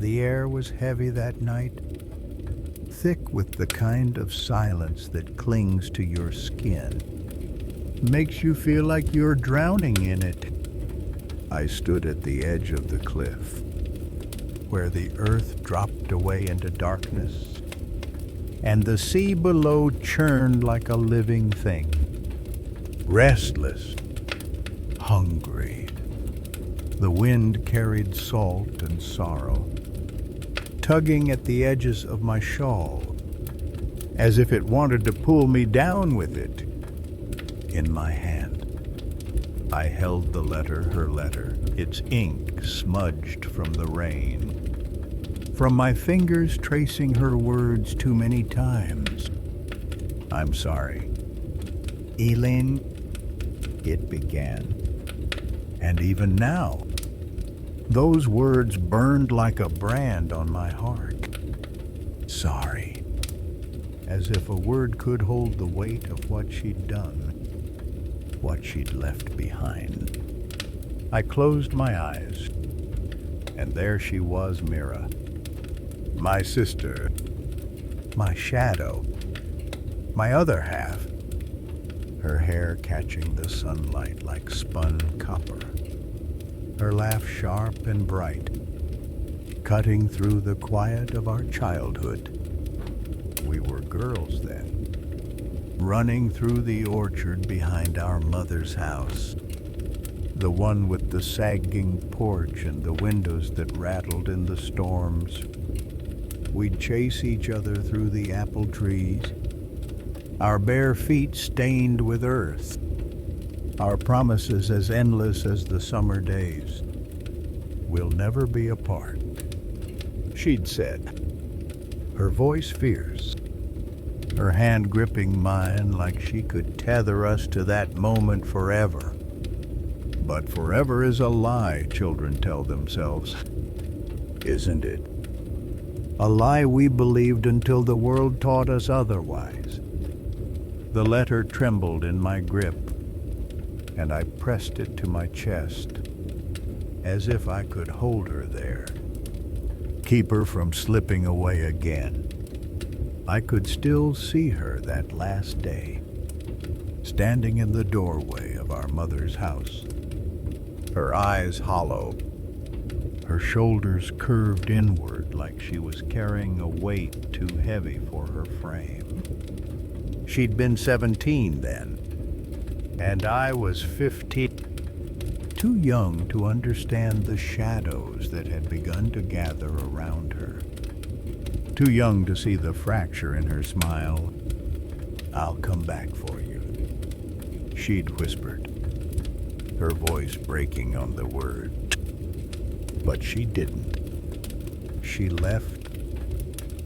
The air was heavy that night, thick with the kind of silence that clings to your skin, makes you feel like you're drowning in it. I stood at the edge of the cliff, where the earth dropped away into darkness, and the sea below churned like a living thing, restless, hungry. The wind carried salt and sorrow, tugging at the edges of my shawl, as if it wanted to pull me down with it. In my hand, I held the letter, her letter, its ink smudged from the rain, from my fingers tracing her words too many times. "I'm sorry. Elin," it began. And even now, those words burned like a brand on my heart. Sorry. As if a word could hold the weight of what she'd done, what she'd left behind. I closed my eyes, and there she was, Mira, my sister, my shadow, my other half, her hair catching the sunlight like spun copper, her laugh sharp and bright, cutting through the quiet of our childhood. We were girls then, running through the orchard behind our mother's house, the one with the sagging porch and the windows that rattled in the storms. We'd chase each other through the apple trees, our bare feet stained with earth, our promises as endless as the summer days. "We'll never be apart," she'd said, her voice fierce, her hand gripping mine like she could tether us to that moment forever. But forever is a lie, children tell themselves, isn't it? A lie we believed until the world taught us otherwise. The letter trembled in my grip, and I pressed it to my chest, as if I could hold her there, keep her from slipping away again. I could still see her that last day, standing in the doorway of our mother's house, her eyes hollow, her shoulders curved inward like she was carrying a weight too heavy for her frame. She'd been 17 then, and I was 15, too young to understand the shadows that had begun to gather around her, too young to see the fracture in her smile. "I'll come back for you," she'd whispered, her voice breaking on the word. But she didn't. She left,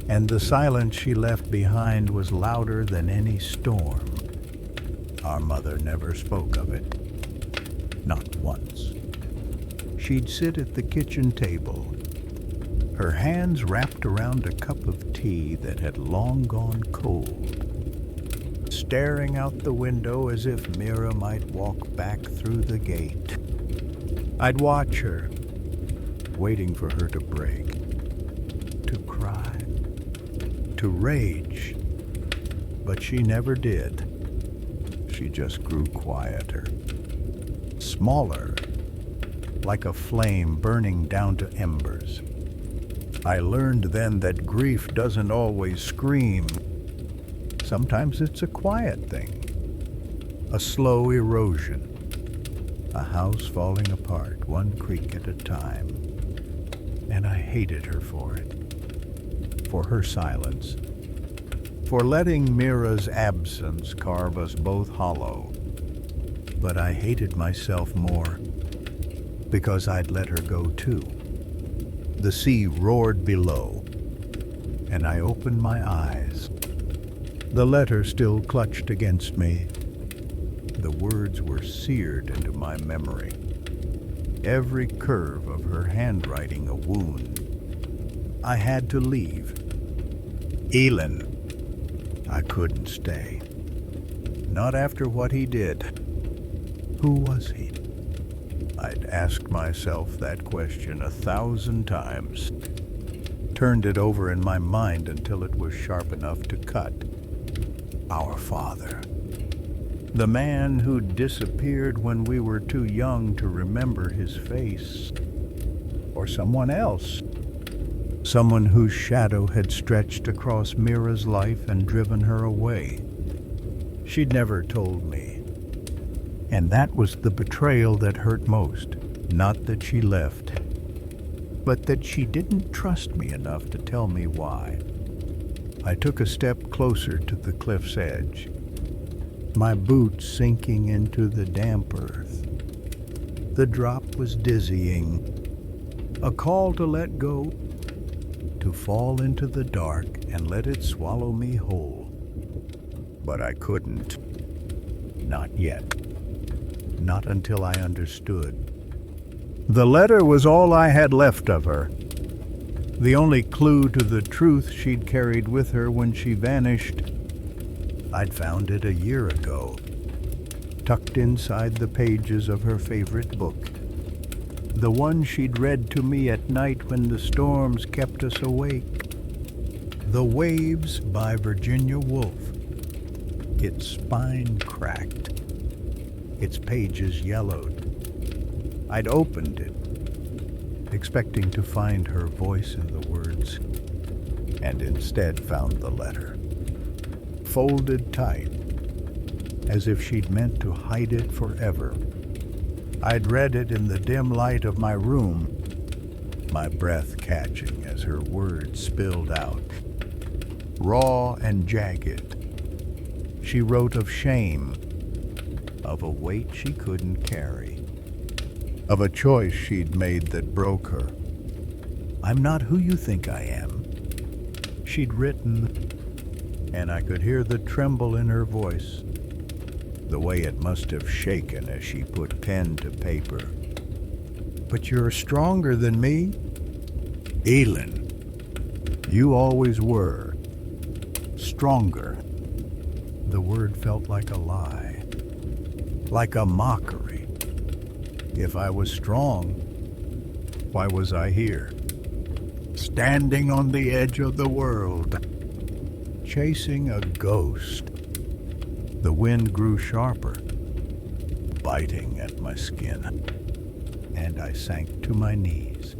and the silence she left behind was louder than any storm. Our mother never spoke of it, not once. She'd sit at the kitchen table, her hands wrapped around a cup of tea that had long gone cold, staring out the window as if Mira might walk back through the gate. I'd watch her, waiting for her to break, to cry, to rage, but she never did. She just grew quieter, smaller, like a flame burning down to embers. I learned then that grief doesn't always scream. Sometimes it's a quiet thing, a slow erosion, a house falling apart, one creak at a time. And I hated her for it, for her silence, for letting Mira's absence carve us both hollow. But I hated myself more because I'd let her go too. The sea roared below, and I opened my eyes. The letter still clutched against me. The words were seared into my memory, every curve of her handwriting a wound. I had to leave. Elin. I couldn't stay. Not after what he did. Who was he? I'd asked myself that question 1,000 times. turned it over in my mind until it was sharp enough to cut. Our father. The man who disappeared when we were too young to remember his face. Or someone else. Someone whose shadow had stretched across Mira's life and driven her away. She'd never told me. And that was the betrayal that hurt most. Not that she left, but that she didn't trust me enough to tell me why. I took a step closer to the cliff's edge, my boots sinking into the damp earth. The drop was dizzying, a call to let go, to fall into the dark and let it swallow me whole. But I couldn't. Not yet. Not until I understood. The letter was all I had left of her. The only clue to the truth she'd carried with her when she vanished. I'd found it a year ago, tucked inside the pages of her favorite book. The one she'd read to me at night when the storms kept us awake. The Waves by Virginia Woolf. Its spine cracked, its pages yellowed. I'd opened it, expecting to find her voice in the words, and instead found the letter, folded tight, as if she'd meant to hide it forever. I'd read it in the dim light of my room, my breath catching as her words spilled out, raw and jagged. She wrote of shame, of a weight she couldn't carry, of a choice she'd made that broke her. I'm not who you think I am, she'd written, and I could hear the tremble in her voice, the way it must have shaken as she put pen to paper. But you're stronger than me, Elin. You always were. Stronger. The word felt like a lie, like a mockery. If I was strong, why was I here? Standing on the edge of the world, chasing a ghost. The wind grew sharper, biting at my skin, and I sank to my knees.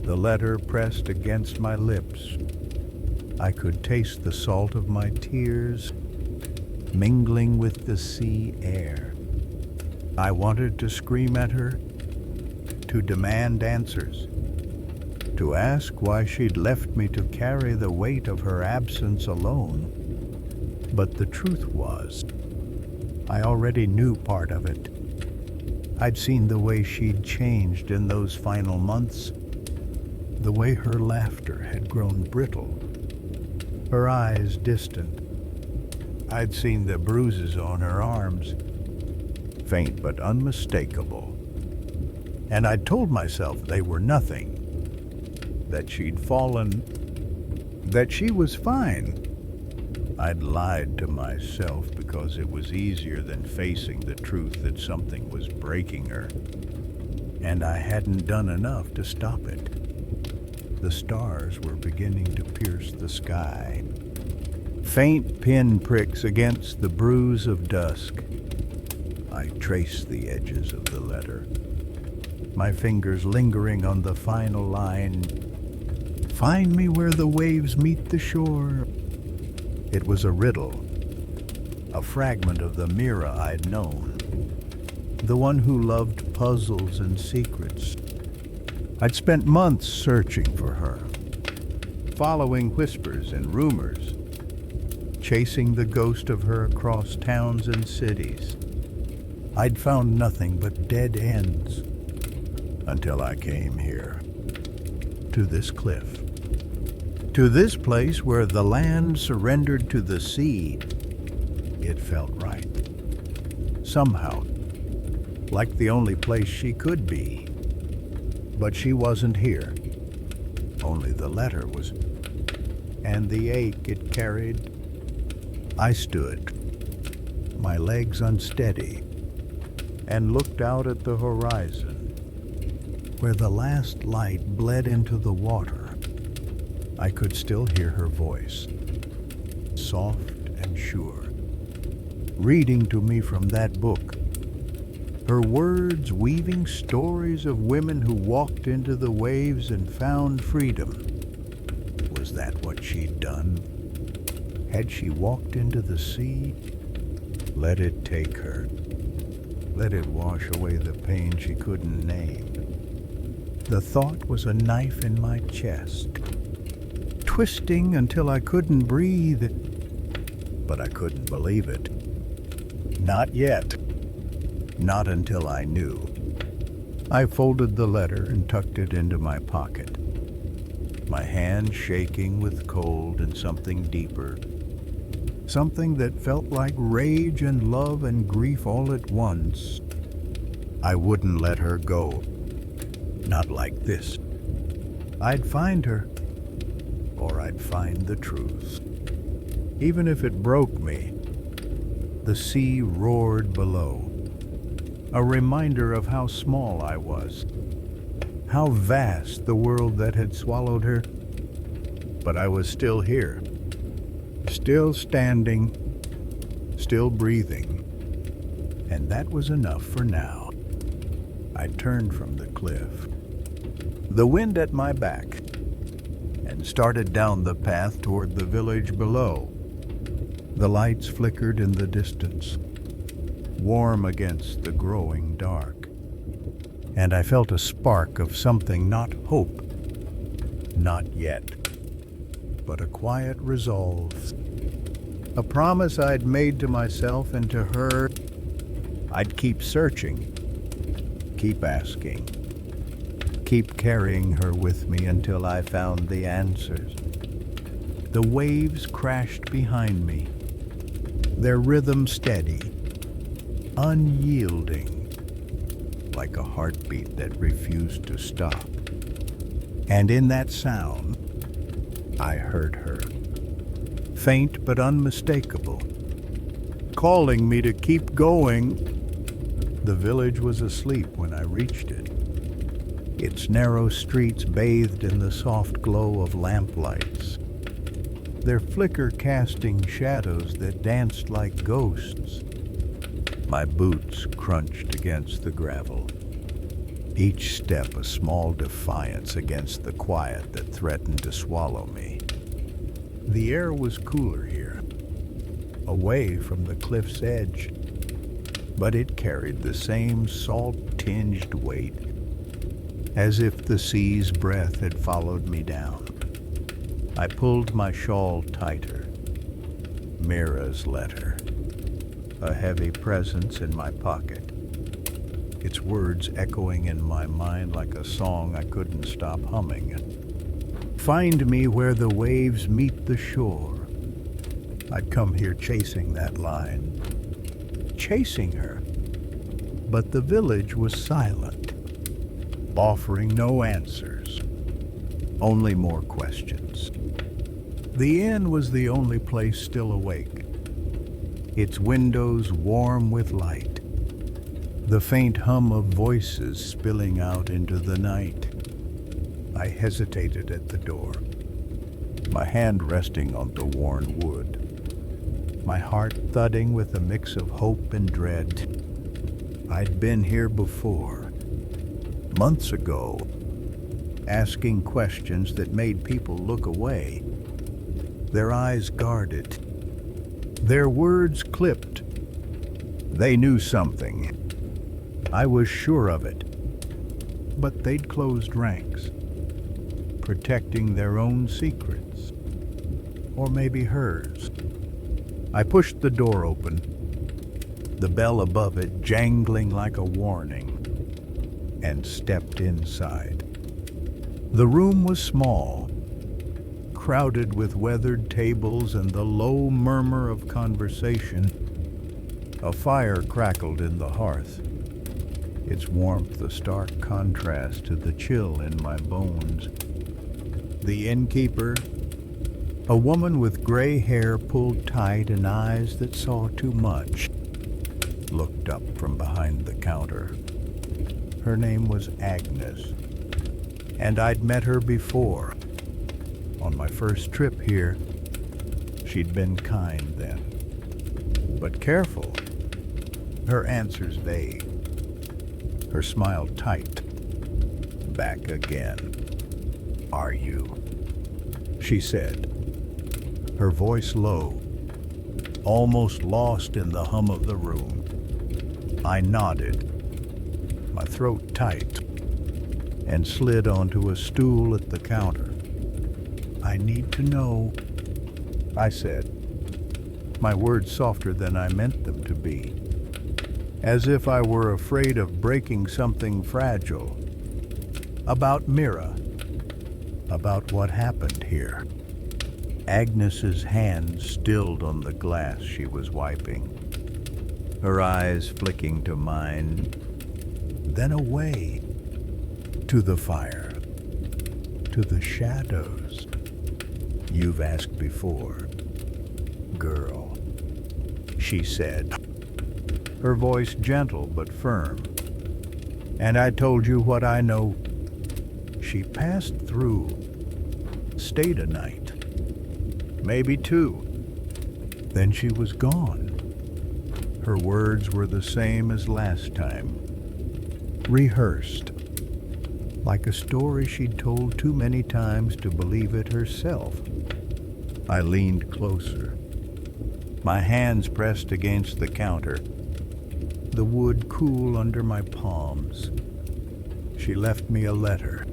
The letter pressed against my lips. I could taste the salt of my tears mingling with the sea air. I wanted to scream at her, to demand answers, to ask why she'd left me to carry the weight of her absence alone. But the truth was, I already knew part of it. I'd seen the way she'd changed in those final months, the way her laughter had grown brittle, her eyes distant. I'd seen the bruises on her arms, faint but unmistakable. And I'd told myself they were nothing, that she'd fallen, that she was fine. I'd lied to myself because it was easier than facing the truth that something was breaking her. And I hadn't done enough to stop it. The stars were beginning to pierce the sky. Faint pinpricks against the bruise of dusk. I traced the edges of the letter, my fingers lingering on the final line. Find me where the waves meet the shore. It was a riddle, a fragment of the Mira I'd known, the one who loved puzzles and secrets. I'd spent months searching for her, following whispers and rumors, chasing the ghost of her across towns and cities. I'd found nothing but dead ends until I came here, to this cliff, to this place where the land surrendered to the sea. It felt right. Somehow, like the only place she could be. But she wasn't here. Only the letter was, and the ache it carried. I stood, my legs unsteady, and looked out at the horizon, where the last light bled into the water, I could still hear her voice, soft and sure, reading to me from that book. Her words weaving stories of women who walked into the waves and found freedom. Was that what she'd done? Had she walked into the sea? Let it take her. Let it wash away the pain she couldn't name. The thought was a knife in my chest, twisting until I couldn't breathe. But I couldn't believe it. Not yet. Not until I knew. I folded the letter and tucked it into my pocket, my hand shaking with cold and something deeper, something that felt like rage and love and grief all at once. I wouldn't let her go. Not like this. I'd find her, or I'd find the truth. Even if it broke me. The sea roared below, a reminder of how small I was, how vast the world that had swallowed her. But I was still here, still standing, still breathing, and that was enough for now. I turned from the cliff, the wind at my back, and started down the path toward the village below. The lights flickered in the distance, warm against the growing dark, and I felt a spark of something, not hope, not yet, but a quiet resolve, a promise I'd made to myself and to her. I'd keep searching, keep asking, keep carrying her with me until I found the answers. The waves crashed behind me, their rhythm steady, unyielding, like a heartbeat that refused to stop. And in that sound, I heard her, faint but unmistakable, calling me to keep going. The village was asleep when I reached it, its narrow streets bathed in the soft glow of lamplights, their flicker casting shadows that danced like ghosts. My boots crunched against the gravel, each step a small defiance against the quiet that threatened to swallow me. The air was cooler here, away from the cliff's edge, but it carried the same salt-tinged weight, as if the sea's breath had followed me down. I pulled my shawl tighter. Mira's letter, a heavy presence in my pocket, its words echoing in my mind like a song I couldn't stop humming. Find me where the waves meet the shore. I'd come here chasing that line, chasing her, but the village was silent, offering no answers, only more questions. The inn was the only place still awake, its windows warm with light, the faint hum of voices spilling out into the night. I hesitated at the door, my hand resting on the worn wood, my heart thudding with a mix of hope and dread. I'd been here before, months ago, asking questions that made people look away, their eyes guarded, their words clipped. They knew something. I was sure of it. But they'd closed ranks, protecting their own secrets, or maybe hers. I pushed the door open, the bell above it jangling like a warning, and stepped inside. The room was small, crowded with weathered tables and the low murmur of conversation. A fire crackled in the hearth, its warmth a stark contrast to the chill in my bones. The innkeeper, a woman with gray hair pulled tight and eyes that saw too much, looked up from behind the counter. Her name was Agnes, and I'd met her before, On my first trip here, she'd been kind then, but careful. Her answers vague, her smile tight. Back again. Are you? She said, her voice low, almost lost in the hum of the room. I nodded, my throat tight, and slid onto a stool at the counter. I need to know, I said, my words softer than I meant them to be, as if I were afraid of breaking something fragile. About Mira, about what happened here. Agnes's hand stilled on the glass she was wiping, her eyes flicking to mine, then away, to the fire, to the shadows. You've asked before, girl, she said, her voice gentle but firm. And I told you what I know. She passed through, stayed a night, maybe two. Then she was gone. Her words were the same as last time, rehearsed, like a story she'd told too many times to believe it herself. I leaned closer, my hands pressed against the counter, the wood cool under my palms. She left me a letter.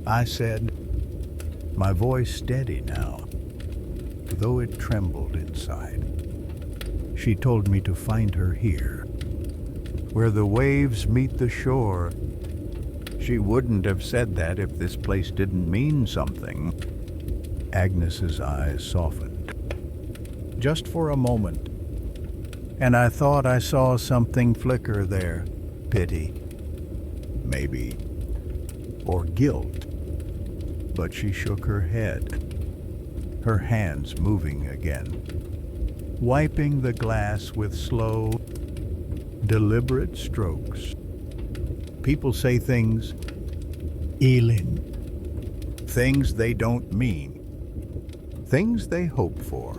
I said, my voice steady now, though it trembled inside. She told me to find her here, where the waves meet the shore. She wouldn't have said that if this place didn't mean something. Agnes's eyes softened, just for a moment, and I thought I saw something flicker there. Pity, maybe, or guilt. But she shook her head, her hands moving again, wiping the glass with slow, deliberate strokes. People say things, Elin, things they don't mean, things they hope for.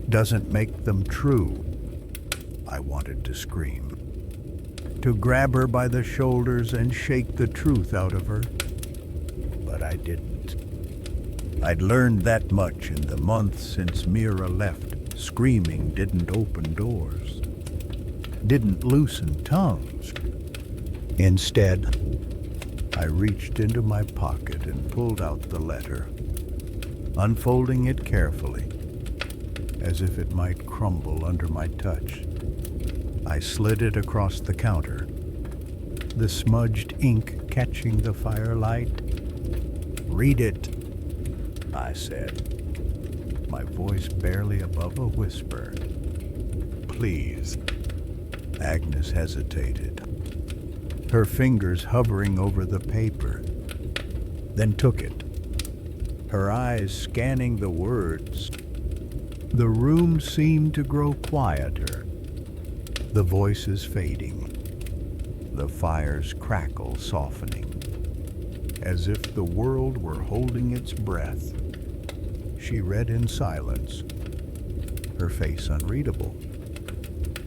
Doesn't make them true. I wanted to scream, to grab her by the shoulders and shake the truth out of her. But I didn't. I'd learned that much in the months since Mira left. Screaming didn't open doors, didn't loosen tongues. Instead, I reached into my pocket and pulled out the letter, unfolding it carefully, as if it might crumble under my touch. I slid it across the counter, the smudged ink catching the firelight. Read it, I said, my voice barely above a whisper. Please. Agnes hesitated, her fingers hovering over the paper, then took it, her eyes scanning the words. The room seemed to grow quieter, the voices fading, the fire's crackle softening, as if the world were holding its breath. She read in silence, her face unreadable.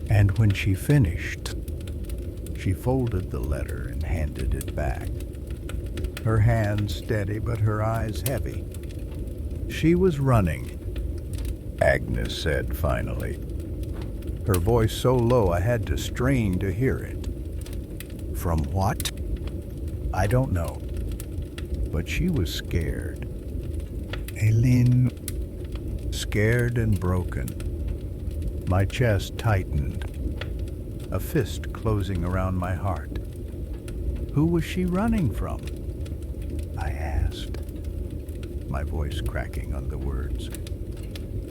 And when she finished, she folded the letter and handed it back, her hands steady but her eyes heavy. She was running, Agnes said finally, her voice so low I had to strain to hear it. From what? I don't know, but she was scared. Elin, scared and broken. My chest tightened, a fist closing around my heart. Who was she running from? I asked, my voice cracking on the words.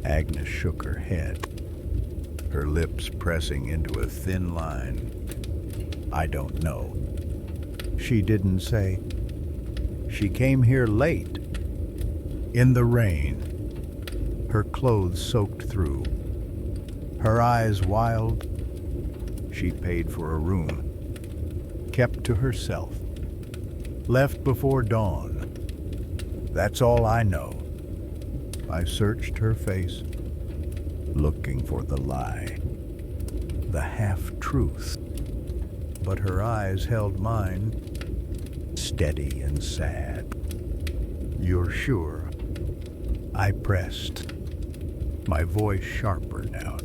Agnes shook her head, her lips pressing into a thin line. I don't know. She didn't say. She came here late, in the rain, her clothes soaked through, her eyes wild. She paid for a room, kept to herself, left before dawn. That's all I know. I searched her face, looking for the lie, the half-truth. But her eyes held mine, steady and sad. You're sure? I pressed, my voice sharper now,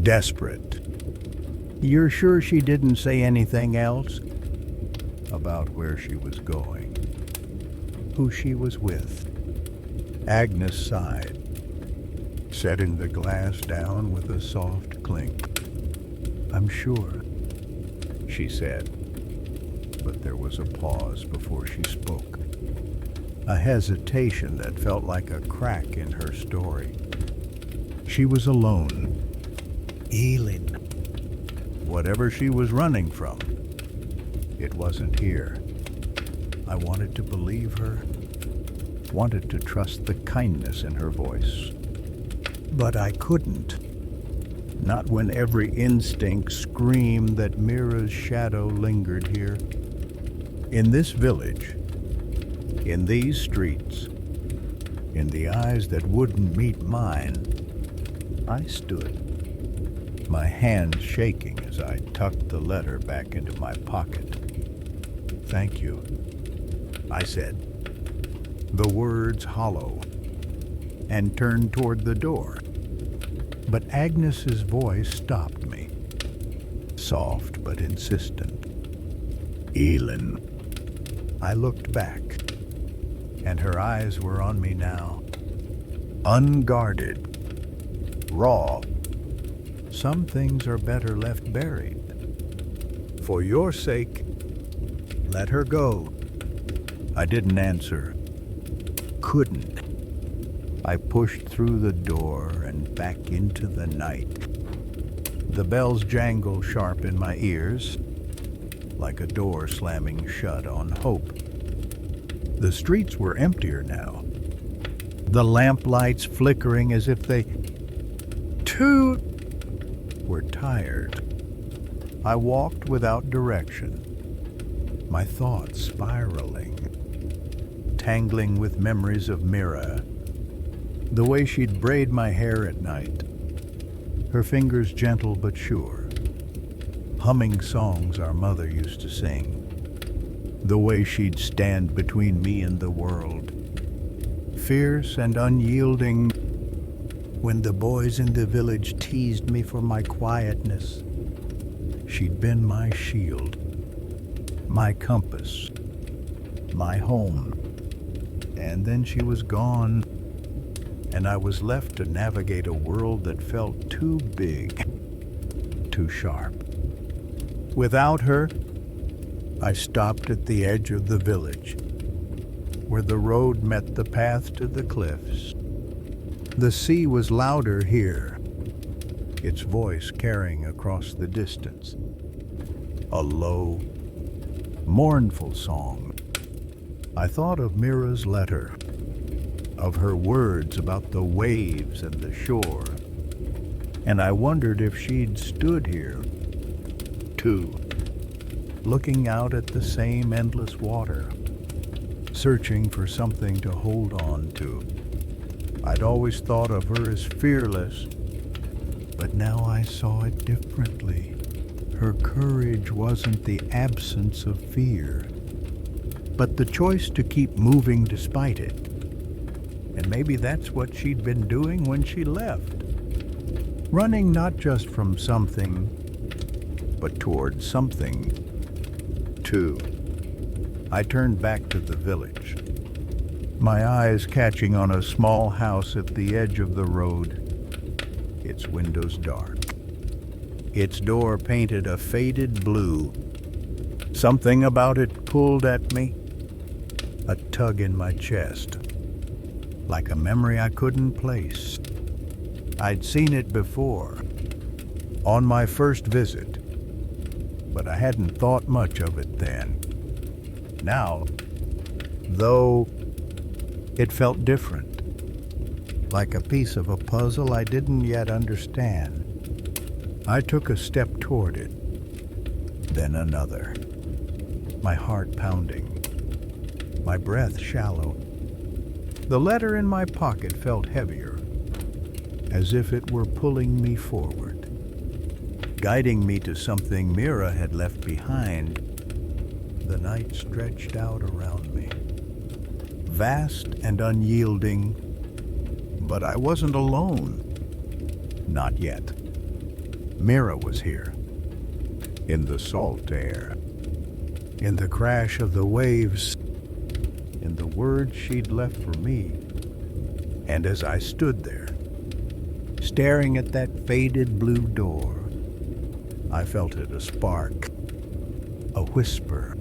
desperate. You're sure she didn't say anything else? About where she was going, who she was with. Agnes sighed, setting the glass down with a soft clink. I'm sure, she said, but there was a pause before she spoke. A hesitation that felt like a crack in her story. She was alone. Elin. Whatever she was running from, it wasn't here. I wanted to believe her, wanted to trust the kindness in her voice. But I couldn't. Not when every instinct screamed that Mira's shadow lingered here. In this village, in these streets, in the eyes that wouldn't meet mine, I stood, my hands shaking as I tucked the letter back into my pocket. Thank you, I said, the words hollow, and turned toward the door. But Agnes's voice stopped me, soft but insistent. Elin. I looked back, and her eyes were on me now, unguarded, raw. Some things are better left buried. For your sake, let her go. I didn't answer. Couldn't. I pushed through the door and back into the night. The bells jangle sharp in my ears, like a door slamming shut on hope. The streets were emptier now, the lamplights flickering as if they, too, were tired. I walked without direction, my thoughts spiraling, tangling with memories of Mira, the way she'd braid my hair at night, her fingers gentle but sure, humming songs our mother used to sing, the way she'd stand between me and the world, fierce and unyielding. When the boys in the village teased me for my quietness, she'd been my shield, my compass, my home. And then she was gone, and I was left to navigate a world that felt too big, too sharp. Without her, I stopped at the edge of the village, where the road met the path to the cliffs. The sea was louder here, its voice carrying across the distance. A low, mournful song. I thought of Mira's letter, of her words about the waves and the shore, and I wondered if she'd stood here, too, looking out at the same endless water, searching for something to hold on to. I'd always thought of her as fearless, but now I saw it differently. Her courage wasn't the absence of fear, but the choice to keep moving despite it. And maybe that's what she'd been doing when she left. Running not just from something, but toward something, too. I turned back to the village, my eyes catching on a small house at the edge of the road, its windows dark, its door painted a faded blue. Something about it pulled at me, a tug in my chest, like a memory I couldn't place. I'd seen it before, on my first visit, but I hadn't thought much of it then. Now, though, it felt different, like a piece of a puzzle I didn't yet understand. I took a step toward it, then another, my heart pounding, my breath shallow. The letter in my pocket felt heavier, as if it were pulling me forward, guiding me to something Mira had left behind. The night stretched out around me, vast and unyielding, but I wasn't alone. Not yet. Mira was here, in the salt air, in the crash of the waves, in the words she'd left for me. And as I stood there, staring at that faded blue door, I felt it a spark, a whisper,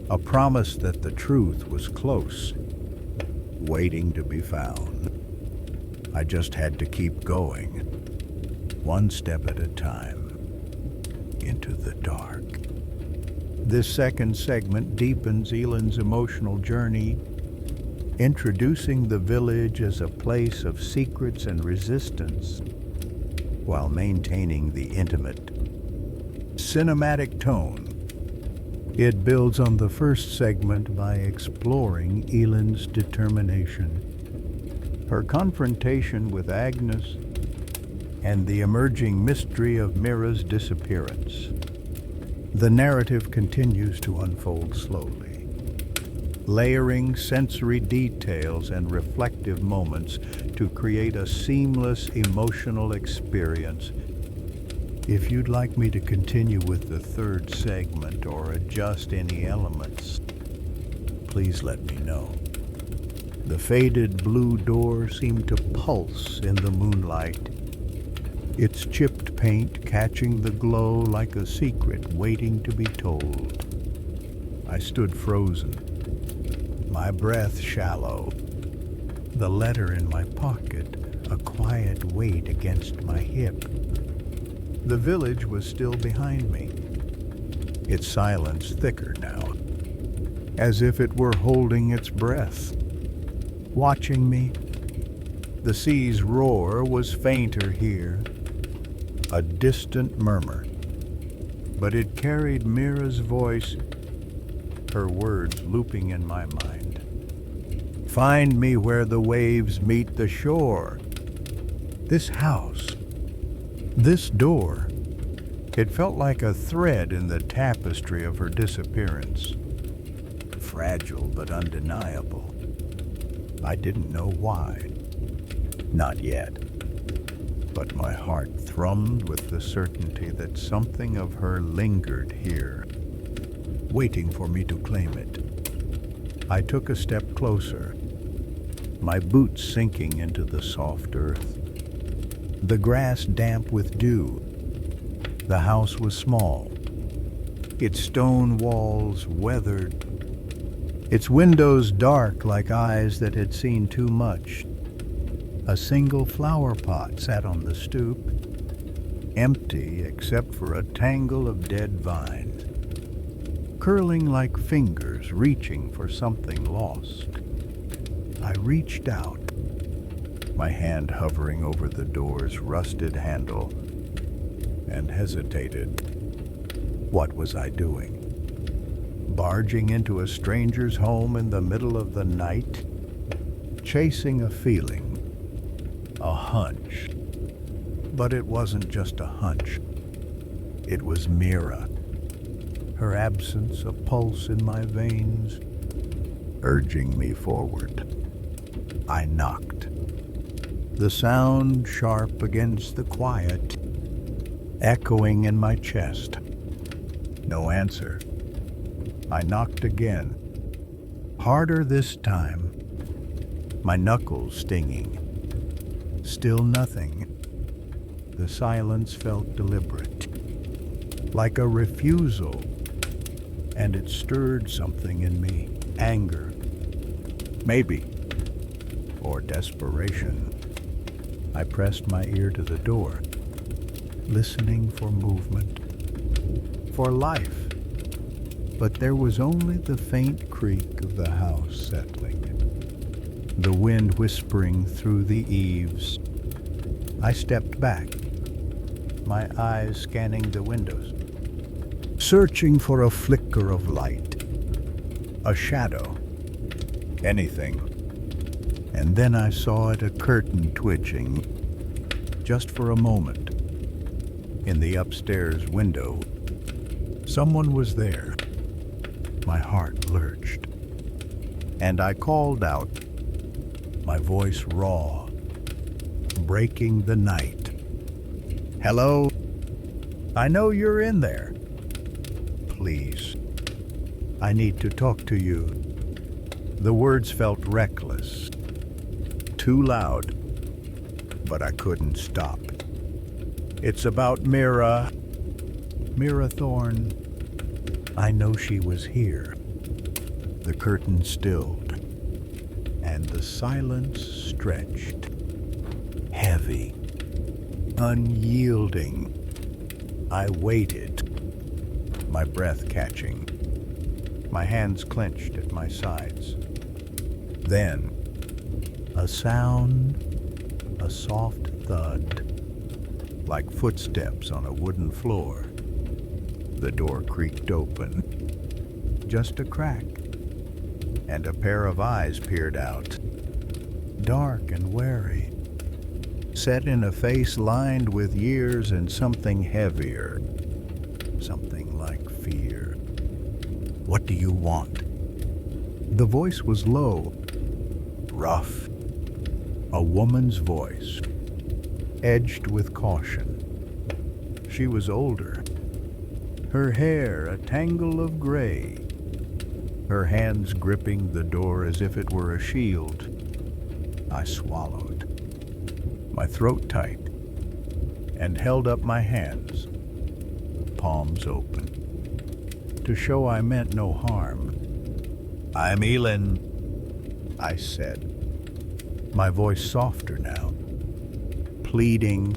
a promise that the truth was close, waiting to be found. I just had to keep going, one step at a time, into the dark. This second segment deepens Elin's emotional journey, introducing the village as a place of secrets and resistance, while maintaining the intimate, cinematic tone. It builds on the first segment by exploring Elin's determination, her confrontation with Agnes, and the emerging mystery of Mira's disappearance. The narrative continues to unfold slowly, layering sensory details and reflective moments to create a seamless emotional experience. If you'd like me to continue with the third segment or adjust any elements, please let me know. The faded blue door seemed to pulse in the moonlight, its chipped paint catching the glow like a secret waiting to be told. I stood frozen, my breath shallow, the letter in my pocket a quiet weight against my hip. The village was still behind me, its silence thicker now, as if it were holding its breath, watching me. The sea's roar was fainter here, a distant murmur, but it carried Mira's voice, her words looping in my mind. Find me where the waves meet the shore. This house, this door, it felt like a thread in the tapestry of her disappearance. Fragile but undeniable. I didn't know why. Not yet. But my heart thrummed with the certainty that something of her lingered here, waiting for me to claim it. I took a step closer, my boots sinking into the soft earth. The grass damp with dew. The house was small, its stone walls weathered, its windows dark like eyes that had seen too much. A single flower pot sat on the stoop, empty except for a tangle of dead vines, curling like fingers reaching for something lost. I reached out, my hand hovering over the door's rusted handle, and hesitated. What was I doing? Barging into a stranger's home in the middle of the night, chasing a feeling, a hunch. But it wasn't just a hunch. It was Mira, her absence a pulse in my veins, urging me forward. I knocked. The sound sharp against the quiet, echoing in my chest. No answer. I knocked again, harder this time, my knuckles stinging. Still nothing. The silence felt deliberate, like a refusal, and it stirred something in me. Anger, maybe, or desperation. I pressed my ear to the door, listening for movement, for life. But there was only the faint creak of the house settling, the wind whispering through the eaves. I stepped back, my eyes scanning the windows, searching for a flicker of light, a shadow, anything. And then I saw it, a curtain twitching, just for a moment. In the upstairs window, someone was there. My heart lurched, and I called out, my voice raw, breaking the night. "Hello? I know you're in there. Please, I need to talk to you." The words felt reckless, too loud, but I couldn't stop. "It's about Mira. Mira Thorne. I know she was here." The curtain stilled, and the silence stretched. Heavy, unyielding. I waited, my breath catching, my hands clenched at my sides. Then, a sound, a soft thud, like footsteps on a wooden floor. The door creaked open, just a crack, and a pair of eyes peered out, dark and wary, set in a face lined with years and something heavier, something like fear. "What do you want?" The voice was low, rough, a woman's voice, edged with caution. She was older, her hair a tangle of gray, her hands gripping the door as if it were a shield. I swallowed, my throat tight, and held up my hands, palms open, to show I meant no harm. "I'm Elin," I said, my voice softer now, pleading.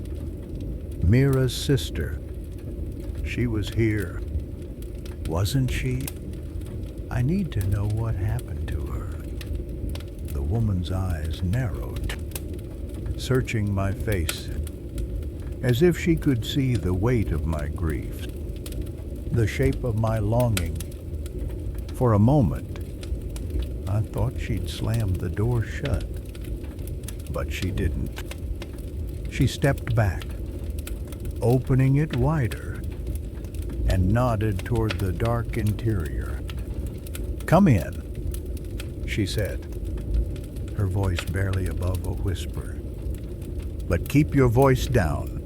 "Mira's sister. She was here, wasn't she? I need to know what happened to her." The woman's eyes narrowed, searching my face, as if she could see the weight of my grief, the shape of my longing. For a moment, I thought she'd slammed the door shut, but she didn't. She stepped back, opening it wider, and nodded toward the dark interior. "Come in," she said, her voice barely above a whisper. "But keep your voice down."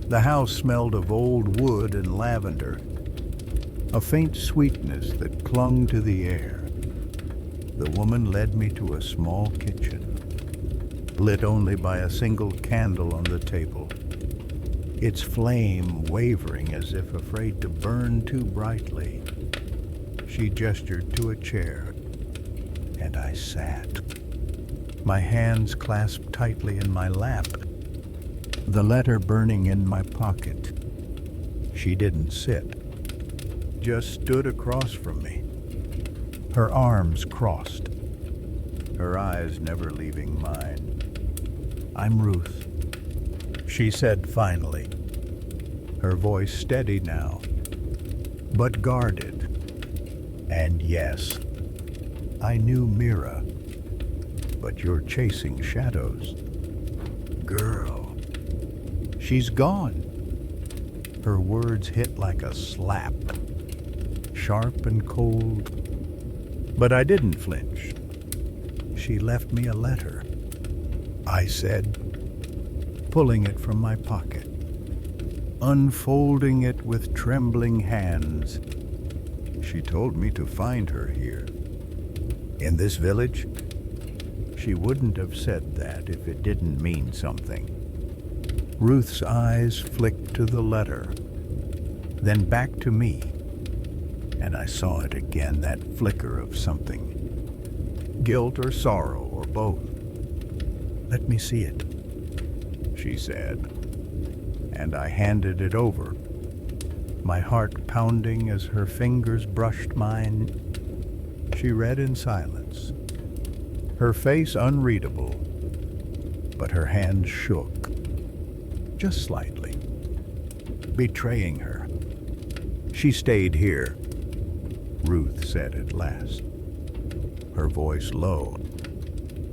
The house smelled of old wood and lavender, a faint sweetness that clung to the air. The woman led me to a small kitchen, lit only by a single candle on the table, its flame wavering as if afraid to burn too brightly. She gestured to a chair, and I sat, my hands clasped tightly in my lap, the letter burning in my pocket. She didn't sit, just stood across from me, her arms crossed, her eyes never leaving mine. "I'm Ruth," she said finally, her voice steady now, but guarded. "And yes, I knew Mira, but you're chasing shadows. Girl, she's gone." Her words hit like a slap, sharp and cold, but I didn't flinch. "She left me a letter," I said, pulling it from my pocket, unfolding it with trembling hands. "She told me to find her here, in this village." She wouldn't have said that if it didn't mean something. Ruth's eyes flicked to the letter, then back to me, and I saw it again, that flicker of something, guilt or sorrow or both. "Let me see it," she said, and I handed it over, my heart pounding as her fingers brushed mine. She read in silence, her face unreadable, but her hands shook, just slightly, betraying her. "She stayed here," Ruth said at last, her voice low.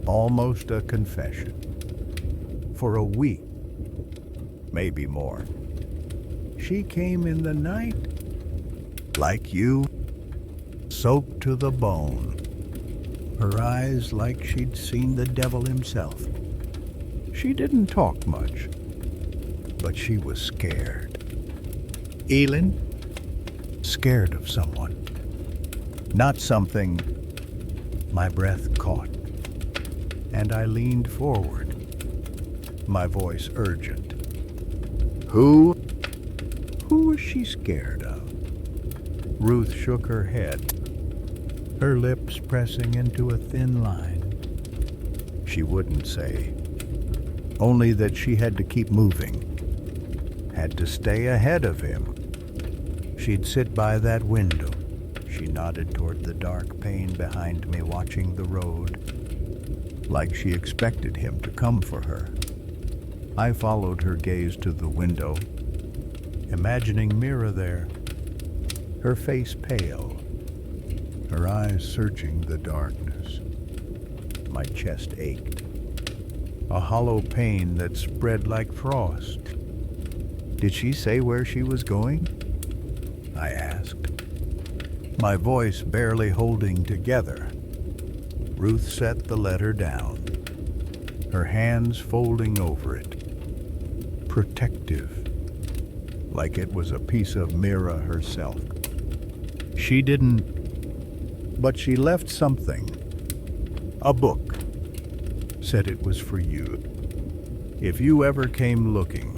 almost a confession. For a week, maybe more, she came in the night, like you, soaked to the bone, her eyes like she'd seen the devil himself. She didn't talk much, but she was scared. Elin, scared of someone, not something. My breath caught, and I leaned forward, my voice urgent. Who was she scared of? Ruth shook her head, her lips pressing into a thin line. She wouldn't say, only that she had to keep moving, had to stay ahead of him. She'd sit by that window. She nodded toward the dark pane behind me, watching the road, like she expected him to come for her. I followed her gaze to the window, imagining Mira there, her face pale, her eyes searching the darkness. My chest ached, a hollow pain that spread like frost. Did she say where she was going? I asked, my voice barely holding together. Ruth set the letter down, her hands folding over it, protective, like it was a piece of Mira herself. She didn't, but she left something. A book. Said it was for you. If you ever came looking.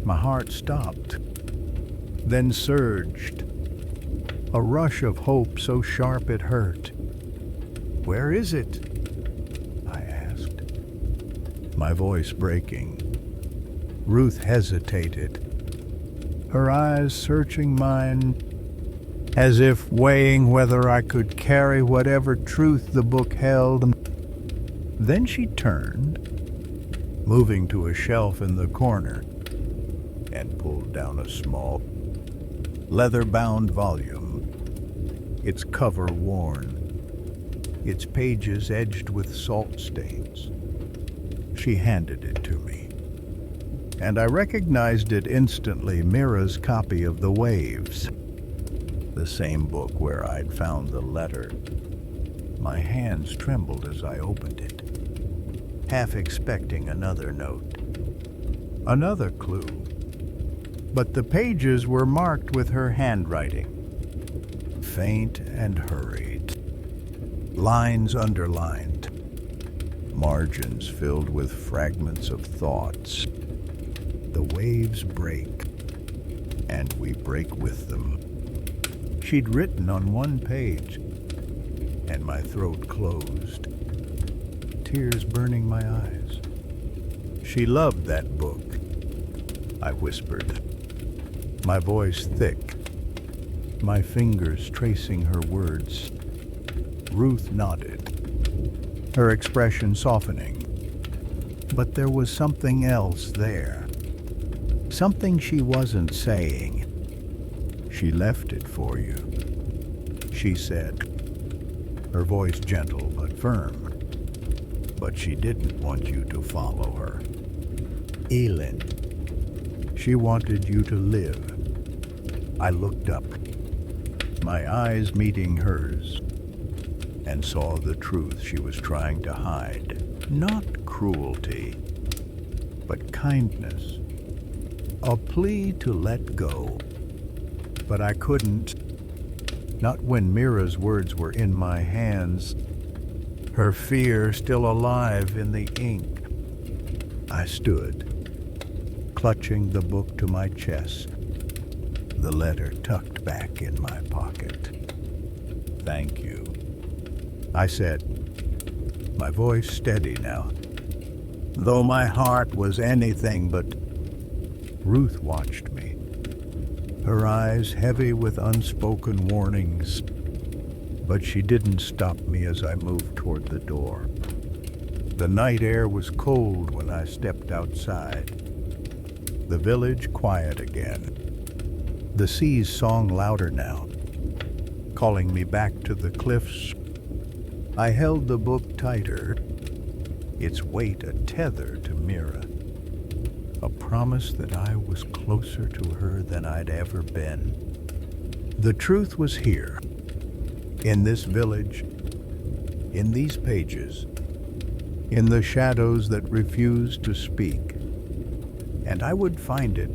My heart stopped, then surged. A rush of hope so sharp it hurt. Where is it? I asked, my voice breaking. Ruth hesitated, her eyes searching mine, as if weighing whether I could carry whatever truth the book held. Then she turned, moving to a shelf in the corner, and pulled down a small, leather-bound volume, its cover worn, its pages edged with salt stains. She handed it to me, and I recognized it instantly, Mira's copy of The Waves, the same book where I'd found the letter. My hands trembled as I opened it, half expecting another note, another clue. But the pages were marked with her handwriting, faint and hurried, lines underlined, margins filled with fragments of thoughts. The waves break, and we break with them. She'd written on one page, and my throat closed, tears burning my eyes. She loved that book, I whispered, my voice thick, my fingers tracing her words. Ruth nodded, her expression softening. But there was something else there, something she wasn't saying. She left it for you, she said, her voice gentle but firm. But she didn't want you to follow her. Elin. She wanted you to live. I looked up, my eyes meeting hers, and saw the truth she was trying to hide. Not cruelty, but kindness. A plea to let go. But I couldn't, not when Mira's words were in my hands, her fear still alive in the ink. I stood, clutching the book to my chest, the letter tucked back in my pocket. Thank you, I said, my voice steady now, though my heart was anything but. Ruth watched me, her eyes heavy with unspoken warnings, but she didn't stop me as I moved toward the door. The night air was cold when I stepped outside. The village quiet again. The sea's song louder now, calling me back to the cliffs. I held the book tighter, its weight a tether to Mira, a promise that I was closer to her than I'd ever been. The truth was here, in this village, in these pages, in the shadows that refused to speak. And I would find it,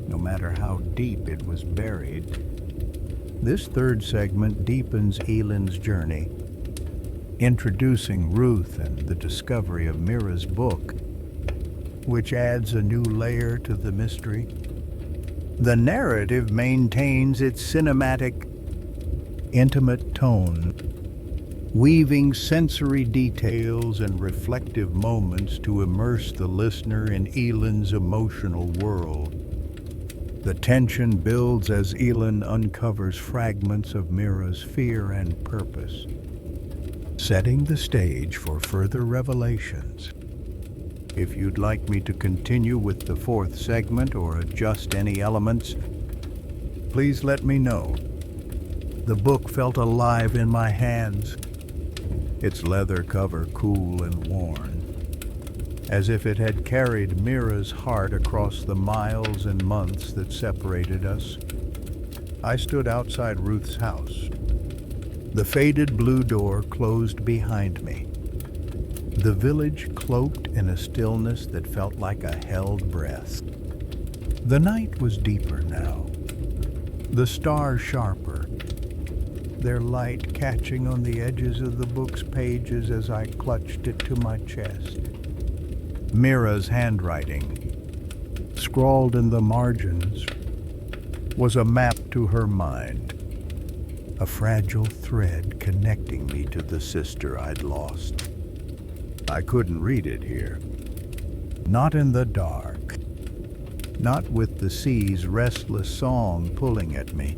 no matter how deep it was buried. This third segment deepens Elin's journey, introducing Ruth and the discovery of Mira's book, which adds a new layer to the mystery. The narrative maintains its cinematic, intimate tone, weaving sensory details and reflective moments to immerse the listener in Elin's emotional world. The tension builds as Elin uncovers fragments of Mira's fear and purpose, setting the stage for further revelations. If you'd like me to continue with the fourth segment or adjust any elements, please let me know. The book felt alive in my hands, its leather cover cool and worn, as if it had carried Mira's heart across the miles and months that separated us. I stood outside Ruth's house. The faded blue door closed behind me. The village cloaked in a stillness that felt like a held breath. The night was deeper now, the stars sharper, their light catching on the edges of the book's pages as I clutched it to my chest. Mira's handwriting, scrawled in the margins, was a map to her mind, a fragile thread connecting me to the sister I'd lost. I couldn't read it here, not in the dark, not with the sea's restless song pulling at me.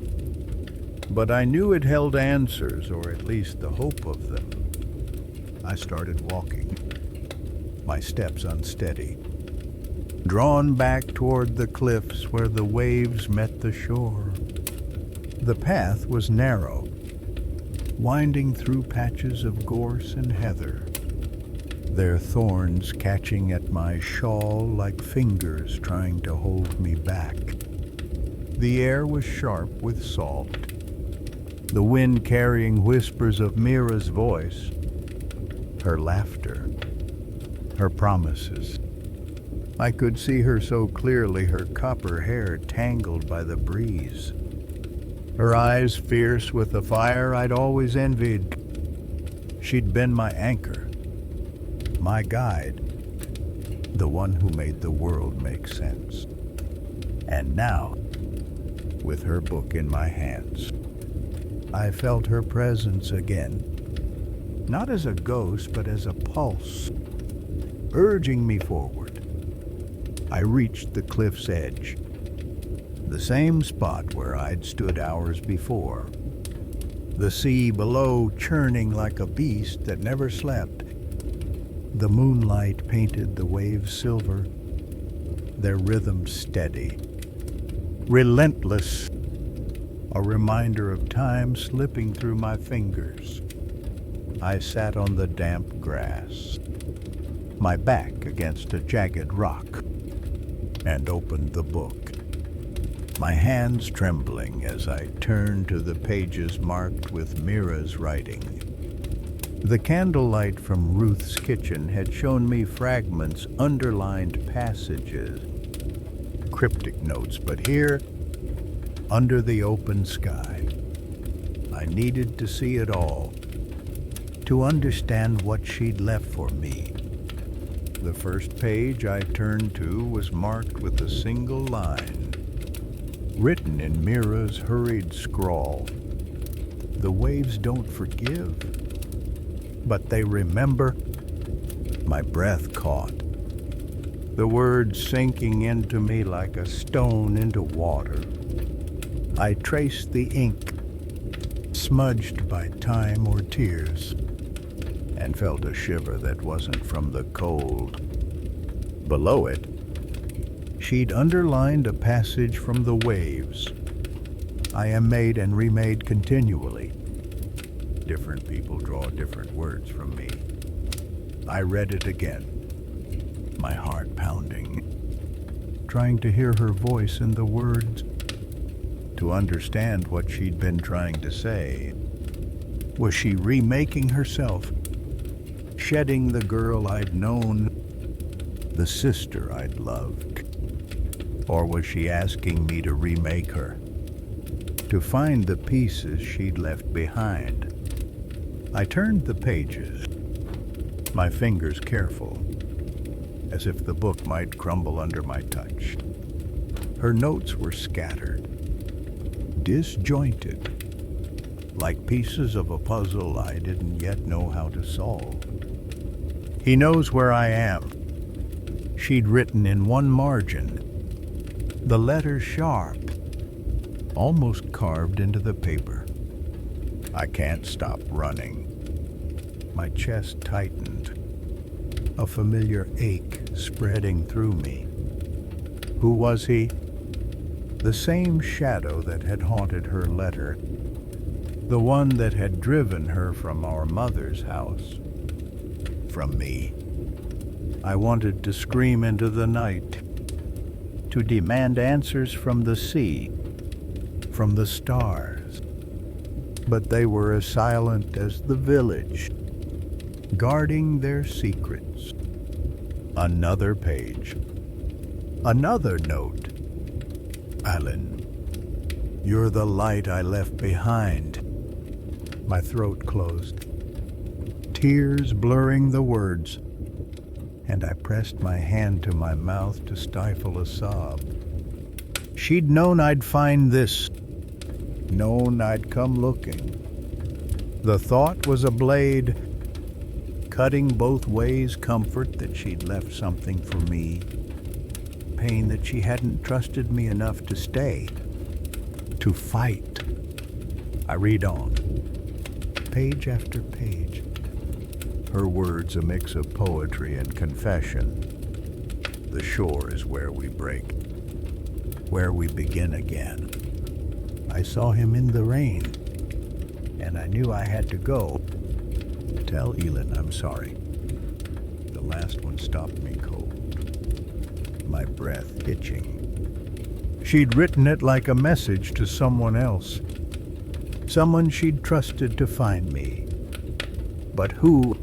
But I knew it held answers, or at least the hope of them. I started walking, my steps unsteady, drawn back toward the cliffs where the waves met the shore. The path was narrow, winding through patches of gorse and heather, their thorns catching at my shawl like fingers trying to hold me back. The air was sharp with salt, the wind carrying whispers of Mira's voice, her laughter, her promises. I could see her so clearly, her copper hair tangled by the breeze, her eyes fierce with the fire I'd always envied. She'd been my anchor, my guide, the one who made the world make sense. And now, with her book in my hands, I felt her presence again, not as a ghost, but as a pulse, urging me forward. I reached the cliff's edge, the same spot where I'd stood hours before, the sea below churning like a beast that never slept. The moonlight painted the waves silver, their rhythm steady, relentless, a reminder of time slipping through my fingers. I sat on the damp grass, my back against a jagged rock, and opened the book, my hands trembling as I turned to the pages marked with Mira's writing. The candlelight from Ruth's kitchen had shown me fragments, underlined passages, cryptic notes, but here, under the open sky, I needed to see it all, to understand what she'd left for me. The first page I turned to was marked with a single line, written in Mira's hurried scrawl. The waves don't forgive, but they remember. My breath caught, the words sinking into me like a stone into water. I traced the ink, smudged by time or tears, and felt a shiver that wasn't from the cold. Below it, she'd underlined a passage from the waves. I am made and remade continually. Different people draw different words from me. I read it again, my heart pounding, trying to hear her voice in the words, to understand what she'd been trying to say. Was she remaking herself, shedding the girl I'd known, the sister I'd loved? Or was she asking me to remake her, to find the pieces she'd left behind? I turned the pages, my fingers careful, as if the book might crumble under my touch. Her notes were scattered, disjointed, like pieces of a puzzle I didn't yet know how to solve. He knows where I am. She'd written in one margin, the letters sharp, almost carved into the paper. I can't stop running. My chest tightened, a familiar ache spreading through me. Who was he? The same shadow that had haunted her letter, the one that had driven her from our mother's house, from me. I wanted to scream into the night, to demand answers from the sea, from the stars, but they were as silent as the village, guarding their secrets. Another page, another note. Elin, you're the light I left behind. My throat closed, tears blurring the words, and I pressed my hand to my mouth to stifle a sob. She'd known I'd find this, known I'd come looking. The thought was a blade, cutting both ways, comfort that she'd left something for me, pain that she hadn't trusted me enough to stay, to fight. I read on, page after page, her words a mix of poetry and confession. The shore is where we break, where we begin again. I saw him in the rain, and I knew I had to go. Tell Elin I'm sorry. The last one stopped me cold, my breath itching. She'd written it like a message to someone else, someone she'd trusted to find me. But who?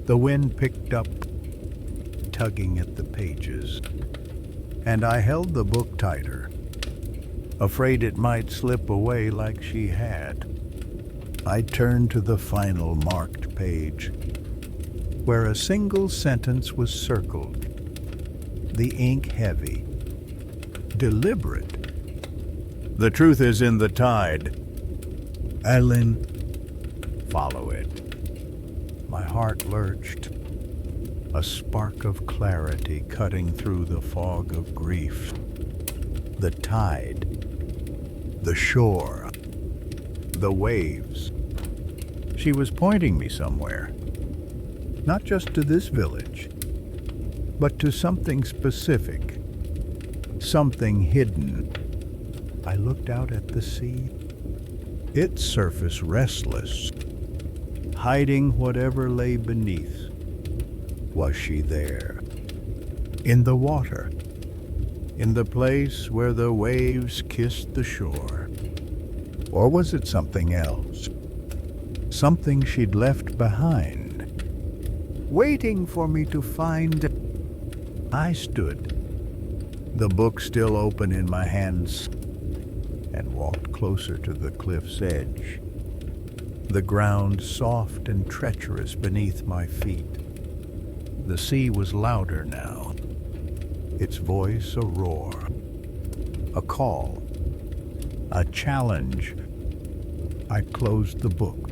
The wind picked up, tugging at the pages, and I held the book tighter, afraid it might slip away like she had. I turned to the final marked page, where a single sentence was circled, the ink heavy, deliberate. The truth is in the tide. Elin, follow it. My heart lurched, a spark of clarity cutting through the fog of grief. The tide, the shore, the waves. She was pointing me somewhere, not just to this village, but to something specific, something hidden. I looked out at the sea, its surface restless, hiding whatever lay beneath. Was she there? In the water? In the place where the waves kissed the shore? Or was it something else? Something she'd left behind, waiting for me to find. I stood, the book still open in my hands, and walked closer to the cliff's edge. The ground soft and treacherous beneath my feet. The sea was louder now, its voice a roar, a call, a challenge. I closed the book,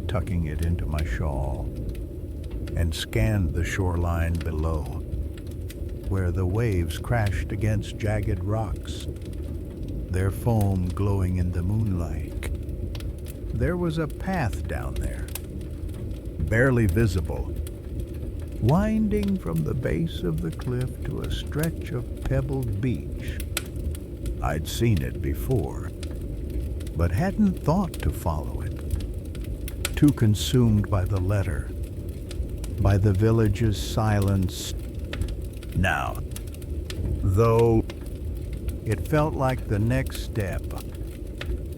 tucking it into my shawl, and scanned the shoreline below, where the waves crashed against jagged rocks, their foam glowing in the moonlight. There was a path down there, barely visible, winding from the base of the cliff to a stretch of pebbled beach. I'd seen it before, but hadn't thought to follow it, too consumed by the letter, by the village's silence. Now, though, it felt like the next step,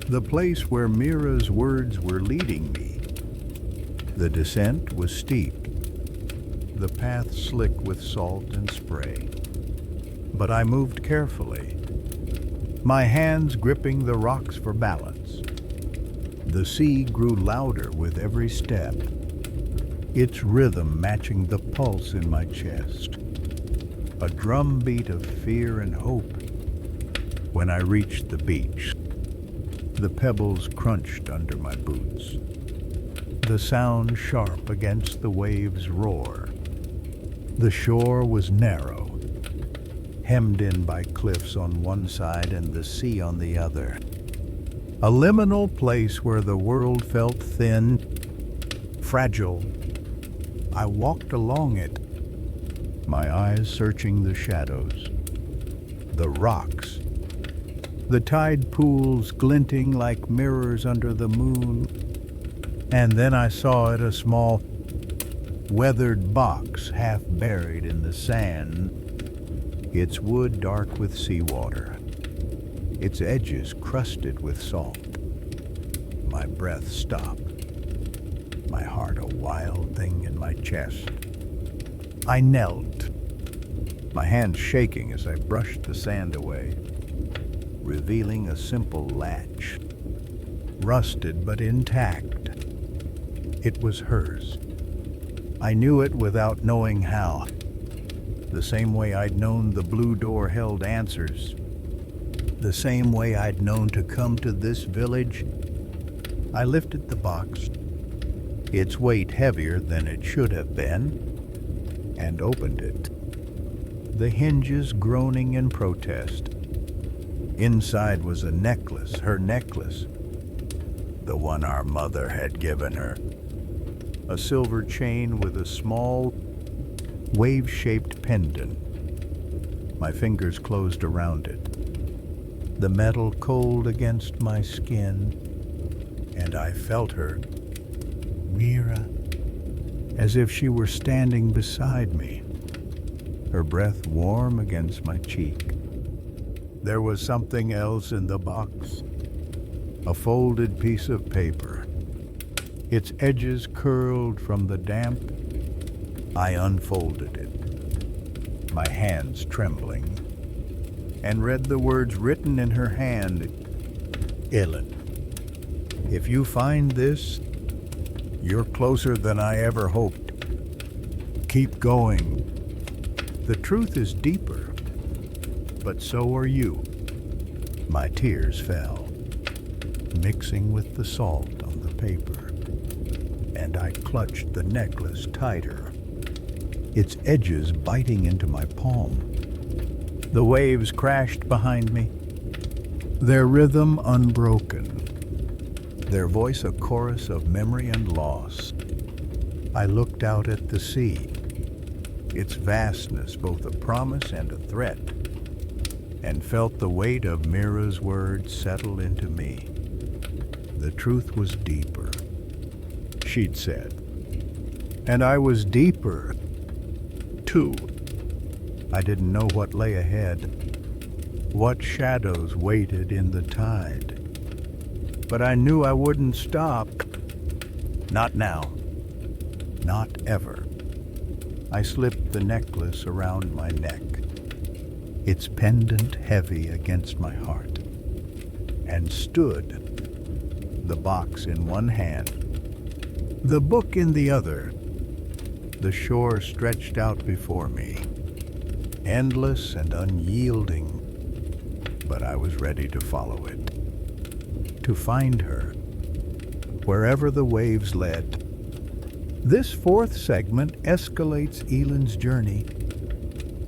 the place where Mira's words were leading me. The descent was steep, the path slick with salt and spray. But I moved carefully, my hands gripping the rocks for balance. The sea grew louder with every step, its rhythm matching the pulse in my chest, a drumbeat of fear and hope. When I reached the beach, the pebbles crunched under my boots, the sound sharp against the waves' roar. The shore was narrow, hemmed in by cliffs on one side and the sea on the other. A liminal place where the world felt thin, fragile. I walked along it, my eyes searching the shadows, the rocks, the tide pools glinting like mirrors under the moon. And then I saw it, a small, weathered box half buried in the sand, its wood dark with seawater, its edges crusted with salt. My breath stopped, my heart a wild thing in my chest. I knelt, my hands shaking as I brushed the sand away, revealing a simple latch, rusted but intact. It was hers. I knew it without knowing how, the same way I'd known the blue door held answers, the same way I'd known to come to this village. I lifted the box, its weight heavier than it should have been, and opened it, the hinges groaning in protest. Inside was a necklace, her necklace, the one our mother had given her. A silver chain with a small, wave-shaped pendant. My fingers closed around it, the metal cold against my skin, and I felt her, Mira, as if she were standing beside me, her breath warm against my cheek. There was something else in the box, a folded piece of paper, its edges curled from the damp. I unfolded it, my hands trembling, and read the words written in her hand. Elin, if you find this, you're closer than I ever hoped. Keep going. The truth is deeper, but so are you. My tears fell, mixing with the salt on the paper, and I clutched the necklace tighter, its edges biting into my palm. The waves crashed behind me, their rhythm unbroken, their voice a chorus of memory and loss. I looked out at the sea, its vastness both a promise and a threat, and felt the weight of Mira's words settle into me. The truth was deeper, she'd said, and I was deeper, too. I didn't know what lay ahead, what shadows waited in the tide. But I knew I wouldn't stop. Not now. Not ever. I slipped the necklace around my neck, its pendant heavy against my heart, and stood, the box in one hand, the book in the other. The shore stretched out before me, endless and unyielding, but I was ready to follow it, to find her, wherever the waves led. This fourth segment escalates Elin's journey,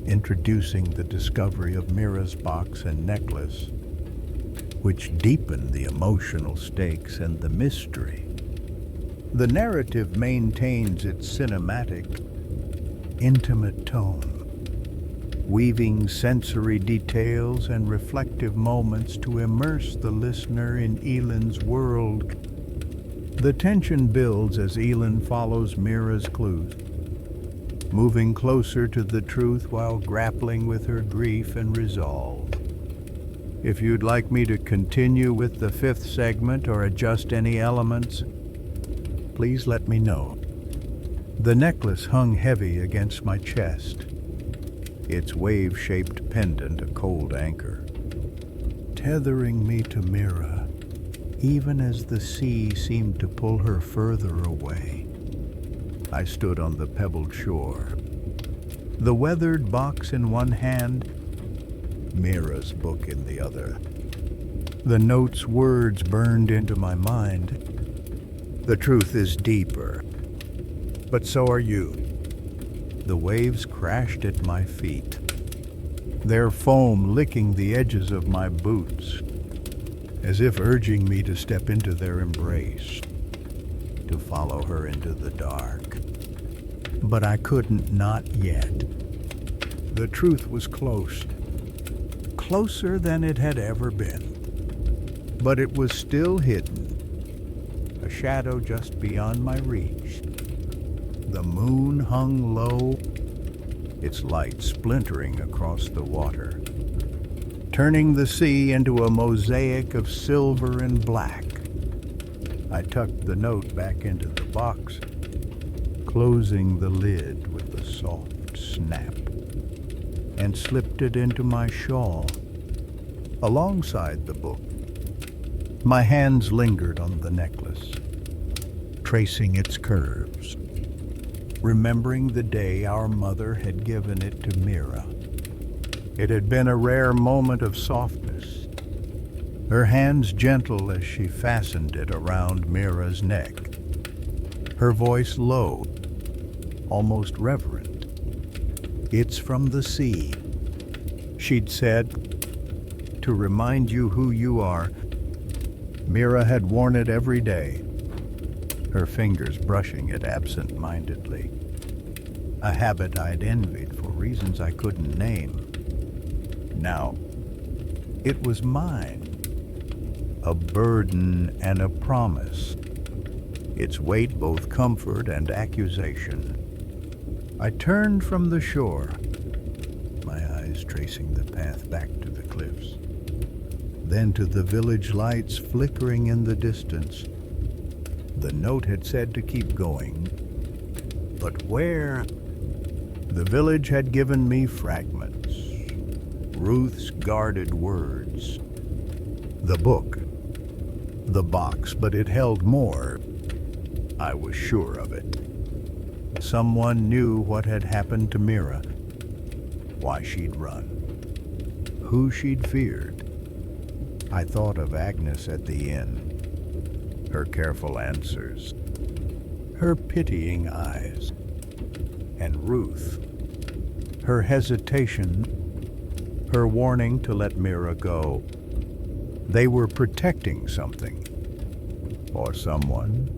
introducing the discovery of Mira's box and necklace, which deepen the emotional stakes and the mystery. The narrative maintains its cinematic, intimate tone, weaving sensory details and reflective moments to immerse the listener in Elin's world. The tension builds as Elin follows Mira's clues, moving closer to the truth while grappling with her grief and resolve. If you'd like me to continue with the fifth segment or adjust any elements, please let me know. The necklace hung heavy against my chest, its wave-shaped pendant a cold anchor, tethering me to Mira, even as the sea seemed to pull her further away. I stood on the pebbled shore, the weathered box in one hand, Mira's book in the other. The note's words burned into my mind. The truth is deeper, but so are you. The waves crashed at my feet, their foam licking the edges of my boots, as if urging me to step into their embrace, to follow her into the dark. But I couldn't, not yet. The truth was close, closer than it had ever been. But it was still hidden, a shadow just beyond my reach. The moon hung low, its light splintering across the water, turning the sea into a mosaic of silver and black. I tucked the note back into the box, closing the lid with a soft snap, and slipped it into my shawl, alongside the book. My hands lingered on the necklace, tracing its curves, remembering the day our mother had given it to Mira. It had been a rare moment of softness, her hands gentle as she fastened it around Mira's neck, her voice low, almost reverent. "It's from the sea," she'd said, "to remind you who you are." Mira had worn it every day, her fingers brushing it absent-mindedly, a habit I'd envied for reasons I couldn't name. Now, it was mine, a burden and a promise, its weight both comfort and accusation. I turned from the shore, my eyes tracing the path back to the cliffs, then to the village lights flickering in the distance. The note had said to keep going, but where? The village had given me fragments, Ruth's guarded words, the book, the box, but it held more. I was sure of it. Someone knew what had happened to Mira, why she'd run, who she'd feared. I thought of Agnes at the inn, her careful answers, her pitying eyes, and Ruth, her hesitation, her warning to let Mira go. They were protecting something, or someone,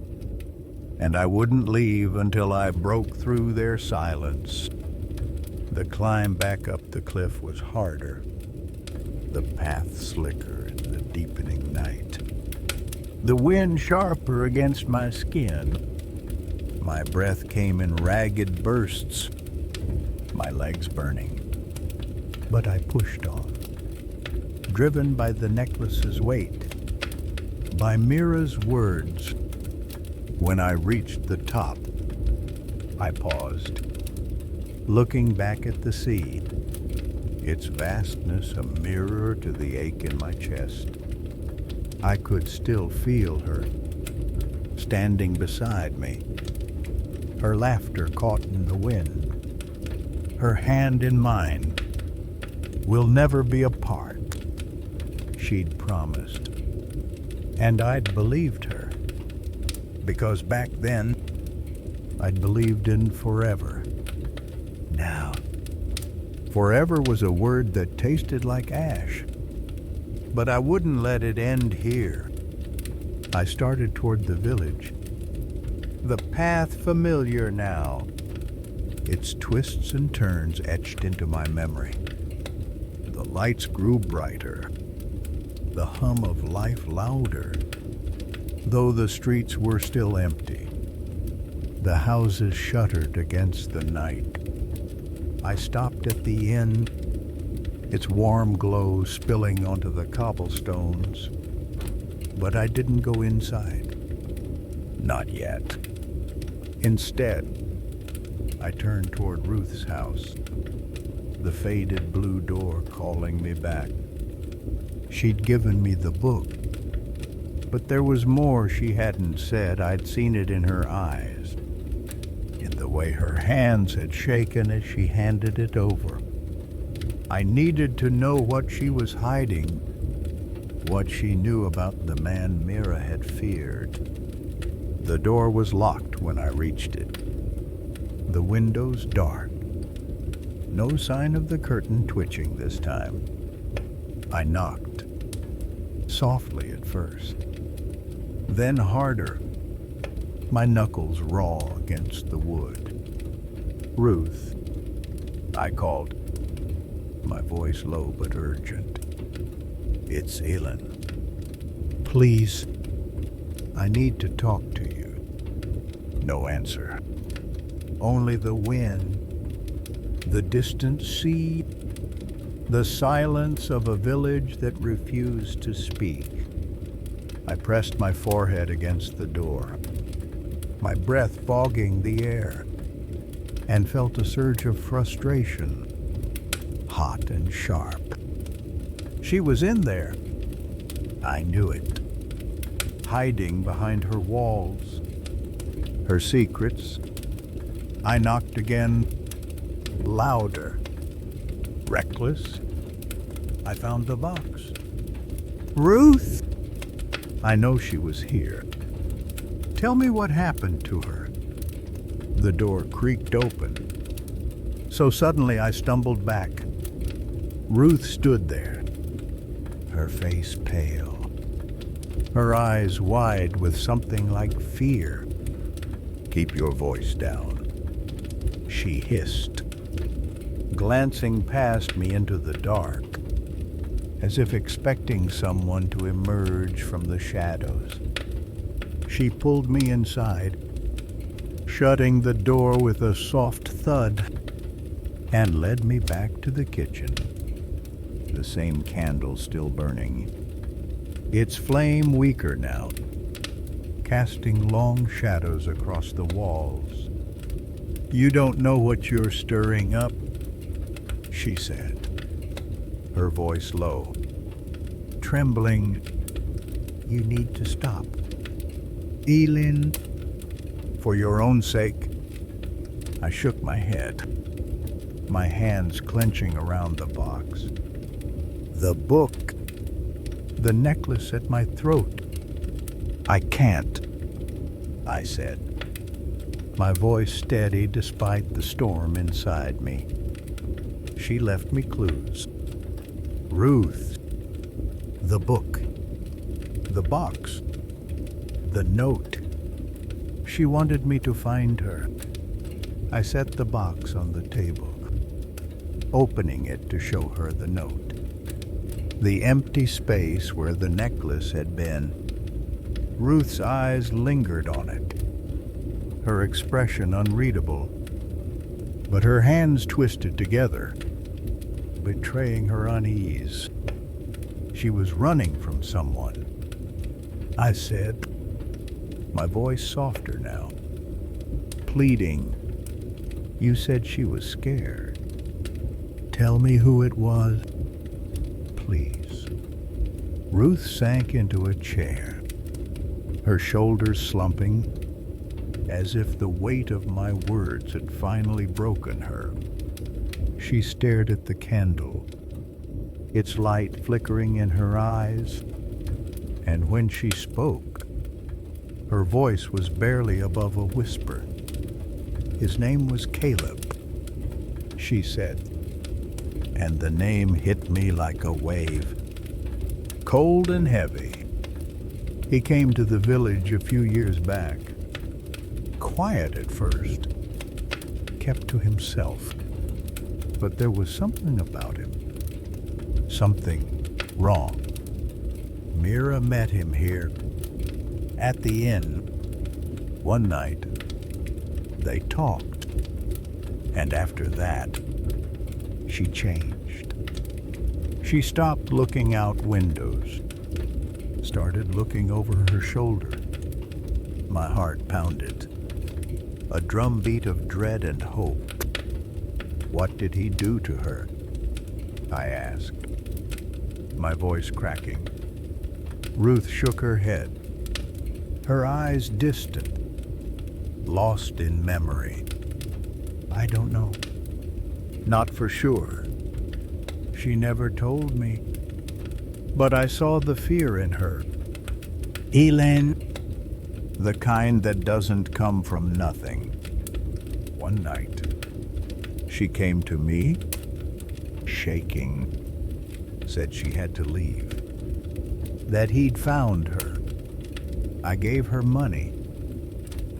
and I wouldn't leave until I broke through their silence. The climb back up the cliff was harder, the path slicker in the deepening night, the wind sharper against my skin. My breath came in ragged bursts, my legs burning. But I pushed on, driven by the necklace's weight, by Mira's words. When I reached the top, I paused, looking back at the sea, its vastness a mirror to the ache in my chest. I could still feel her, standing beside me, her laughter caught in the wind, her hand in mine. "We'll never be apart," she'd promised. And I'd believed her, because back then, I'd believed in forever. Now, forever was a word that tasted like ash, but I wouldn't let it end here. I started toward the village, the path familiar now, its twists and turns etched into my memory. The lights grew brighter, the hum of life louder, though the streets were still empty. The houses shuttered against the night. I stopped at the inn, its warm glow spilling onto the cobblestones, but I didn't go inside. Not yet. Instead, I turned toward Ruth's house, the faded blue door calling me back. She'd given me the book, but there was more she hadn't said. I'd seen it in her eyes, in the way her hands had shaken as she handed it over. I needed to know what she was hiding, what she knew about the man Mira had feared. The door was locked when I reached it, the windows dark. No sign of the curtain twitching this time. I knocked, softly at first, then harder, my knuckles raw against the wood. "Ruth," I called, my voice low but urgent. "It's Elin. Please, I need to talk to you." No answer. Only the wind, the distant sea, the silence of a village that refused to speak. I pressed my forehead against the door, my breath fogging the air, and felt a surge of frustration, hot and sharp. She was in there. I knew it, hiding behind her walls, her secrets. I knocked again, louder. Reckless, I found the box. "Ruth!" I know she was here. "Tell me what happened to her." The door creaked open, so suddenly I stumbled back. Ruth stood there, her face pale, her eyes wide with something like fear. "Keep your voice down," she hissed, glancing past me into the dark, as if expecting someone to emerge from the shadows. She pulled me inside, shutting the door with a soft thud, and led me back to the kitchen, the same candle still burning, its flame weaker now, casting long shadows across the walls. "You don't know what you're stirring up," she said, her voice low, trembling. "You need to stop. Elin, for your own sake." I shook my head, my hands clenching around the box. The book, the necklace at my throat. "I can't," I said, my voice steady despite the storm inside me. She left me clues. Ruth, the book, the box, the note. She wanted me to find her. I set the box on the table, opening it to show her the note. The empty space where the necklace had been. Ruth's eyes lingered on it, her expression unreadable, but her hands twisted together, betraying her unease. She was running from someone. I said, my voice softer now, pleading. "You said she was scared. Tell me who it was, please." Ruth sank into a chair, her shoulders slumping, as if the weight of my words had finally broken her. She stared at the candle, its light flickering in her eyes, and when she spoke, her voice was barely above a whisper. "His name was Caleb," she said, and the name hit me like a wave, cold and heavy. He came to the village a few years back, quiet at first, kept to himself, but there was something about him, something wrong. Mira met him here, at the inn, one night. They talked, and after that, She changed. She stopped looking out windows, started looking over her shoulder. My heart pounded, a drumbeat of dread and hope. What did he do to her? I asked, my voice cracking. Ruth shook her head, her eyes distant, lost in memory. I don't know. Not for sure. She never told me. But I saw the fear in her. Elin, the kind that doesn't come from nothing. One night, she came to me, shaking, said she had to leave, that he'd found her. I gave her money,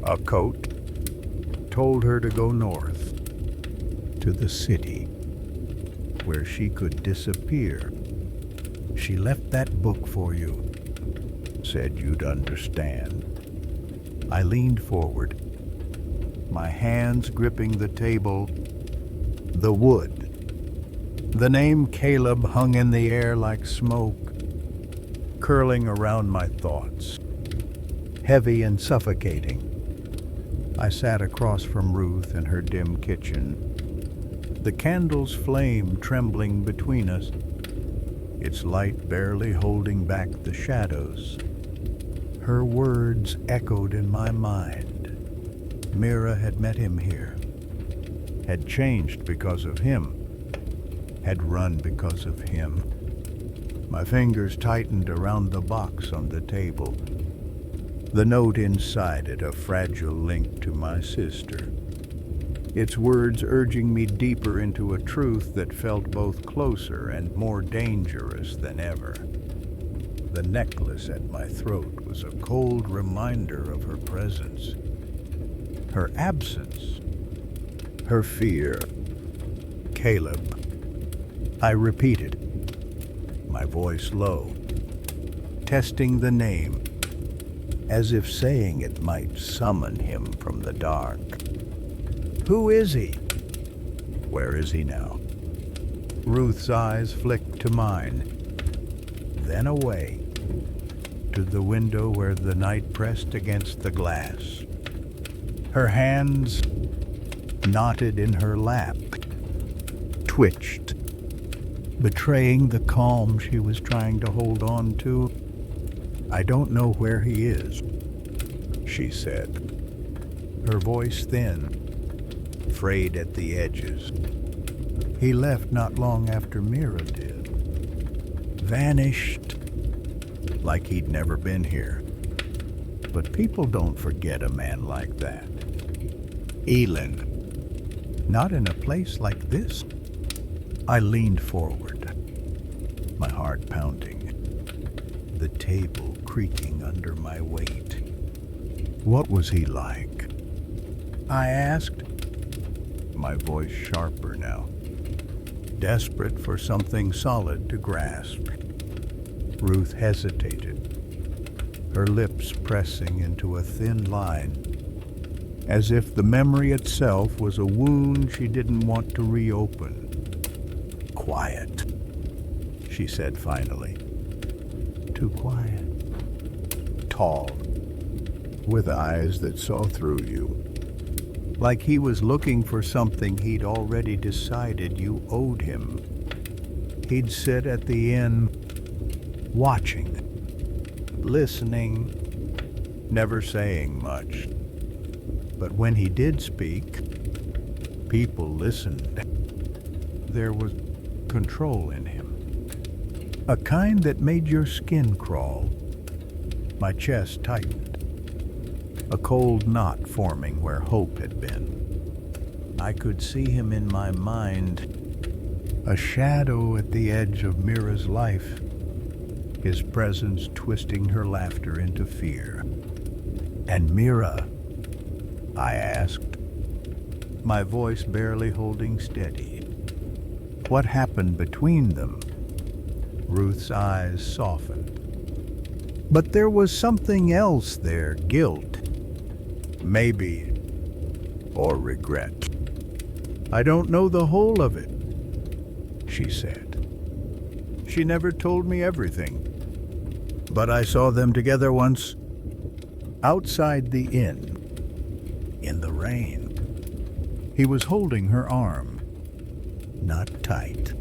a coat, told her to go north, to the city, where she could disappear. She left that book for you, said you'd understand. I leaned forward, my hands gripping the table, the wood. The name Caleb hung in the air like smoke, curling around my thoughts, heavy and suffocating. I sat across from Ruth in her dim kitchen, the candle's flame trembling between us, its light barely holding back the shadows. Her words echoed in my mind. Mira had met him here, had changed because of him, had run because of him. My fingers tightened around the box on the table, the note inside it a fragile link to my sister, its words urging me deeper into a truth that felt both closer and more dangerous than ever. The necklace at my throat was a cold reminder of her presence, her absence, her fear. Caleb, I repeated, my voice low, testing the name, as if saying it might summon him from the dark. Who is he? Where is he now? Ruth's eyes flicked to mine, then away, to the window where the night pressed against the glass. Her hands, knotted in her lap, twitched, betraying the calm she was trying to hold on to. I don't know where he is, she said, her voice thin, frayed at the edges. He left not long after Mira did, vanished like he'd never been here. But people don't forget a man like that. Elin, not in a place like this. I leaned forward, my heart pounding, the table creaking under my weight. What was he like? I asked, my voice sharper now, desperate for something solid to grasp. Ruth hesitated, her lips pressing into a thin line, as if the memory itself was a wound she didn't want to reopen. Quiet, she said finally. Too quiet. Tall, with eyes that saw through you, like he was looking for something he'd already decided you owed him. He'd sit at the inn, watching, listening, never saying much. But when he did speak, people listened. There was control in him, a kind that made your skin crawl. My chest tightened, a cold knot forming where hope had been. I could see him in my mind, a shadow at the edge of Mira's life, his presence twisting her laughter into fear. And Mira, I asked, my voice barely holding steady. What happened between them? Ruth's eyes softened. But there was something else there, guilt, maybe, or regret. I don't know the whole of it, she said. She never told me everything, but I saw them together once, outside the inn, in the rain. He was holding her arm, not tight,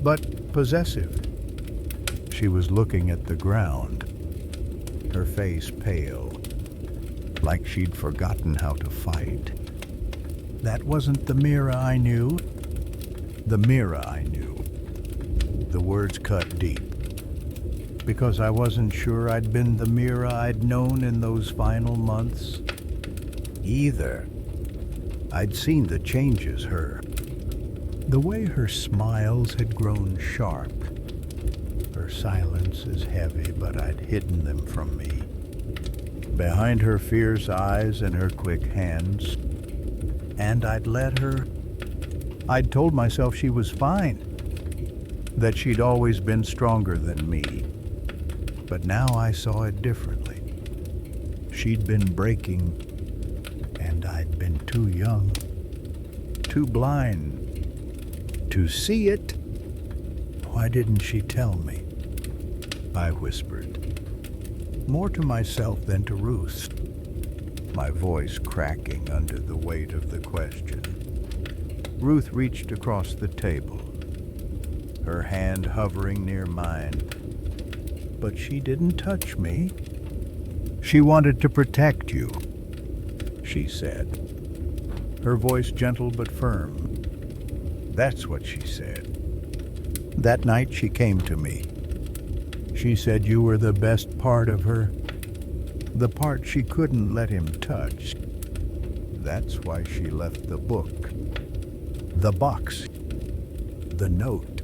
but possessive. She was looking at the ground, her face pale, like she'd forgotten how to fight. That wasn't the Mira I knew. The Mira I knew. The words cut deep, because I wasn't sure I'd been the Mira I'd known in those final months, either. I'd seen the changes the way her smiles had grown sharp, her silences heavy, but I'd hidden them from me. Behind her fierce eyes and her quick hands, and I'd let her. I'd told myself she was fine, that she'd always been stronger than me. But now I saw it differently. She'd been breaking, and I'd been too young, too blind to see it. Why didn't she tell me? I whispered, more to myself than to Ruth, my voice cracking under the weight of the question. Ruth reached across the table, her hand hovering near mine. But she didn't touch me. She wanted to protect you, she said, her voice gentle but firm. That's what she said. That night she came to me. She said you were the best part of her, the part she couldn't let him touch. That's why she left the book, the box, the note.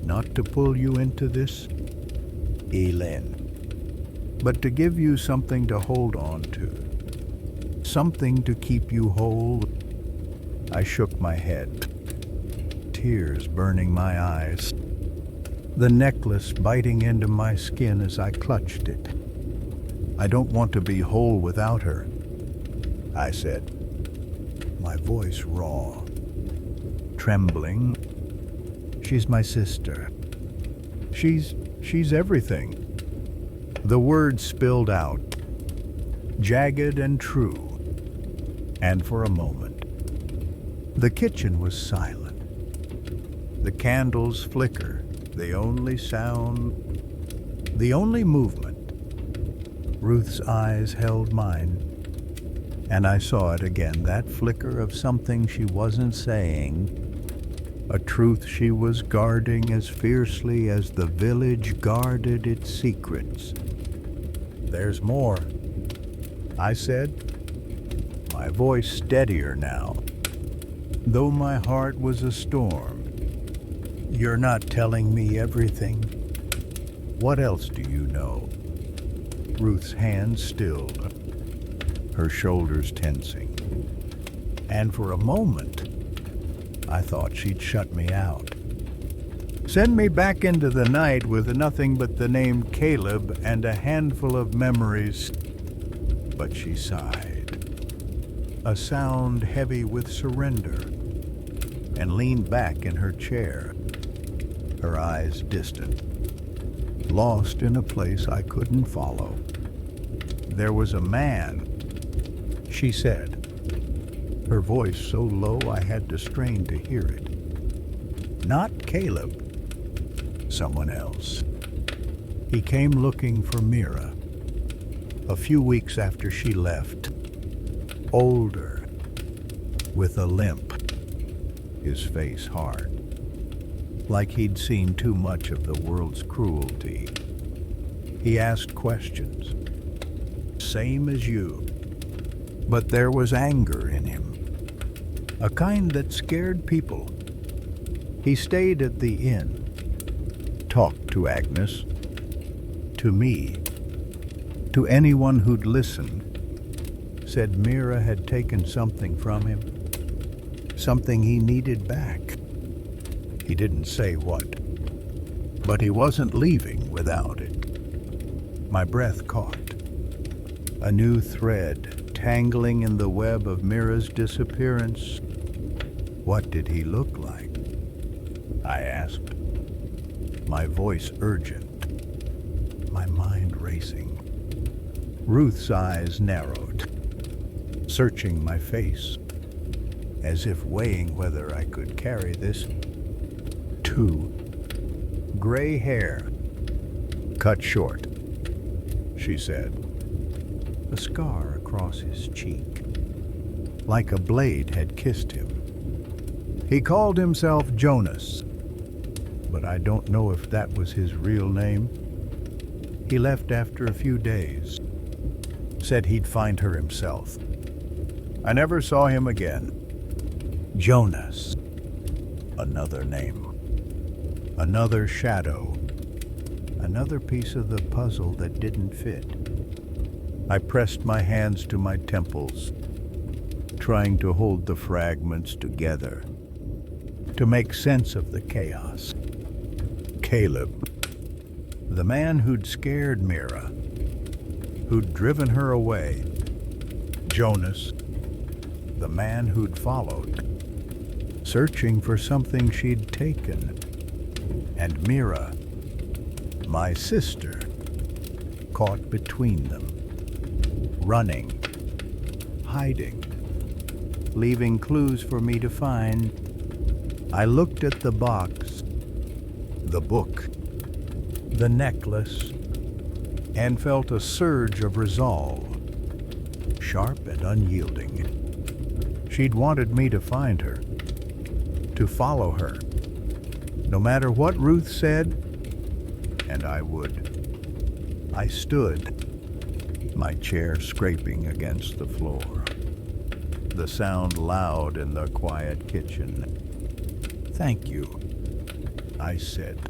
Not to pull you into this, Elin, but to give you something to hold on to, something to keep you whole. I shook my head, tears burning my eyes, the necklace biting into my skin as I clutched it. I don't want to be whole without her, I said, my voice raw, trembling. She's my sister. She's everything. The words spilled out, jagged and true. And for a moment, the kitchen was silent. The candles flicker, the only sound, the only movement. Ruth's eyes held mine, and I saw it again, that flicker of something she wasn't saying, a truth she was guarding as fiercely as the village guarded its secrets. There's more, I said, my voice steadier now, though my heart was a storm. You're not telling me everything. What else do you know? Ruth's hands stilled, her shoulders tensing. And for a moment, I thought she'd shut me out. Send me back into the night with nothing but the name Caleb and a handful of memories. But she sighed, a sound heavy with surrender, and leaned back in her chair, her eyes distant, lost in a place I couldn't follow. There was a man, she said, her voice so low I had to strain to hear it. Not Caleb, someone else. He came looking for Mira a few weeks after she left, older, with a limp, his face hard, like he'd seen too much of the world's cruelty. He asked questions, same as you, but there was anger in him, a kind that scared people. He stayed at the inn, talked to Agnes, to me, to anyone who'd listened, said Mira had taken something from him, something he needed back. He didn't say what, but he wasn't leaving without it. My breath caught, a new thread tangling in the web of Mira's disappearance. What did he look like? I asked, my voice urgent, my mind racing. Ruth's eyes narrowed, searching my face, as if weighing whether I could carry this. 2. Gray hair, cut short, she said. A scar across his cheek, like a blade had kissed him. He called himself Jonas, but I don't know if that was his real name. He left after a few days, said he'd find her himself. I never saw him again. Jonas, another name, another shadow, another piece of the puzzle that didn't fit. I pressed my hands to my temples, trying to hold the fragments together, to make sense of the chaos. Caleb, the man who'd scared Mira, who'd driven her away. Jonas, the man who'd followed, searching for something she'd taken. And Mira, my sister, caught between them, running, hiding, leaving clues for me to find. I looked at the box, the book, the necklace, and felt a surge of resolve, sharp and unyielding. She'd wanted me to find her, to follow her, no matter what Ruth said, and I would. I stood, my chair scraping against the floor, the sound loud in the quiet kitchen. Thank you, I said,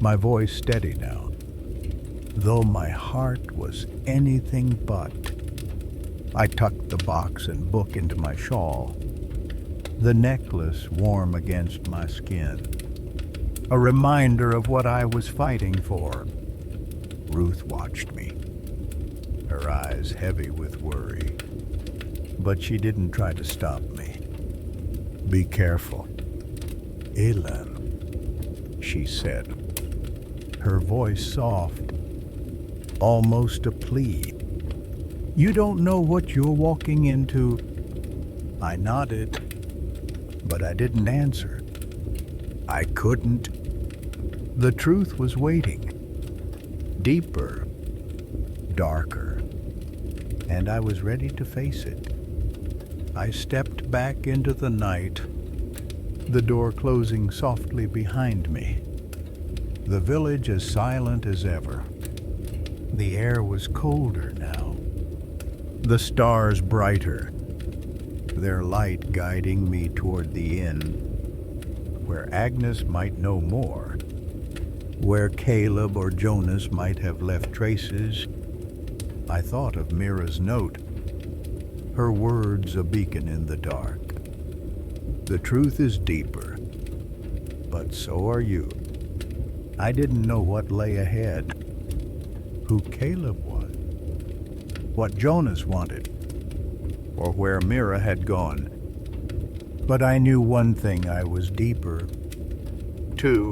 my voice steady now, though my heart was anything but. I tucked the box and book into my shawl, the necklace warm against my skin, a reminder of what I was fighting for. Ruth watched me, her eyes heavy with worry, but she didn't try to stop me. Be careful, Elin, she said, her voice soft, almost a plea. You don't know what you're walking into. I nodded, but I didn't answer. I couldn't. The truth was waiting, deeper, darker, and I was ready to face it. I stepped back into the night, the door closing softly behind me. The village as silent as ever. The air was colder now, the stars brighter, their light guiding me toward the inn, where Agnes might know more, where Caleb or Jonas might have left traces. I thought of Mira's note, her words a beacon in the dark. The truth is deeper, but so are you. I didn't know what lay ahead, who Caleb was, what Jonas wanted, or where Mira had gone. But I knew one thing: I was deeper. 2,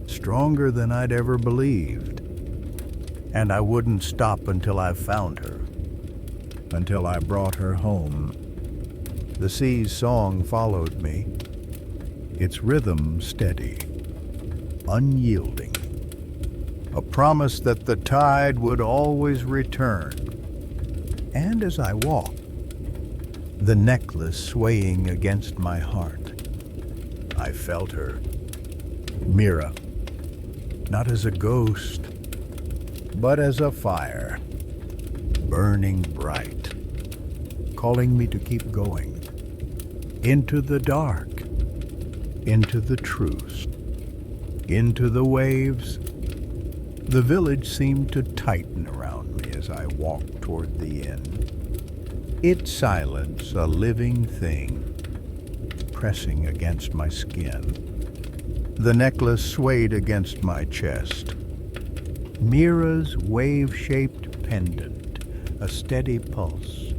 stronger than I'd ever believed. And I wouldn't stop until I found her, until I brought her home. The sea's song followed me, its rhythm steady, unyielding, a promise that the tide would always return. And as I walked, the necklace swaying against my heart, I felt her, Mira, not as a ghost, but as a fire, burning bright, calling me to keep going, into the dark, into the truth, into the waves. The village seemed to tighten around me as I walked toward the inn, its silence a living thing, pressing against my skin. The necklace swayed against my chest. Mira's wave-shaped pendant, a steady pulse.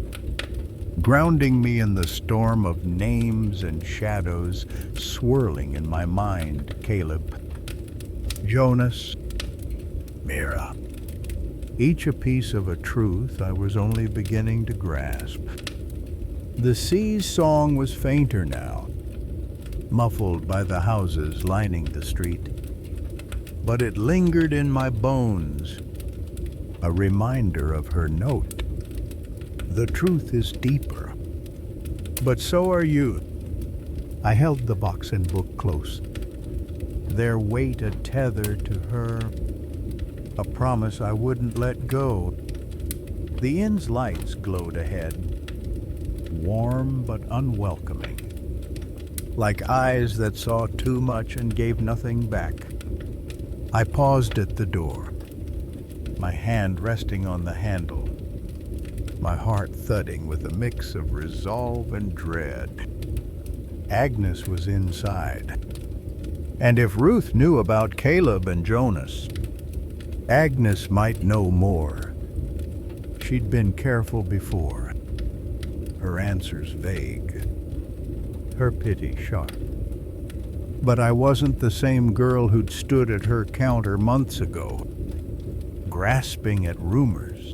grounding me in the storm of names and shadows swirling in my mind. Caleb, Jonas, Mira. Each a piece of a truth I was only beginning to grasp. The sea's song was fainter now, muffled by the houses lining the street. But it lingered in my bones, a reminder of her note. The truth is deeper, but so are you. I held the box and book close, their weight a tether to her, a promise I wouldn't let go. The inn's lights glowed ahead, warm but unwelcoming, like eyes that saw too much and gave nothing back. I paused at the door, my hand resting on the handle, my heart thudding with a mix of resolve and dread. Agnes was inside. And if Ruth knew about Caleb and Jonas, Agnes might know more. She'd been careful before, her answers vague, her pity sharp. But I wasn't the same girl who'd stood at her counter months ago, grasping at rumors.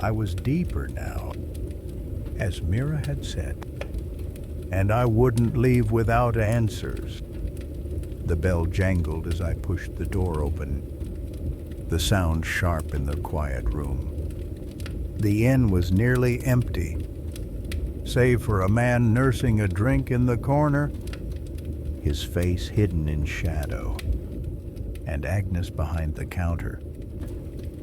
I was deeper now, as Mira had said, and I wouldn't leave without answers. The bell jangled as I pushed the door open, the sound sharp in the quiet room. The inn was nearly empty, save for a man nursing a drink in the corner, his face hidden in shadow, and Agnes behind the counter,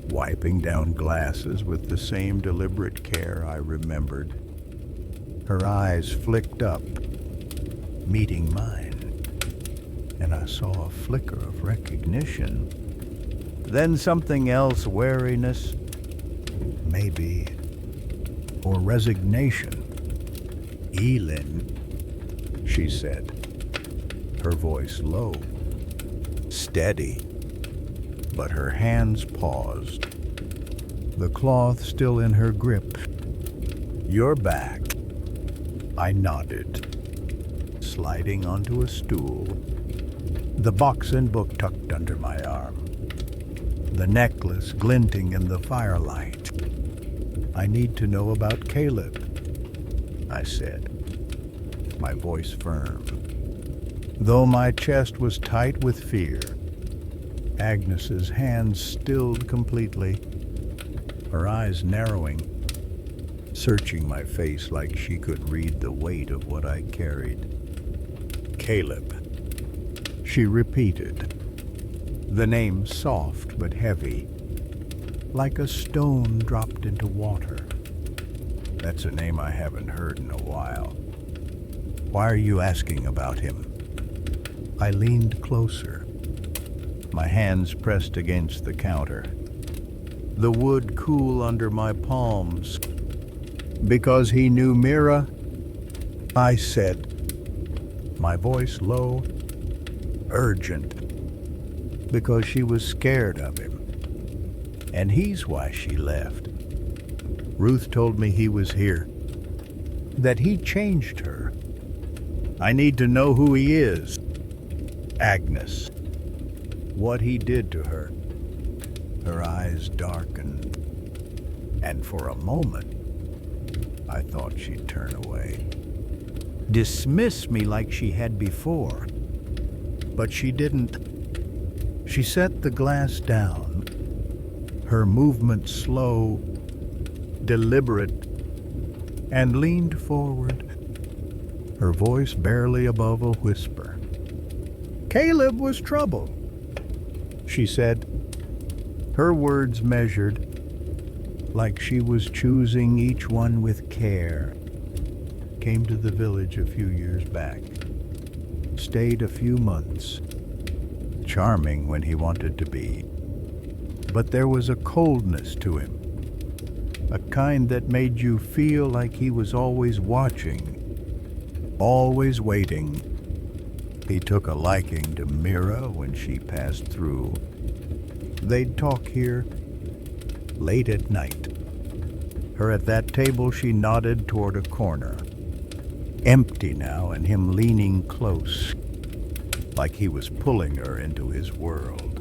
wiping down glasses with the same deliberate care I remembered. Her eyes flicked up, meeting mine, and I saw a flicker of recognition. Then something else, wariness, maybe, or resignation. "Elin," she said, her voice low, steady, but her hands paused, the cloth still in her grip. "You're back." I nodded, sliding onto a stool, the box and book tucked under my arm, the necklace glinting in the firelight. "I need to know about Caleb," I said, my voice firm, though my chest was tight with fear. Agnes's hands stilled completely, her eyes narrowing, searching my face like she could read the weight of what I carried. "Caleb," she repeated, the name soft but heavy, like a stone dropped into water. "That's a name I haven't heard in a while. Why are you asking about him?" I leaned closer, my hands pressed against the counter, the wood cool under my palms. "Because he knew Mira," I said, my voice low, urgent. "Because she was scared of him. And he's why she left. Ruth told me he was here, that he changed her. I need to know who he is. Agnes, what he did to her." Her eyes darkened, and for a moment, I thought she'd turn away, dismiss me like she had before. But she didn't. She set the glass down, her movement slow, deliberate, and leaned forward, her voice barely above a whisper. "Caleb was trouble," she said, her words measured, like she was choosing each one with care. "Came to the village a few years back, stayed a few months, charming when he wanted to be. But there was a coldness to him, a kind that made you feel like he was always watching, always waiting. He took a liking to Mira when she passed through. They'd talk here late at night, Her at that table, she nodded toward a corner. Empty now, and him leaning close, like he was pulling her into his world.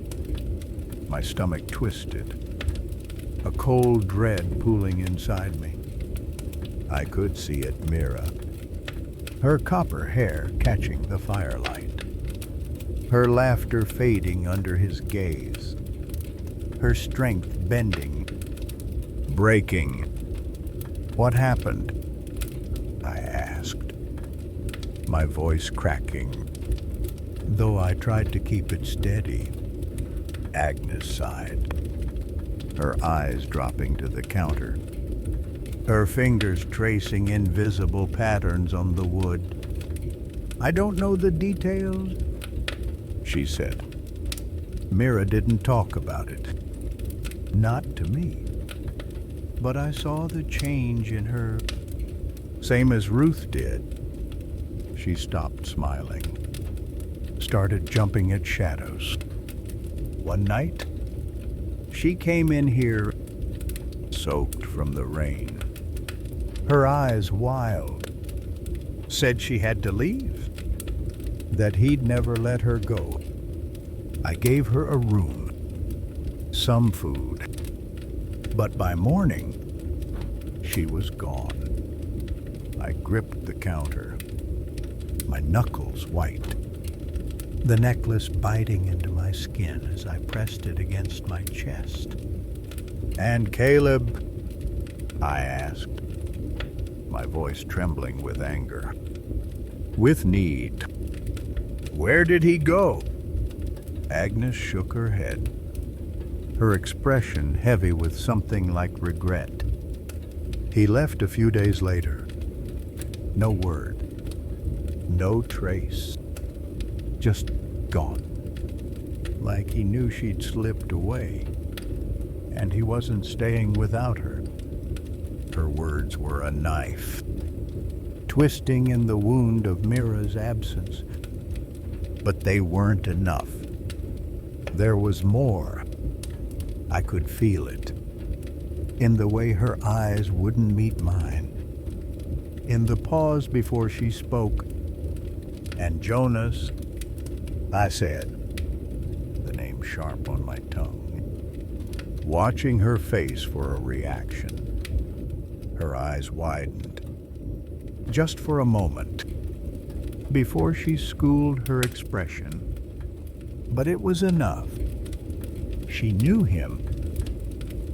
My stomach twisted, a cold dread pooling inside me. I could see it, Mira, her copper hair catching the firelight, her laughter fading under his gaze, her strength bending, breaking. What happened? I asked, my voice cracking, though I tried to keep it steady. Agnes sighed, her eyes dropping to the counter, her fingers tracing invisible patterns on the wood. I don't know the details, she said. Mira didn't talk about it. Not to me. But I saw the change in her, same as Ruth did. She stopped smiling, started jumping at shadows. One night, she came in here, soaked from the rain, her eyes wild, said she had to leave, that he'd never let her go. I gave her a room, some food, but by morning, she was gone. I gripped the counter, my knuckles white, the necklace biting into my skin as I pressed it against my chest. And Caleb? I asked, my voice trembling with anger, with need. Where did he go? Agnes shook her head, her expression heavy with something like regret. He left a few days later. No word, no trace, just gone. Like he knew she'd slipped away, and he wasn't staying without her. Her words were a knife, twisting in the wound of Mira's absence. But they weren't enough. There was more. I could feel it, in the way her eyes wouldn't meet mine, in the pause before she spoke. And Jonas, I said, the name sharp on my tongue, watching her face for a reaction. Her eyes widened, just for a moment, before she schooled her expression. But it was enough. She knew him.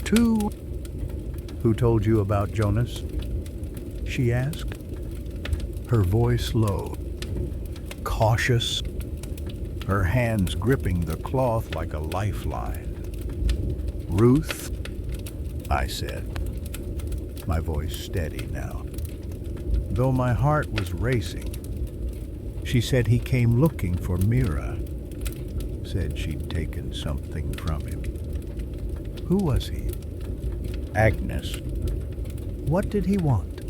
Too. Who told you about Jonas? She asked, her voice low, cautious, her hands gripping the cloth like a lifeline. Ruth, I said, my voice steady now, though my heart was racing. She said he came looking for Mira, said she'd taken something from him. Who was he? Agnes. What did he want?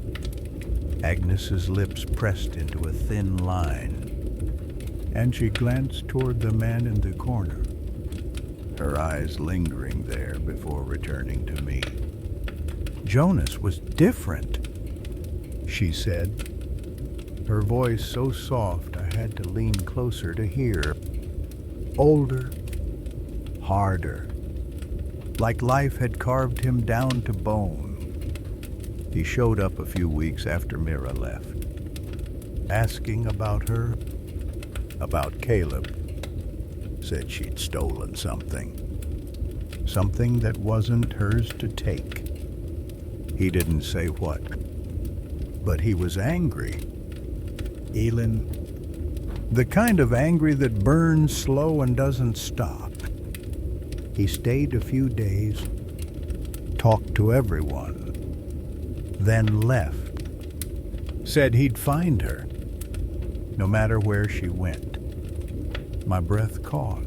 Agnes's lips pressed into a thin line, and she glanced toward the man in the corner, her eyes lingering there before returning to me. Jonas was different, she said, her voice so soft I had to lean closer to hear. Older, harder, like life had carved him down to bone. He showed up a few weeks after Mira left, asking about her, about Caleb. Said she'd stolen something that wasn't hers to take. He didn't say what, but he was angry. Elin, the kind of angry that burns slow and doesn't stop. He stayed a few days, talked to everyone, then left. Said he'd find her, no matter where she went. My breath caught,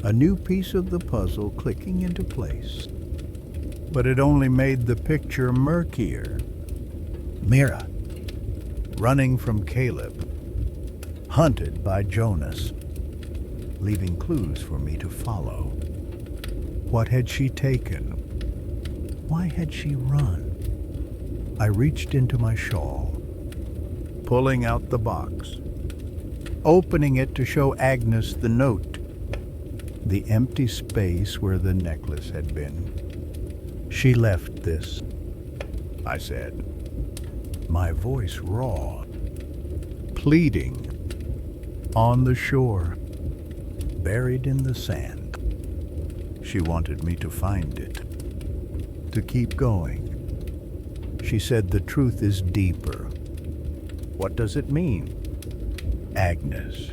a new piece of the puzzle clicking into place. But it only made the picture murkier. Mira, running from Caleb, hunted by Jonas, leaving clues for me to follow. What had she taken? Why had she run? I reached into my shawl, pulling out the box, opening it to show Agnes the note, the empty space where the necklace had been. "She left this," I said, my voice raw, pleading, on the shore, buried in the sand. She wanted me to find it, to keep going. She said the truth is deeper. What does it mean? Agnes.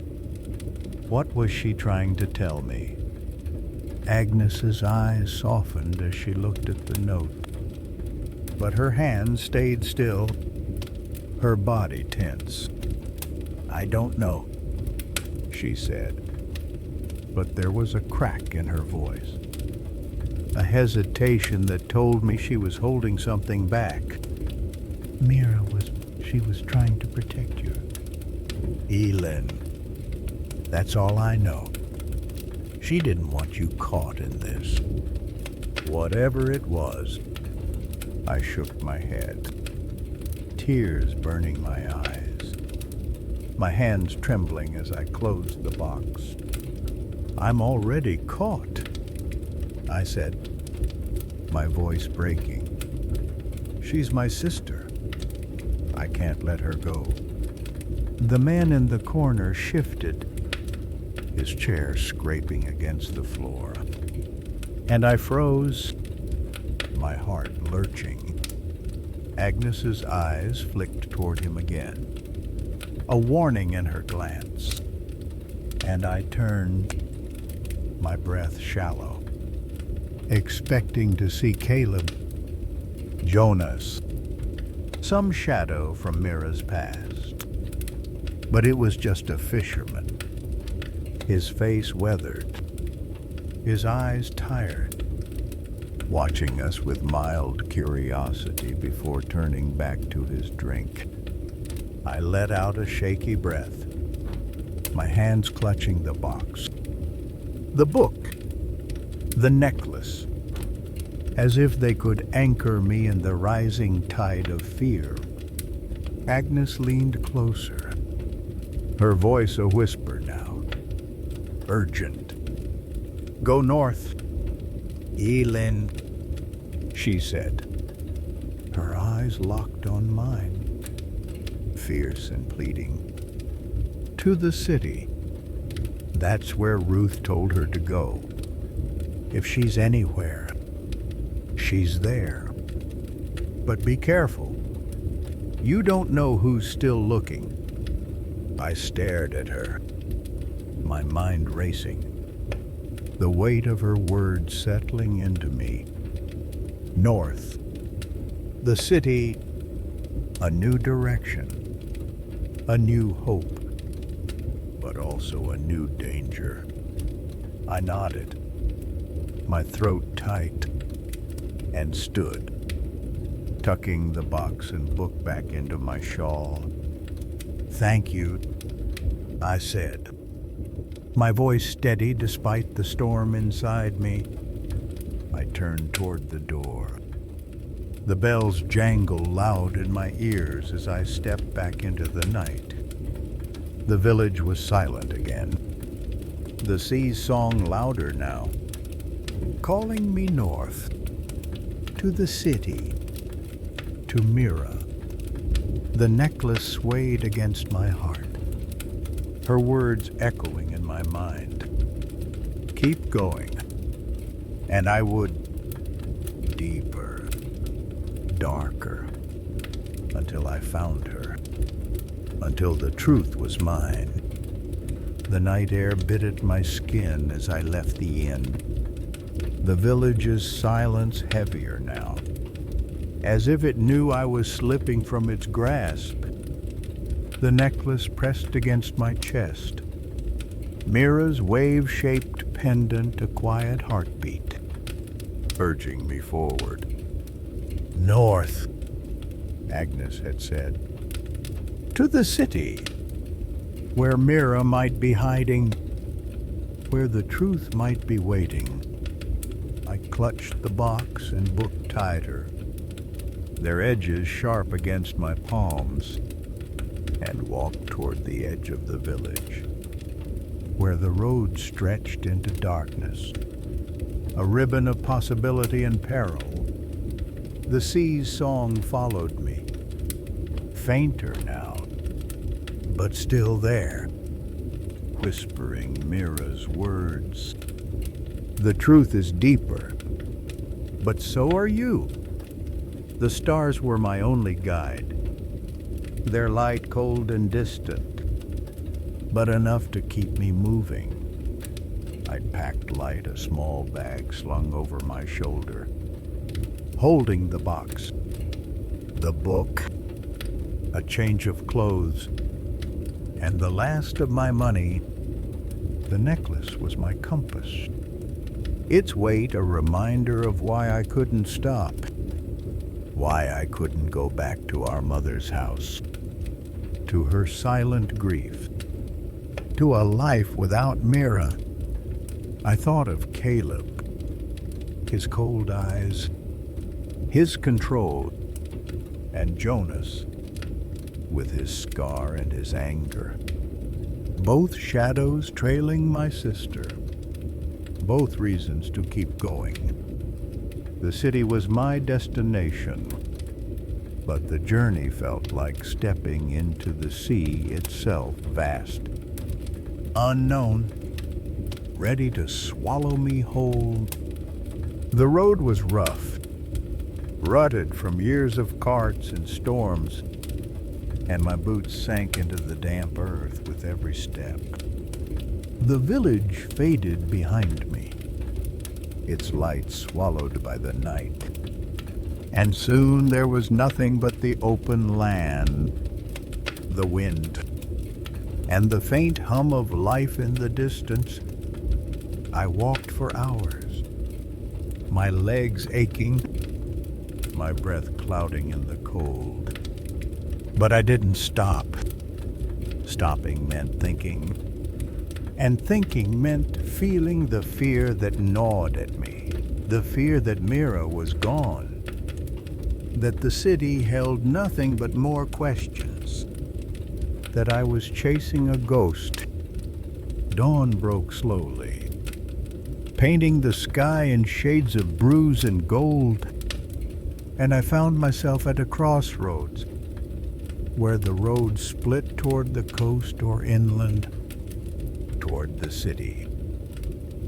What was she trying to tell me? Agnes's eyes softened as she looked at the note, but her hands stayed still, her body tense. "I don't know," she said, but there was a crack in her voice, a hesitation that told me she was holding something back. "Mira she was trying to protect you." "Elin. That's all I know. She didn't want you caught in this." Whatever it was, I shook my head, tears burning my eyes, my hands trembling as I closed the box. "I'm already caught," I said, my voice breaking. "She's my sister. I can't let her go." The man in the corner shifted, his chair scraping against the floor, and I froze, my heart lurching. Agnes's eyes flicked toward him again, a warning in her glance, and I turned, my breath shallow, expecting to see Caleb, Jonas, some shadow from Mira's past. But it was just a fisherman, his face weathered, his eyes tired, watching us with mild curiosity before turning back to his drink. I let out a shaky breath, my hands clutching the box, the book, the necklace, as if they could anchor me in the rising tide of fear. Agnes leaned closer, her voice a whisper now, urgent. "Go north, Elin," she said, her eyes locked on mine, fierce and pleading. "To the city. That's where Ruth told her to go. If she's anywhere, she's there. But be careful. You don't know who's still looking." I stared at her, my mind racing, the weight of her words settling into me. North. The city. A new direction. A new hope. But also a new danger. I nodded, my throat tight, and stood, tucking the box and book back into my shawl. "Thank you," I said, my voice steady despite the storm inside me. I turned toward the door. The bells jangle loud in my ears as I step back into the night. The village was silent again, the sea's song louder now, calling me north, to the city, to Mira. The necklace swayed against my heart, her words echoing in my mind. Keep going, and I would, deeper, darker, until I found her, until the truth was mine. The night air bit at my skin as I left the inn. The village's silence heavier now, as if it knew I was slipping from its grasp. The necklace pressed against my chest, Mira's wave-shaped pendant a quiet heartbeat, urging me forward. "North," Agnes had said. "To the city, where Mira might be hiding, where the truth might be waiting." I clutched the box and book tighter, their edges sharp against my palms, and walked toward the edge of the village, where the road stretched into darkness, a ribbon of possibility and peril. The sea's song followed me, fainter now, but still there, whispering Mira's words. The truth is deeper, but so are you. The stars were my only guide, their light cold and distant, but enough to keep me moving. I'd packed light, a small bag slung over my shoulder, holding the box, the book, a change of clothes, and the last of my money. The necklace was my compass, its weight a reminder of why I couldn't stop, why I couldn't go back to our mother's house, to her silent grief, to a life without Mira. I thought of Caleb, his cold eyes, his control, and Jonas, with his scar and his anger. Both shadows trailing my sister, both reasons to keep going. The city was my destination, but the journey felt like stepping into the sea itself, vast, unknown, ready to swallow me whole. The road was rough, rutted from years of carts and storms, and my boots sank into the damp earth with every step. The village faded behind me, its light swallowed by the night, and soon there was nothing but the open land, the wind, and the faint hum of life in the distance. I walked for hours, my legs aching, my breath clouding in the cold. But I didn't stop. Stopping meant thinking, and thinking meant feeling the fear that gnawed at me, the fear that Mira was gone, that the city held nothing but more questions, that I was chasing a ghost. Dawn broke slowly, painting the sky in shades of bruise and gold, and I found myself at a crossroads, where the road split toward the coast or inland, toward the city.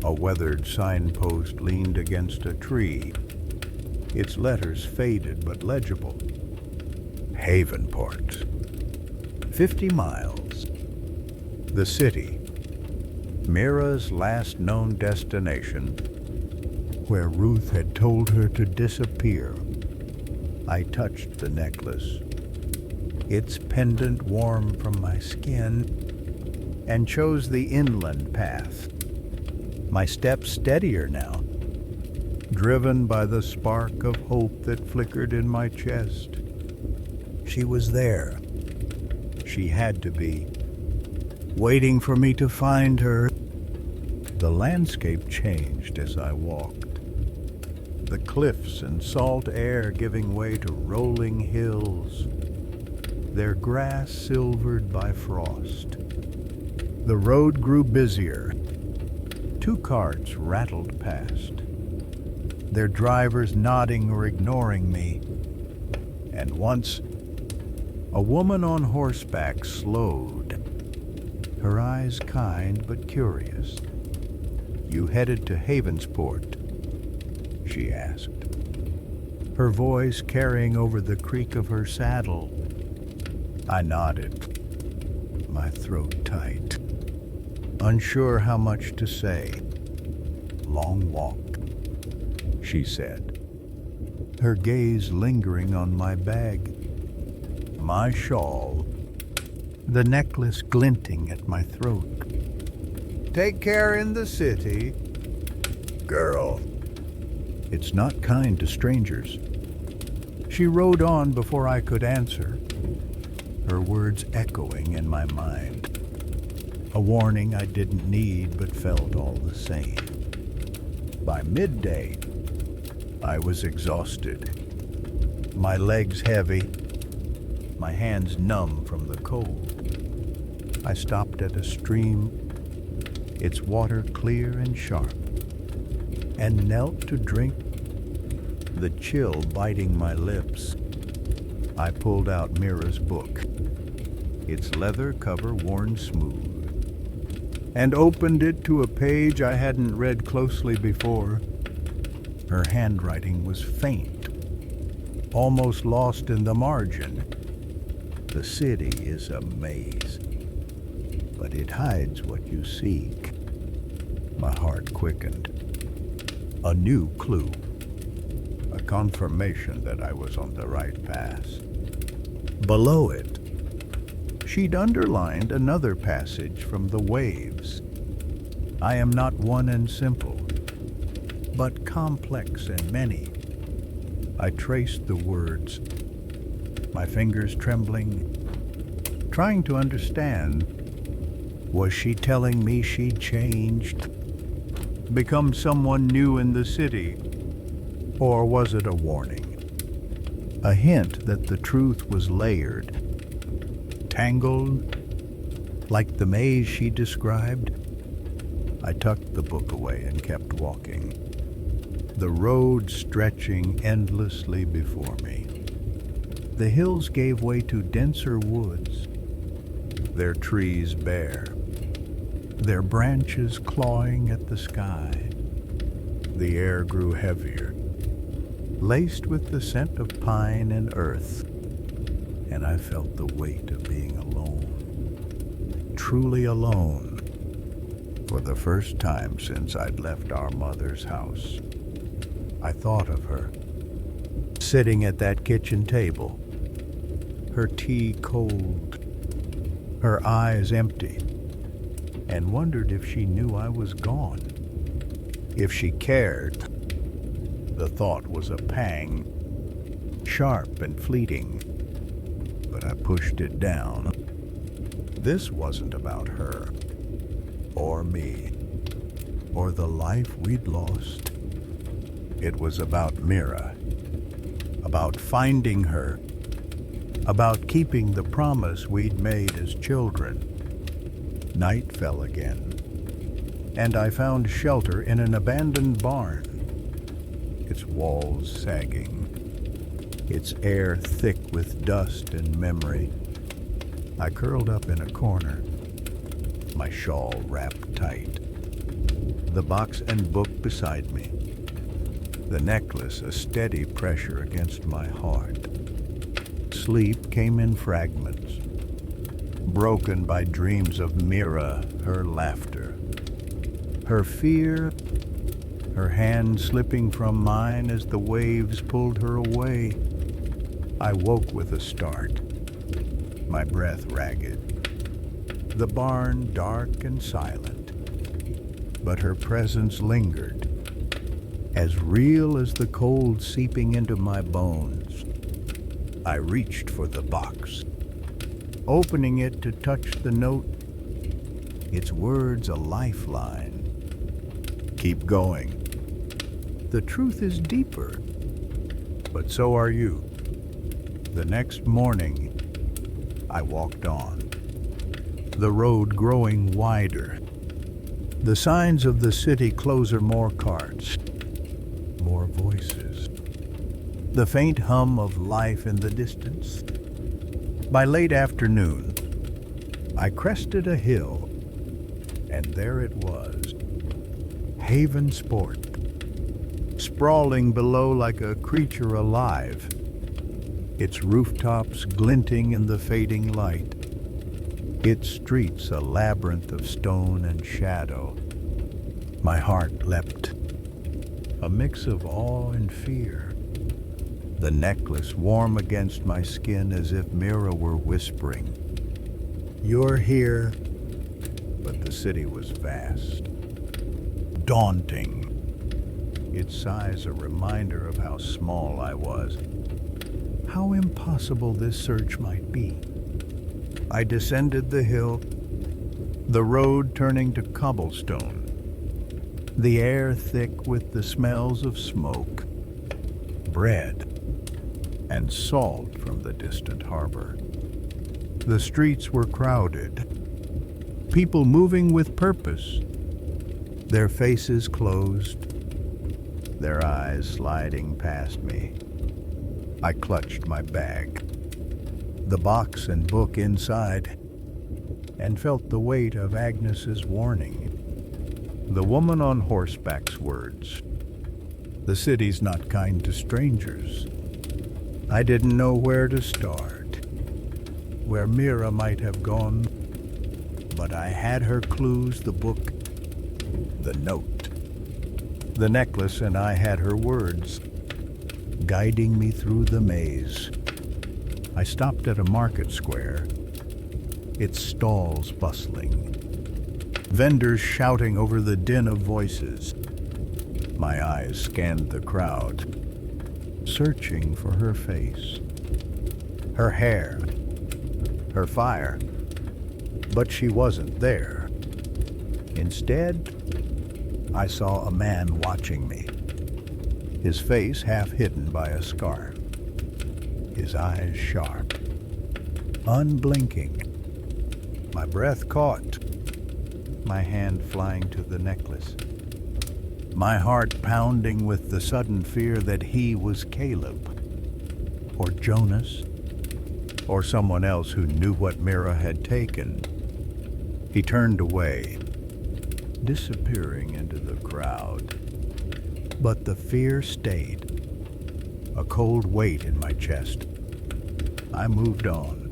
A weathered signpost leaned against a tree, its letters faded but legible. Havenport. 50 miles. The city. Mira's last known destination, where Ruth had told her to disappear. I touched the necklace, its pendant warm from my skin, and chose the inland path. My steps steadier now, driven by the spark of hope that flickered in my chest. She was there. She had to be, waiting for me to find her. The landscape changed as I walked, the cliffs and salt air giving way to rolling hills, their grass silvered by frost. The road grew busier. 2 carts rattled past, their drivers nodding or ignoring me. And once, a woman on horseback slowed, her eyes kind but curious. "You headed to Havensport?" she asked, her voice carrying over the creak of her saddle. I nodded, my throat tight, unsure how much to say. "Long walk," she said, her gaze lingering on my bag, my shawl, the necklace glinting at my throat. "Take care in the city, girl. It's not kind to strangers." She rode on before I could answer, her words echoing in my mind. A warning I didn't need but felt all the same. By midday, I was exhausted, my legs heavy, my hands numb from the cold. I stopped at a stream, its water clear and sharp, and knelt to drink, the chill biting my lips. I pulled out Mira's book, its leather cover worn smooth, and opened it to a page I hadn't read closely before. Her handwriting was faint, almost lost in the margin. The city is a maze, but it hides what you seek. My heart quickened. A new clue, a confirmation that I was on the right path. Below it, she'd underlined another passage from the waves. I am not one and simple, but complex and many. I traced the words, my fingers trembling, trying to understand. Was she telling me she'd changed, become someone new in the city? Or was it a warning? A hint that the truth was layered, tangled, like the maze she described? I tucked the book away and kept walking, the road stretching endlessly before me. The hills gave way to denser woods, their trees bare, their branches clawing at the sky. The air grew heavier, laced with the scent of pine and earth, and I felt the weight of being alone, truly alone, for the first time since I'd left our mother's house. I thought of her, sitting at that kitchen table, her tea cold, her eyes empty, and wondered if she knew I was gone. If she cared. The thought was a pang, sharp and fleeting, but I pushed it down. This wasn't about her, or me, or the life we'd lost. It was about Mira, about finding her, about keeping the promise we'd made as children. Night fell again, and I found shelter in an abandoned barn, its walls sagging, its air thick with dust and memory. I curled up in a corner, my shawl wrapped tight, the box and book beside me, the necklace a steady pressure against my heart. Sleep came in fragments, broken by dreams of Mira, her laughter, her fear, her hand slipping from mine as the waves pulled her away. I woke with a start, my breath ragged, the barn dark and silent, but her presence lingered, as real as the cold seeping into my bones. I reached for the box, opening it to touch the note, its words a lifeline. Keep going. The truth is deeper, but so are you. The next morning, I walked on, the road growing wider, the signs of the city closer, more carts, more voices, the faint hum of life in the distance. By late afternoon, I crested a hill, and there it was, Haven Sport, sprawling below like a creature alive, its rooftops glinting in the fading light, its streets a labyrinth of stone and shadow. My heart leapt, a mix of awe and fear. The necklace warm against my skin as if Mira were whispering, "You're here." But the city was vast, daunting, its size a reminder of how small I was, how impossible this search might be. I descended the hill, the road turning to cobblestone, the air thick with the smells of smoke, bread, and salt from the distant harbor. The streets were crowded, people moving with purpose, their faces closed, their eyes sliding past me. I clutched my bag, the box and book inside, and felt the weight of Agnes's warning. The woman on horseback's words. The city's not kind to strangers. I didn't know where to start, where Mira might have gone, but I had her clues, the book, the note. The necklace and I had her words, guiding me through the maze. I stopped at a market square, its stalls bustling, vendors shouting over the din of voices. My eyes scanned the crowd, searching for her face, her hair, her fire, but she wasn't there. Instead, I saw a man watching me, his face half hidden by a scarf, his eyes sharp, unblinking. My breath caught, my hand flying to the necklace, my heart pounding with the sudden fear that he was Caleb, or Jonas, or someone else who knew what Mira had taken. He turned away, disappearing into the crowd. But the fear stayed, a cold weight in my chest. I moved on,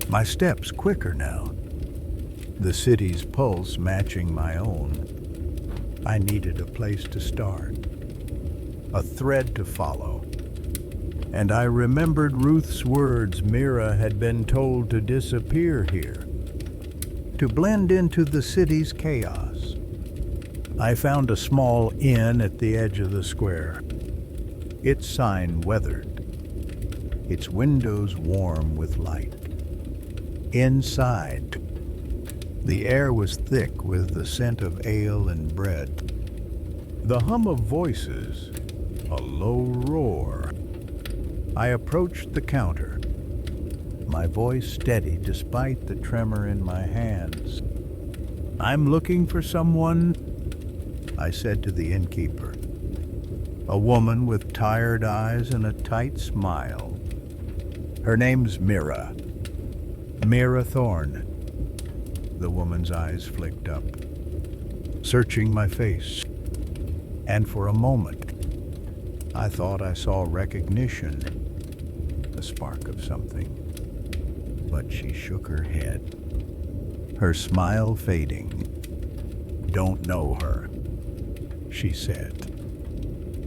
my steps quicker now, the city's pulse matching my own. I needed a place to start, a thread to follow. And I remembered Ruth's words. Mira had been told to disappear here, to blend into the city's chaos. I found a small inn at the edge of the square, its sign weathered, its windows warm with light. Inside, the air was thick with the scent of ale and bread. The hum of voices, a low roar. I approached the counter, my voice steady despite the tremor in my hands. "I'm looking for someone," I said to the innkeeper, a woman with tired eyes and a tight smile. "Her name's Mira. Mira Thorne." The woman's eyes flicked up, searching my face, and for a moment, I thought I saw recognition, a spark of something. But she shook her head, her smile fading. "Don't know her," she said,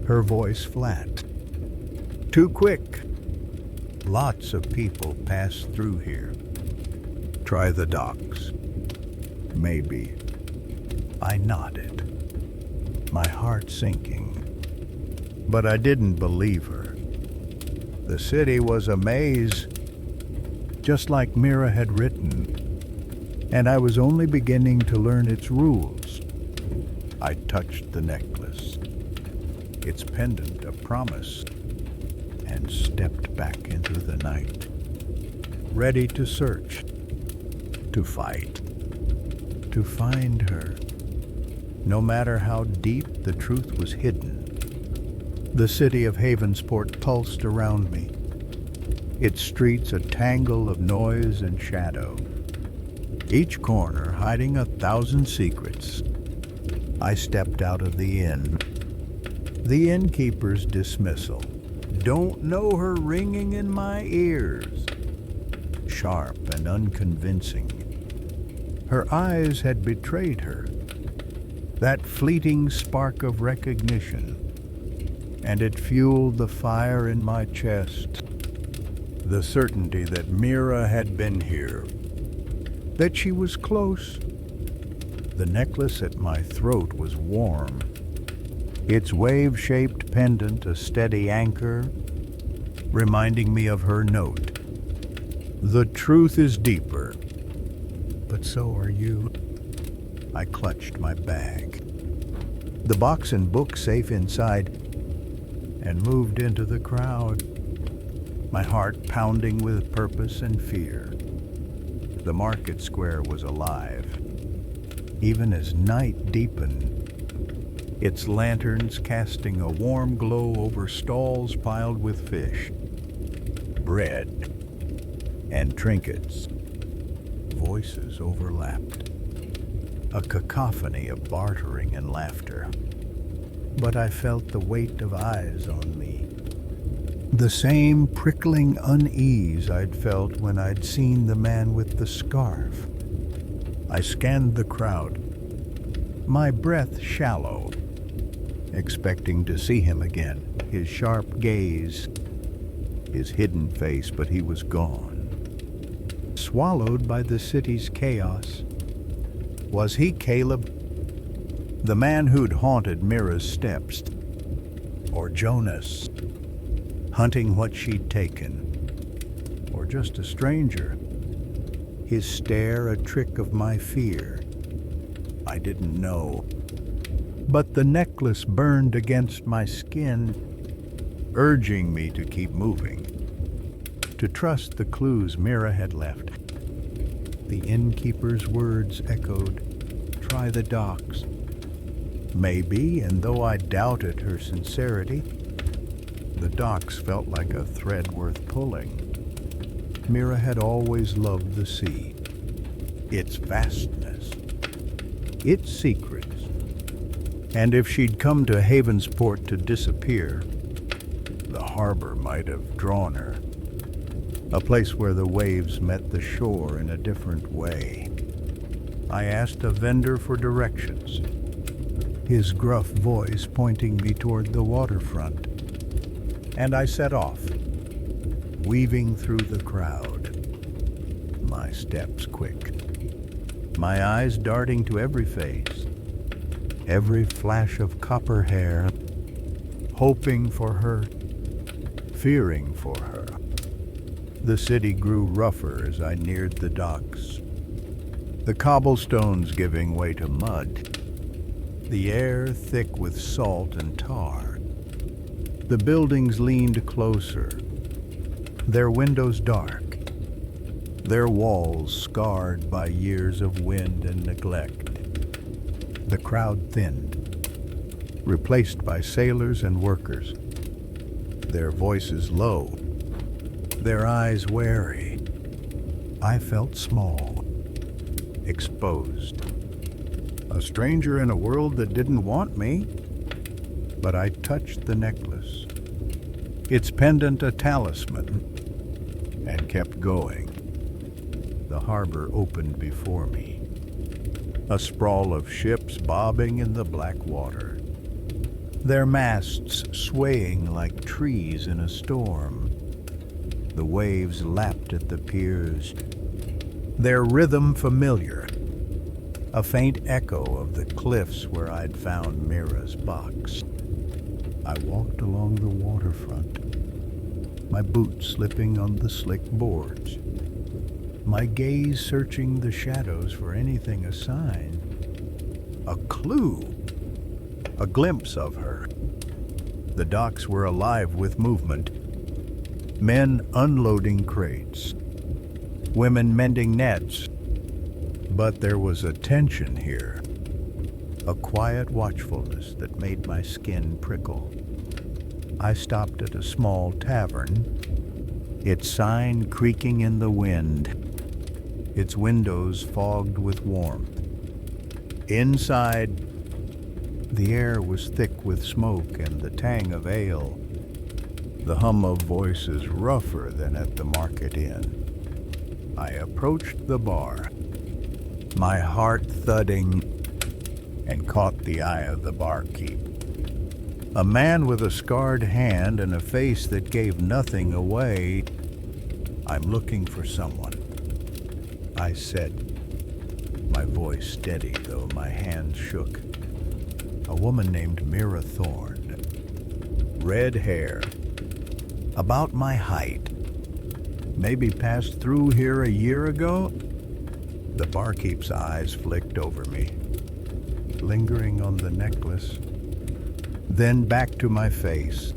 her voice flat. "Too quick. Lots of people pass through here. Try the docks. Maybe." I nodded, my heart sinking. But I didn't believe her. The city was a maze, just like Mira had written, and I was only beginning to learn its rules. I touched the necklace, its pendant a promise, and stepped back into the night, ready to search, to fight, to find her. No matter how deep the truth was hidden, the city of Havensport pulsed around me, its streets a tangle of noise and shadow, each corner hiding 1,000 secrets. I stepped out of the inn, the innkeeper's dismissal. "Don't know her," ringing in my ears, sharp and unconvincing. Her eyes had betrayed her, that fleeting spark of recognition, and it fueled the fire in my chest, the certainty that Mira had been here, that she was close. The necklace at my throat was warm, its wave-shaped pendant a steady anchor, reminding me of her note. "The truth is deeper, but so are you." I clutched my bag, the box and book safe inside, and moved into the crowd. my heart pounding with purpose and fear. The market square was alive, even as night deepened, its lanterns casting a warm glow over stalls piled with fish, bread, and trinkets. Voices overlapped, a cacophony of bartering and laughter. But I felt the weight of eyes on me. The same prickling unease I'd felt when I'd seen the man with the scarf. I scanned the crowd, my breath shallow, expecting to see him again, his sharp gaze, his hidden face, but he was gone. Swallowed by the city's chaos. Was he Caleb, the man who'd haunted Mira's steps, or Jonas, hunting what she'd taken, or just a stranger, his stare a trick of my fear? I didn't know. But the necklace burned against my skin, urging me to keep moving, to trust the clues Mira had left. The innkeeper's words echoed, "Try the docks." Maybe, and though I doubted her sincerity, the docks felt like a thread worth pulling. Mira had always loved the sea, its vastness, its secrets. And if she'd come to Havensport to disappear, the harbor might have drawn her. A place where the waves met the shore in a different way. I asked a vendor for directions, his gruff voice pointing me toward the waterfront. And I set off, weaving through the crowd, my steps quick, my eyes darting to every face, every flash of copper hair, hoping for her, fearing for her. The city grew rougher as I neared the docks, the cobblestones giving way to mud, the air thick with salt and tar. The buildings leaned closer, their windows dark, their walls scarred by years of wind and neglect. The crowd thinned, replaced by sailors and workers, their voices low, their eyes wary. I felt small, exposed, a stranger in a world that didn't want me. But I touched the necklace, its pendant a talisman, and kept going. The harbor opened before me, a sprawl of ships bobbing in the black water, their masts swaying like trees in a storm. The waves lapped at the piers, their rhythm familiar, a faint echo of the cliffs where I'd found Mira's box. I walked along the waterfront, my boots slipping on the slick boards, my gaze searching the shadows for anything, a sign, a clue, a glimpse of her. The docks were alive with movement, men unloading crates, women mending nets. But there was a tension here, a quiet watchfulness that made my skin prickle. I stopped at a small tavern, its sign creaking in the wind, its windows fogged with warmth. Inside, the air was thick with smoke and the tang of ale, the hum of voices rougher than at the market inn. I approached the bar, my heart thudding, and caught the eye of the barkeep. A man with a scarred hand and a face that gave nothing away. "I'm looking for someone," I said, my voice steady though my hands shook. "A woman named Mira Thorne. Red hair, about my height. Maybe passed through here a year ago?" The barkeep's eyes flicked over me, lingering on the necklace, then back to my face.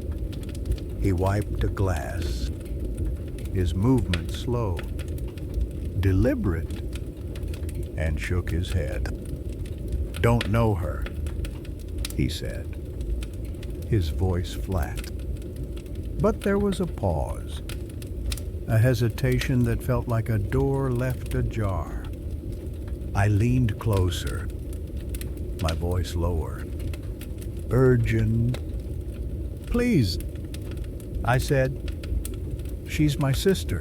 He wiped a glass, his movement slow, deliberate, and shook his head. "Don't know her," he said, his voice flat. But there was a pause, a hesitation that felt like a door left ajar. I leaned closer, my voice lower. "Urgent." "Please," I said. "She's my sister.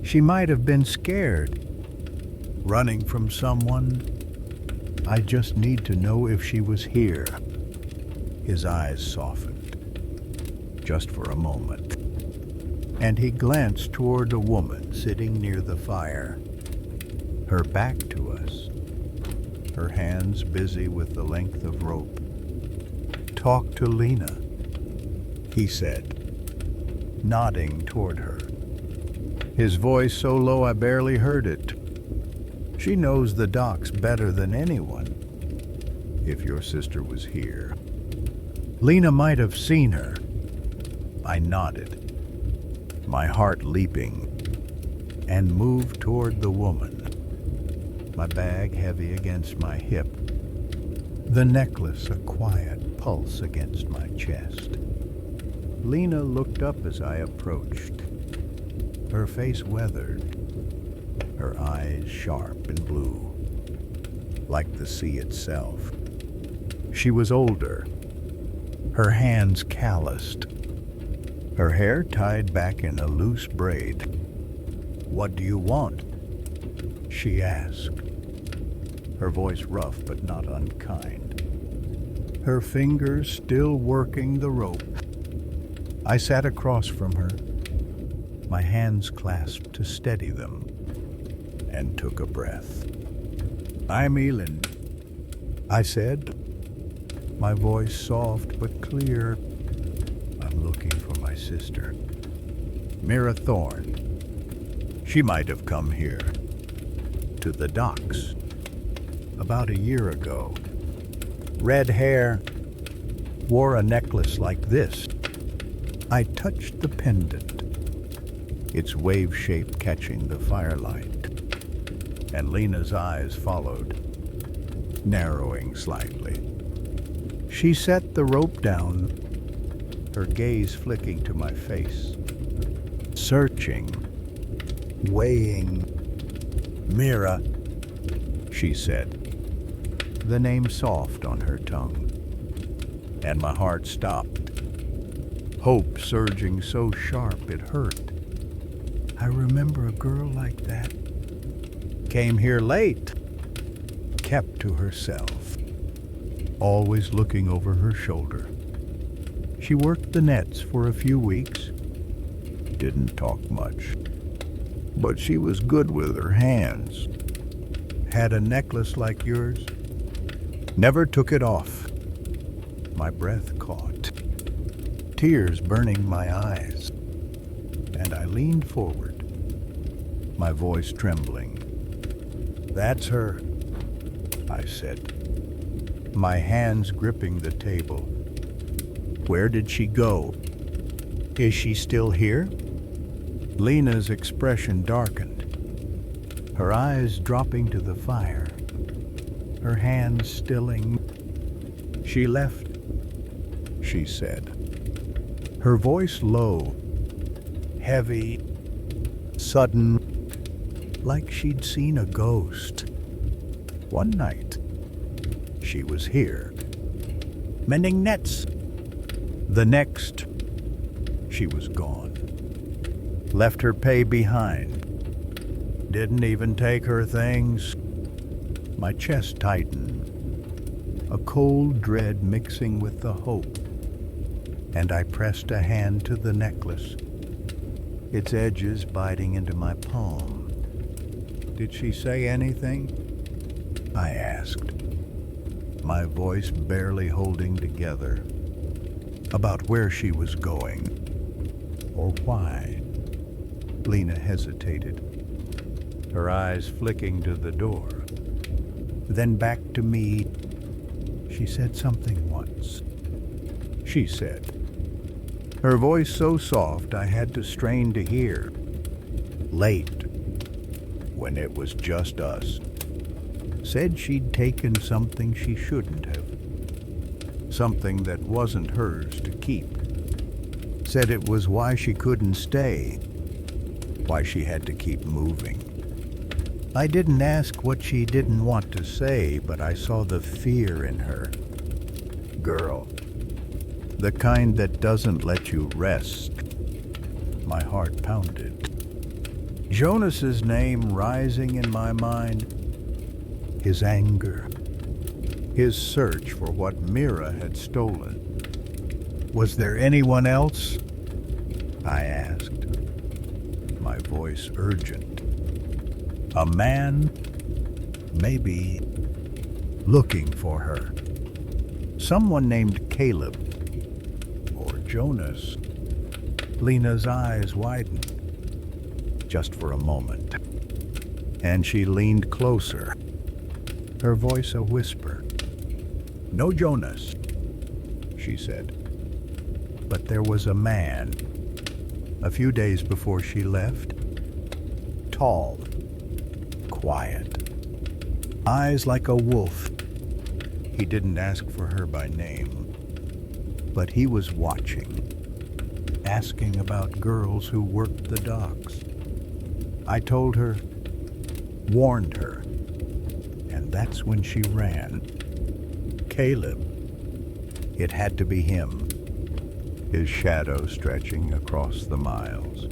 She might have been scared, running from someone. I just need to know if she was here." His eyes softened, just for a moment, and he glanced toward a woman sitting near the fire, her back to us, her hands busy with the length of rope. "Talk to Lena," he said, nodding toward her, his voice so low I barely heard it. "She knows the docks better than anyone, if your sister was here." "Lena might have seen her." I nodded, my heart leaping, and moved toward the woman, my bag heavy against my hip, the necklace a quiet pulse against my chest. Lena looked up as I approached, her face weathered, her eyes sharp and blue, like the sea itself. She was older, her hands calloused, her hair tied back in a loose braid. "What do you want?" she asked, her voice rough but not unkind, her fingers still working the rope. I sat across from her, my hands clasped to steady them, and took a breath. "I'm Elin," I said, my voice soft but clear. "I'm looking for my sister, Mira Thorne. She might have come here, to the docks, about a year ago. Red hair, wore a necklace like this." I touched the pendant, its wave shape catching the firelight, and Lena's eyes followed, narrowing slightly. She set the rope down, her gaze flicking to my face, searching, weighing. "Mira," she said, the name soft on her tongue, and my heart stopped, hope surging so sharp it hurt. I remember a girl like that. Came here late, kept to herself, always looking over her shoulder. She worked the nets for a few weeks, didn't talk much, but she was good with her hands. Had a necklace like yours, never took it off. My breath caught, tears burning my eyes, and I leaned forward, my voice trembling. "That's her," I said, my hands gripping the table. "Where did she go? Is she still here?" Lena's expression darkened, her eyes dropping to the fire, her hands stilling. "She left," she said, her voice low, heavy, sudden, like she'd seen a ghost. "One night, she was here, mending nets. The next, she was gone. Left her pay behind. Didn't even take her things." My chest tightened, a cold dread mixing with the hope, and I pressed a hand to the necklace, its edges biting into my palm. "Did she say anything?" I asked, my voice barely holding together. "About where she was going, or why?" Lena hesitated, her eyes flicking to the door, then back to me. "She said something once," she said, her voice so soft I had to strain to hear. Late, when it was just us. Said she'd taken something she shouldn't have. Something that wasn't hers to keep. Said it was why she couldn't stay. Why she had to keep moving. I didn't ask what she didn't want to say, but I saw the fear in her. Girl. The kind that doesn't let you rest. My heart pounded. Jonas's name rising in my mind. His anger. His search for what Mira had stolen. Was there anyone else? I asked, my voice urgent. A man? Maybe. Looking for her. Someone named Caleb. Or Jonas. Lena's eyes widened. Just for a moment. And she leaned closer. Her voice a whisper. No Jonas, she said. But there was a man. A few days before she left. Tall. Quiet. Eyes like a wolf. He didn't ask for her by name. But he was watching. Asking about girls who worked the docks. I told her. Warned her. And that's when she ran. Caleb. It had to be him. His shadow stretching across the miles.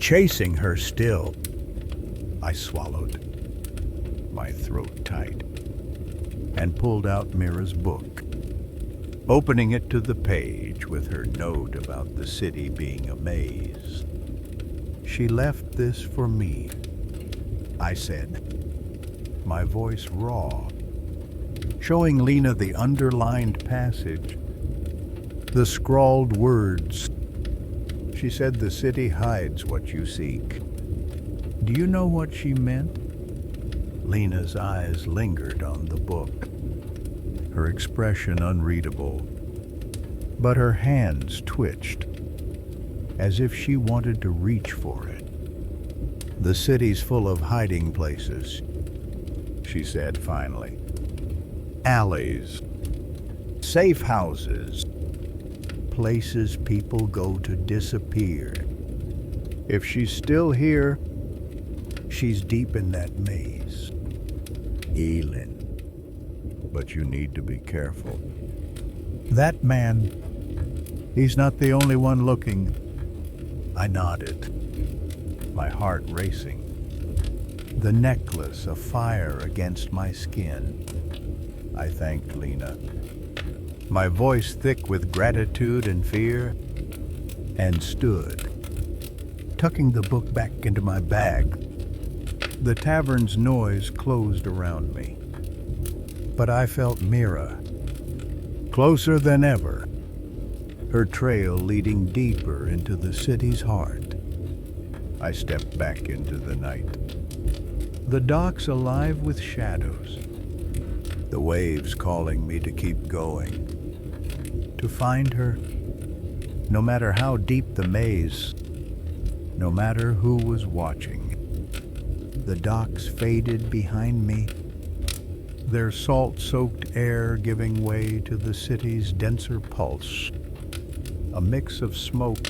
Chasing her still. I swallowed. My throat tight. And pulled out Mira's book. Opening it to the page with her note about the city being a maze. She left this for me. I said. My voice raw, showing Lena the underlined passage, the scrawled words. She said the city hides what you seek. Do you know what she meant? Lena's eyes lingered on the book, her expression unreadable, but her hands twitched, as if she wanted to reach for it. The city's full of hiding places, she said finally. Alleys, safe houses, places people go to disappear. If she's still here, she's deep in that maze. Elin. But you need to be careful. That man, he's not the only one looking. I nodded, my heart racing. The necklace afire against my skin. I thanked Lena. My voice thick with gratitude and fear, and stood, tucking the book back into my bag. The tavern's noise closed around me. But I felt Mira, closer than ever, her trail leading deeper into the city's heart. I stepped back into the night. The docks alive with shadows, the waves calling me to keep going, to find her, no matter how deep the maze, no matter who was watching. The docks faded behind me, their salt-soaked air giving way to the city's denser pulse, a mix of smoke,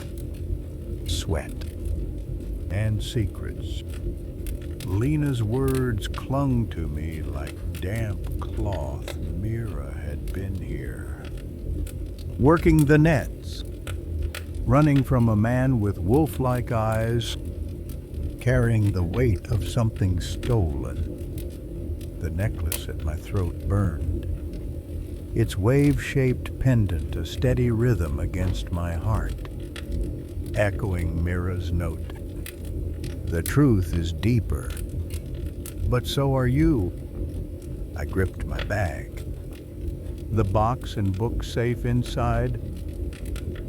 sweat, and secrets. Lena's words clung to me like damp cloth. Mira had been here. Working the nets, running from a man with wolf-like eyes, carrying the weight of something stolen. The necklace at my throat burned. Its wave-shaped pendant a steady rhythm against my heart, echoing Mira's note. The truth is deeper, but so are you. I gripped my bag, the box and book safe inside,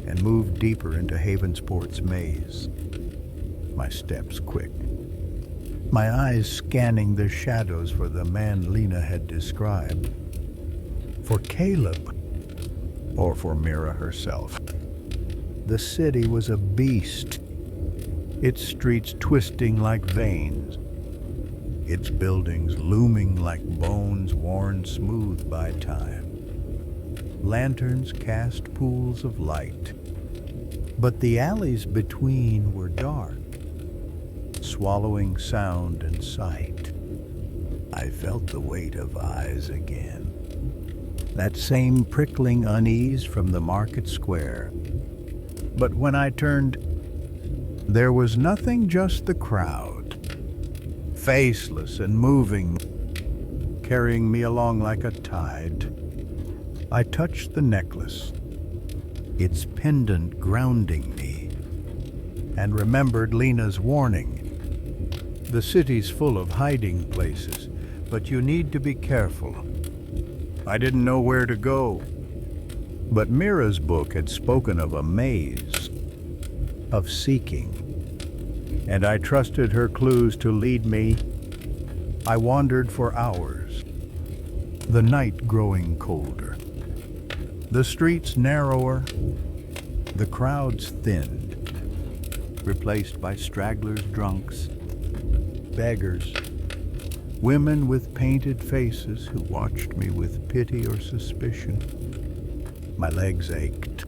and moved deeper into Havensport's maze. My steps quick, my eyes scanning the shadows for the man Lena had described. For Caleb, or for Mira herself. The city was a beast, its streets twisting like veins, its buildings looming like bones worn smooth by time. Lanterns cast pools of light, but the alleys between were dark, swallowing sound and sight. I felt the weight of eyes again, that same prickling unease from the market square. But when I turned, there was nothing, just the crowd, faceless and moving, carrying me along like a tide. I touched the necklace, its pendant grounding me, and remembered Lena's warning. The city's full of hiding places, but you need to be careful. I didn't know where to go, but Mira's book had spoken of a maze, of seeking, and I trusted her clues to lead me. I wandered for hours, the night growing colder, the streets narrower, the crowds thinned, replaced by stragglers, drunks, beggars, women with painted faces who watched me with pity or suspicion. My legs ached,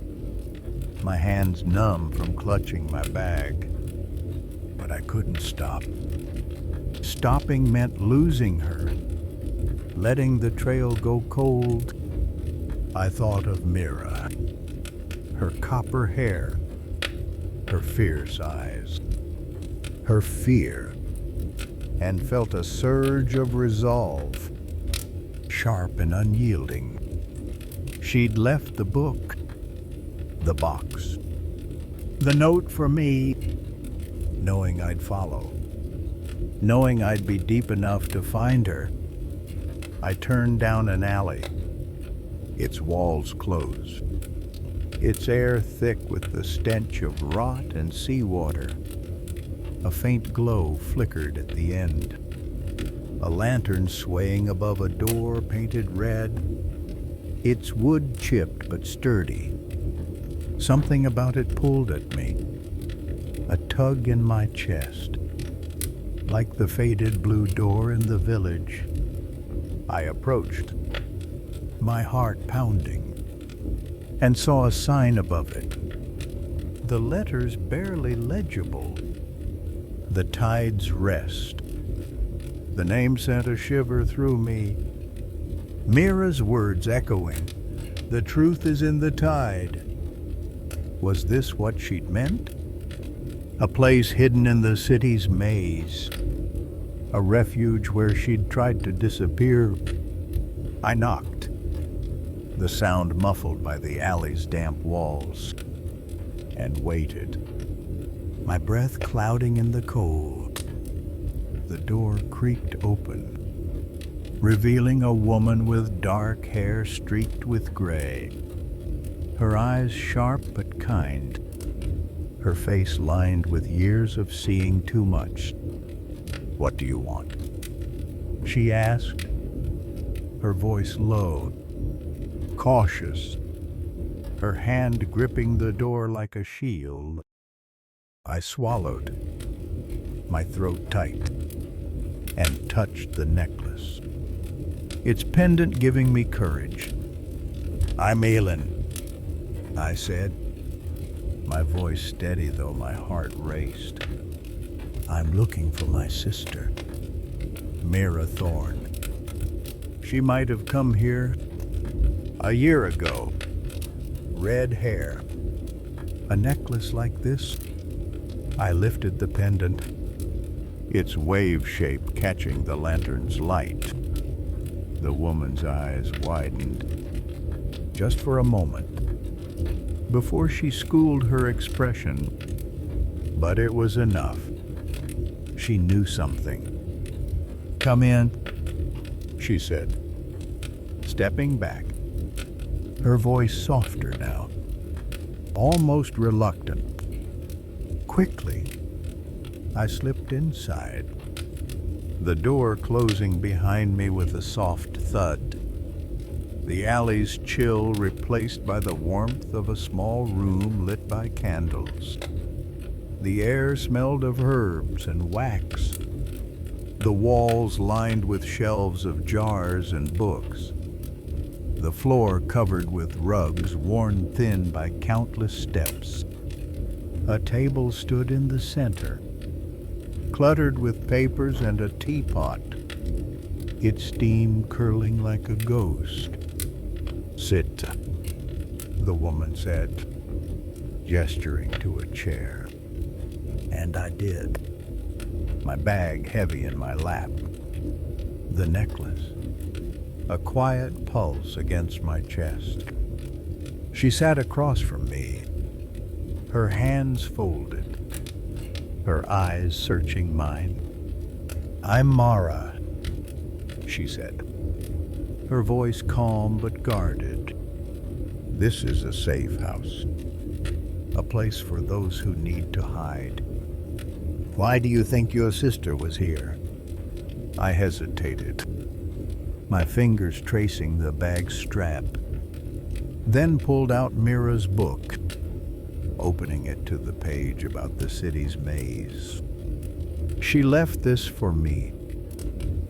my hands numb from clutching my bag, but I couldn't stop. Stopping meant losing her, letting the trail go cold. I thought of Mira, her copper hair, her fierce eyes, her fear, and felt a surge of resolve, sharp and unyielding. She'd left the book, the box, the note for me, knowing I'd follow, knowing I'd be deep enough to find her. I turned down an alley, its walls closed, its air thick with the stench of rot and seawater. A faint glow flickered at the end, a lantern swaying above a door painted red, its wood chipped but sturdy. Something about it pulled at me, a tug in my chest, like the faded blue door in the village. I approached, my heart pounding, and saw a sign above it, the letters barely legible. The Tide's Rest. The name sent a shiver through me. Mira's words echoing, "The truth is in the tide." Was this what she'd meant? A place hidden in the city's maze, a refuge where she'd tried to disappear. I knocked, the sound muffled by the alley's damp walls, and waited, my breath clouding in the cold. The door creaked open, revealing a woman with dark hair streaked with gray, her eyes sharp but kind, her face lined with years of seeing too much. "What do you want?" she asked, her voice low, cautious, her hand gripping the door like a shield. I swallowed, my throat tight, and touched the necklace, its pendant giving me courage. "I'm Elin," I said, my voice steady though my heart raced. "I'm looking for my sister, Mira Thorne. She might have come here a year ago. Red hair, a necklace like this." I lifted the pendant, its wave shape catching the lantern's light. The woman's eyes widened, just for a moment, before she schooled her expression. But it was enough. She knew something. "Come in," she said, stepping back, her voice softer now, almost reluctant. Quickly, I slipped inside, the door closing behind me with a soft thud. the alley's chill replaced by the warmth of a small room lit by candles. The air smelled of herbs and wax, the walls lined with shelves of jars and books, the floor covered with rugs worn thin by countless steps. A table stood in the center, cluttered with papers and a teapot, its steam curling like a ghost. "Sit," the woman said, gesturing to a chair. And I did, my bag heavy in my lap, the necklace, a quiet pulse against my chest. She sat across from me, her hands folded, her eyes searching mine. "I'm Mira," she said, her voice calm but guarded. "This is a safe house, a place for those who need to hide." "Why do you think your sister was here?" I hesitated, my fingers tracing the bag's strap, then pulled out Mira's book, opening it to the page about the city's maze. "She left this for me,"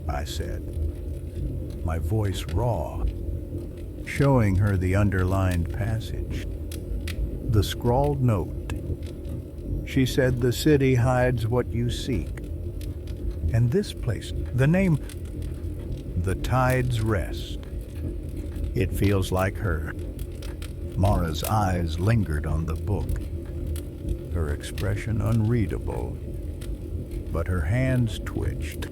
I said, my voice raw, showing her the underlined passage, the scrawled note. She said, "The city hides what you seek." And this place, the name, "The Tide's Rest." It feels like her. Mara's eyes lingered on the book, her expression unreadable, but her hands twitched,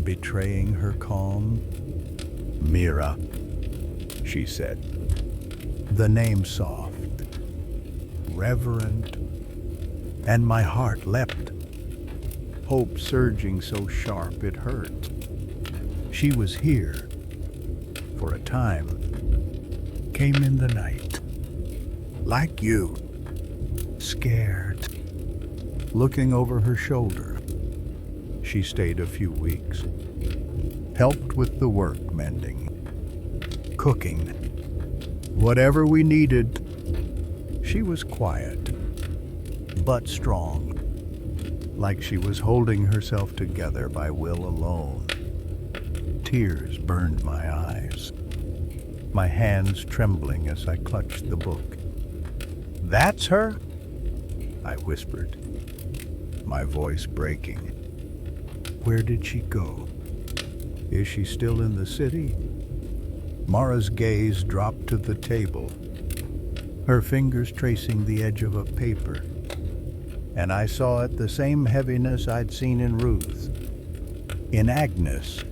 betraying her calm. "Mira," she said, the name soft, reverent, and my heart leapt, hope surging so sharp it hurt. She was here, for a time, came in the night, like you, scared, looking over her shoulder. She stayed a few weeks, helped with the work mending, cooking, whatever we needed. She was quiet, but strong, like she was holding herself together by will alone. Tears burned my eyes, my hands trembling as I clutched the book. "That's her?" I whispered, my voice breaking. "Where did she go? Is she still in the city?" Mara's gaze dropped to the table, her fingers tracing the edge of a paper, and I saw it the same heaviness I'd seen in Ruth, in Agnes,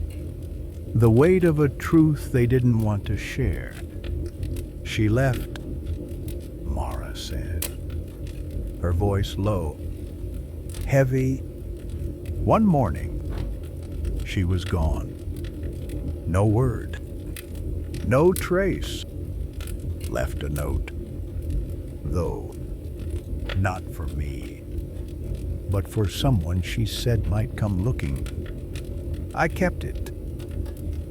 the weight of a truth they didn't want to share. "She left," Mara said, her voice low, heavy. "One morning, she was gone. No word, no trace. Left a note, though not for me, but for someone she said might come looking. I kept it,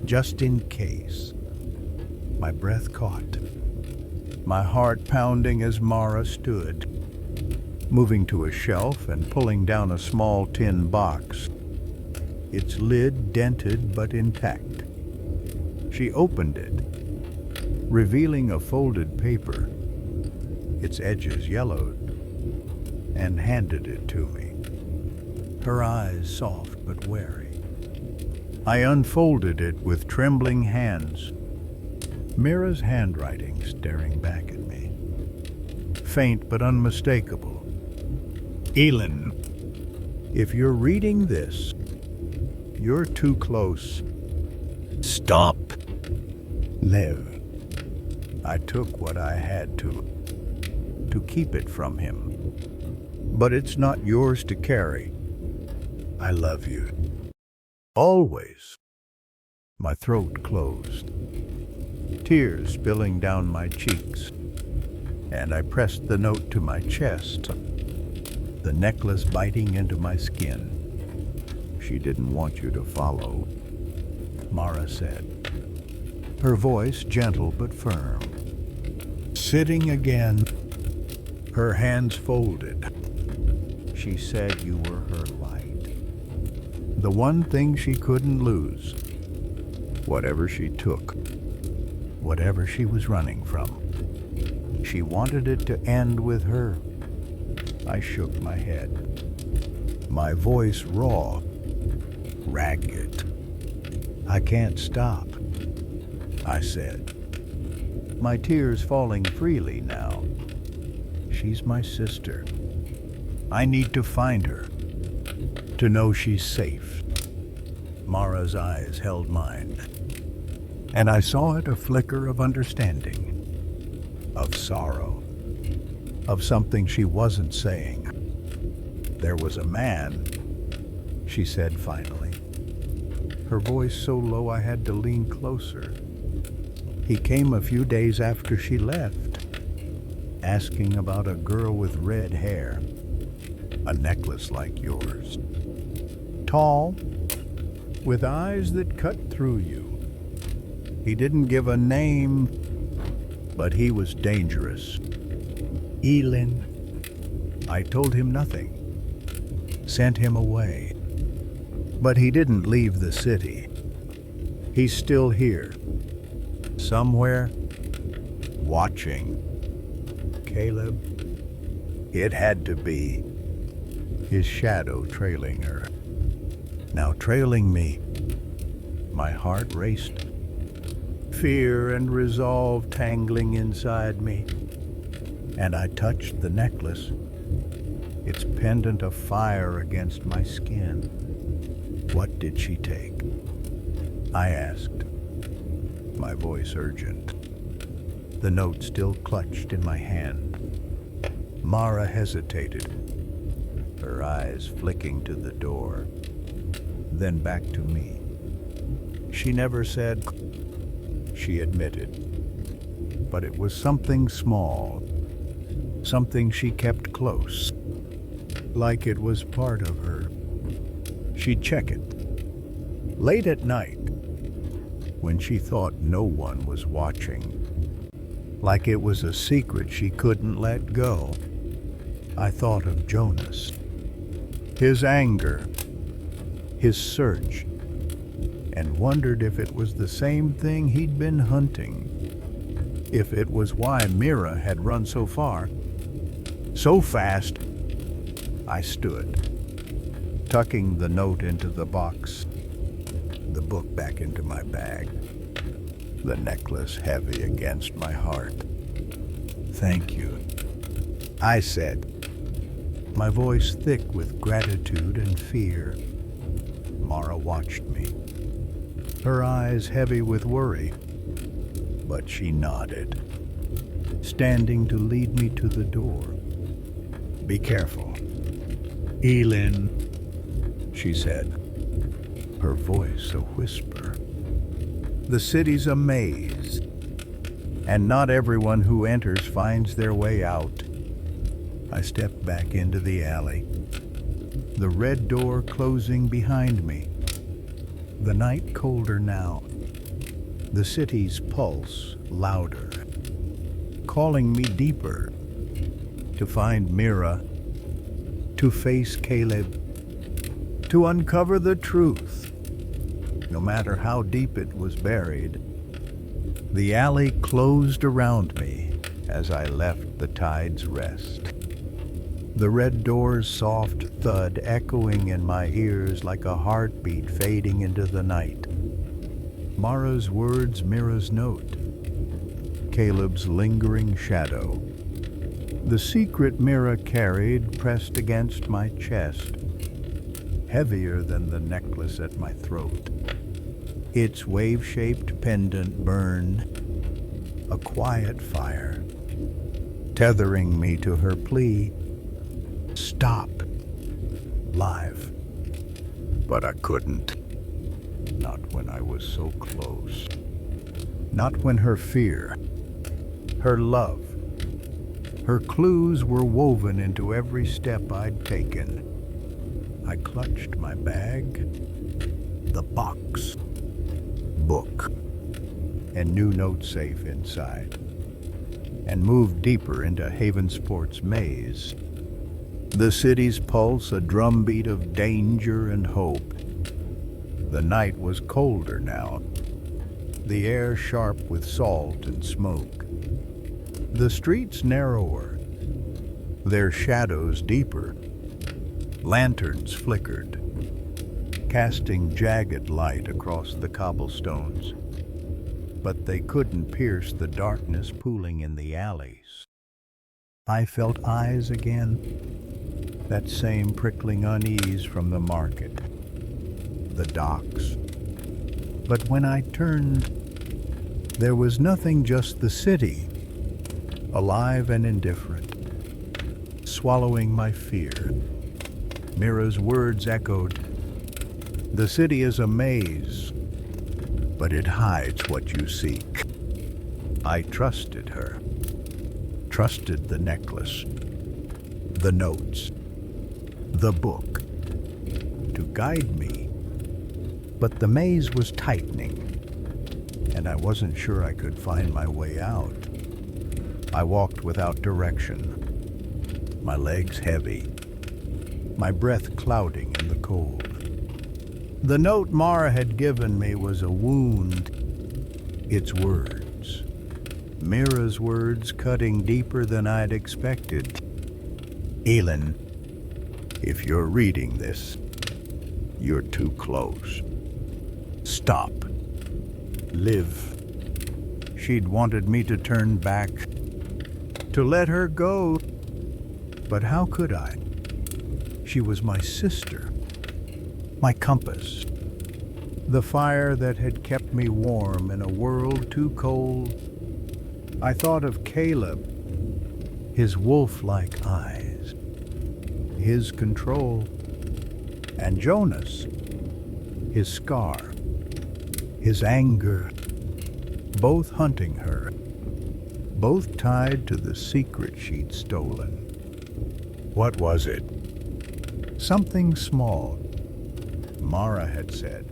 just in case." My breath caught, my heart pounding as Mara stood, moving to a shelf and pulling down a small tin box, its lid dented but intact. She opened it, revealing a folded paper, its edges yellowed, and handed it to me, her eyes soft but wary. I unfolded it with trembling hands, Mira's handwriting staring back at me, faint but unmistakable. "Elin, if you're reading this, you're too close. Stop. Live." I took what I had to keep it from him. "But it's not yours to carry. I love you. Always." My throat closed, tears spilling down my cheeks, and I pressed the note to my chest, the necklace biting into my skin. "She didn't want you to follow," Mara said, her voice gentle but firm. Sitting again, her hands folded, she said you were her light, the one thing she couldn't lose, whatever she took, whatever she was running from. She wanted it to end with her. I shook my head, my voice raw, ragged. I can't stop, I said, my tears falling freely now. She's my sister. I need to find her, to know she's safe. Mara's eyes held mine, and I saw it a flicker of understanding, of sorrow, of something she wasn't saying. There was a man, she said finally, her voice so low I had to lean closer. He came a few days after she left, asking about a girl with red hair, a necklace like yours. Tall, with eyes that cut through you. He didn't give a name, but he was dangerous. Elin. I told him nothing, sent him away. But he didn't leave the city. He's still here, somewhere, watching. Caleb, it had to be. His shadow trailing her. Now trailing me. My heart raced. Fear and resolve tangling inside me. And I touched the necklace, its pendant of fire against my skin. What did she take? I asked, my voice urgent. The note still clutched in my hand. Mara hesitated, her eyes flicking to the door, then back to me. She never said, she admitted, but it was something small, something she kept close, like it was part of her. She'd check it, late at night, when she thought no one was watching, like it was a secret she couldn't let go. I thought of Jonas, his anger, his search, and wondered if it was the same thing he'd been hunting, if it was why Mira had run so far, so fast. I stood, tucking the note into the box, the book back into my bag, the necklace heavy against my heart. Thank you, I said, my voice thick with gratitude and fear. Mara watched me, her eyes heavy with worry, but she nodded, standing to lead me to the door. Be careful. Elin, she said, her voice a whisper. The city's a maze, and not everyone who enters finds their way out. I stepped back into the alley, the red door closing behind me. The night colder now, the city's pulse louder, calling me deeper, to find Mira, to face Caleb, to uncover the truth, no matter how deep it was buried. The alley closed around me as I left the tide's rest. The red door's soft thud echoing in my ears like a heartbeat fading into the night. Mara's words, Mira's note, Caleb's lingering shadow. The secret Mira carried pressed against my chest, heavier than the necklace at my throat. Its wave-shaped pendant burned, a quiet fire, tethering me to her plea, stop, live. But I couldn't, not when I was so close. Not when her fear, her love, her clues were woven into every step I'd taken. I clutched my bag, the box, book, and new note safe inside, and moved deeper into Havensport's maze. The city's pulse a drumbeat of danger and hope. The night was colder now, the air sharp with salt and smoke. The streets narrower, their shadows deeper. Lanterns flickered, casting jagged light across the cobblestones, but they couldn't pierce the darkness pooling in the alleys. I felt eyes again, that same prickling unease from the market, the docks. But when I turned, there was nothing, just the city, alive and indifferent, swallowing my fear. Mira's words echoed, "The city is a maze, but it hides what you seek." I trusted her, trusted the necklace, the notes, the book, to guide me. But the maze was tightening, and I wasn't sure I could find my way out. I walked without direction, my legs heavy, my breath clouding in the cold. The note Mara had given me was a wound, its words, Mira's words, cutting deeper than I'd expected. "Elin, if you're reading this, you're too close. Stop. Live." She'd wanted me to turn back, to let her go. But how could I? She was my sister, my compass, the fire that had kept me warm in a world too cold. I thought of Caleb, his wolf-like eyes, his control, and Jonas, his scar, his anger, both hunting her, both tied to the secret she'd stolen. What was it? Something small, Mara had said.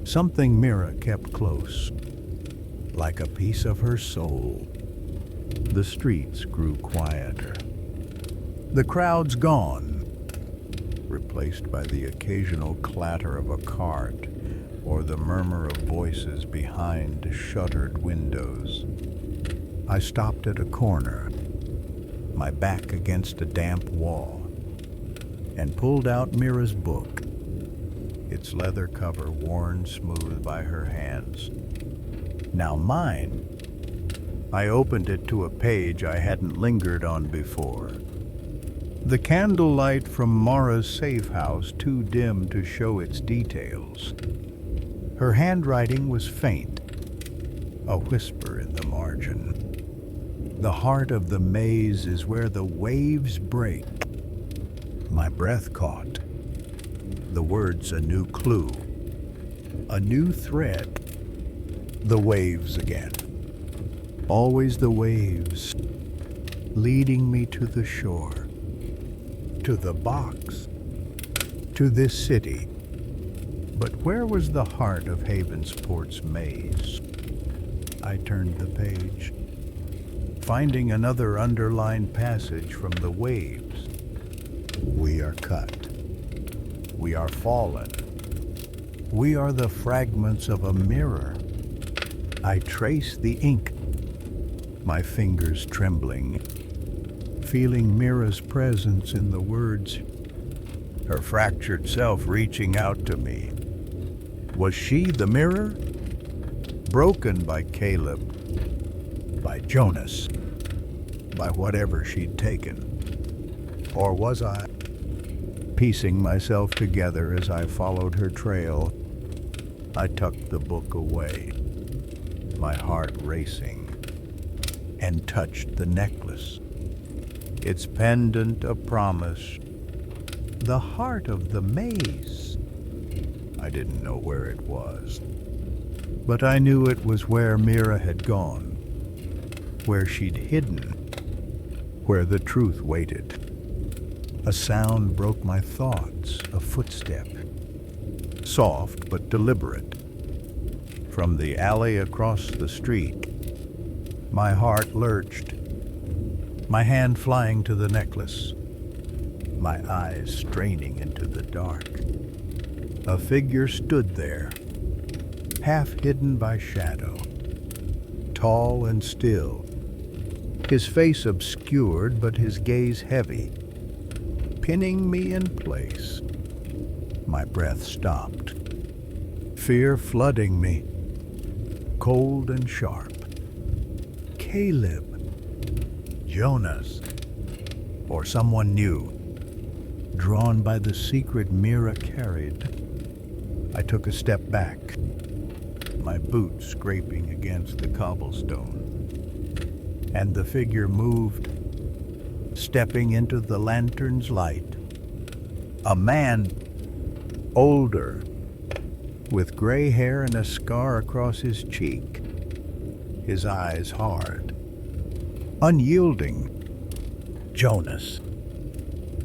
Something Mira kept close, like a piece of her soul. The streets grew quieter. The crowd's gone, replaced by the occasional clatter of a cart or the murmur of voices behind shuttered windows. I stopped at a corner, my back against a damp wall, and pulled out Mira's book, its leather cover worn smooth by her hands. Now mine. I opened it to a page I hadn't lingered on before. The candlelight from Mara's safe house too dim to show its details. Her handwriting was faint, a whisper in the margin. "The heart of the maze is where the waves break." My breath caught. The words a new clue, a new thread. The waves again. Always the waves, leading me to the shore, to the box, to this city. But where was the heart of Havensport's maze? I turned the page, finding another underlined passage from the waves. We are cut. We are fallen. We are the fragments of a mirror. I trace the ink, my fingers trembling, feeling Mira's presence in the words, her fractured self reaching out to me. Was she the mirror? Broken by Caleb, by Jonas, by whatever she'd taken. Or was I? Piecing myself together as I followed her trail, I tucked the book away, my heart racing, and touched the necklace, its pendant a promise, the heart of the maze. I didn't know where it was, but I knew it was where Mira had gone, where she'd hidden, where the truth waited. A sound broke my thoughts, a footstep, soft but deliberate. from the alley across the street. My heart lurched, my hand flying to the necklace, my eyes straining into the dark. A figure stood there, half hidden by shadow, tall and still, his face obscured but his gaze heavy, pinning me in place. My breath stopped, fear flooding me, cold and sharp. Caleb, Jonas, or someone new, drawn by the secret Mira carried. I took a step back, my boots scraping against the cobblestone, and the figure moved, stepping into the lantern's light. A man, older, with gray hair and a scar across his cheek, his eyes hard, unyielding. Jonas.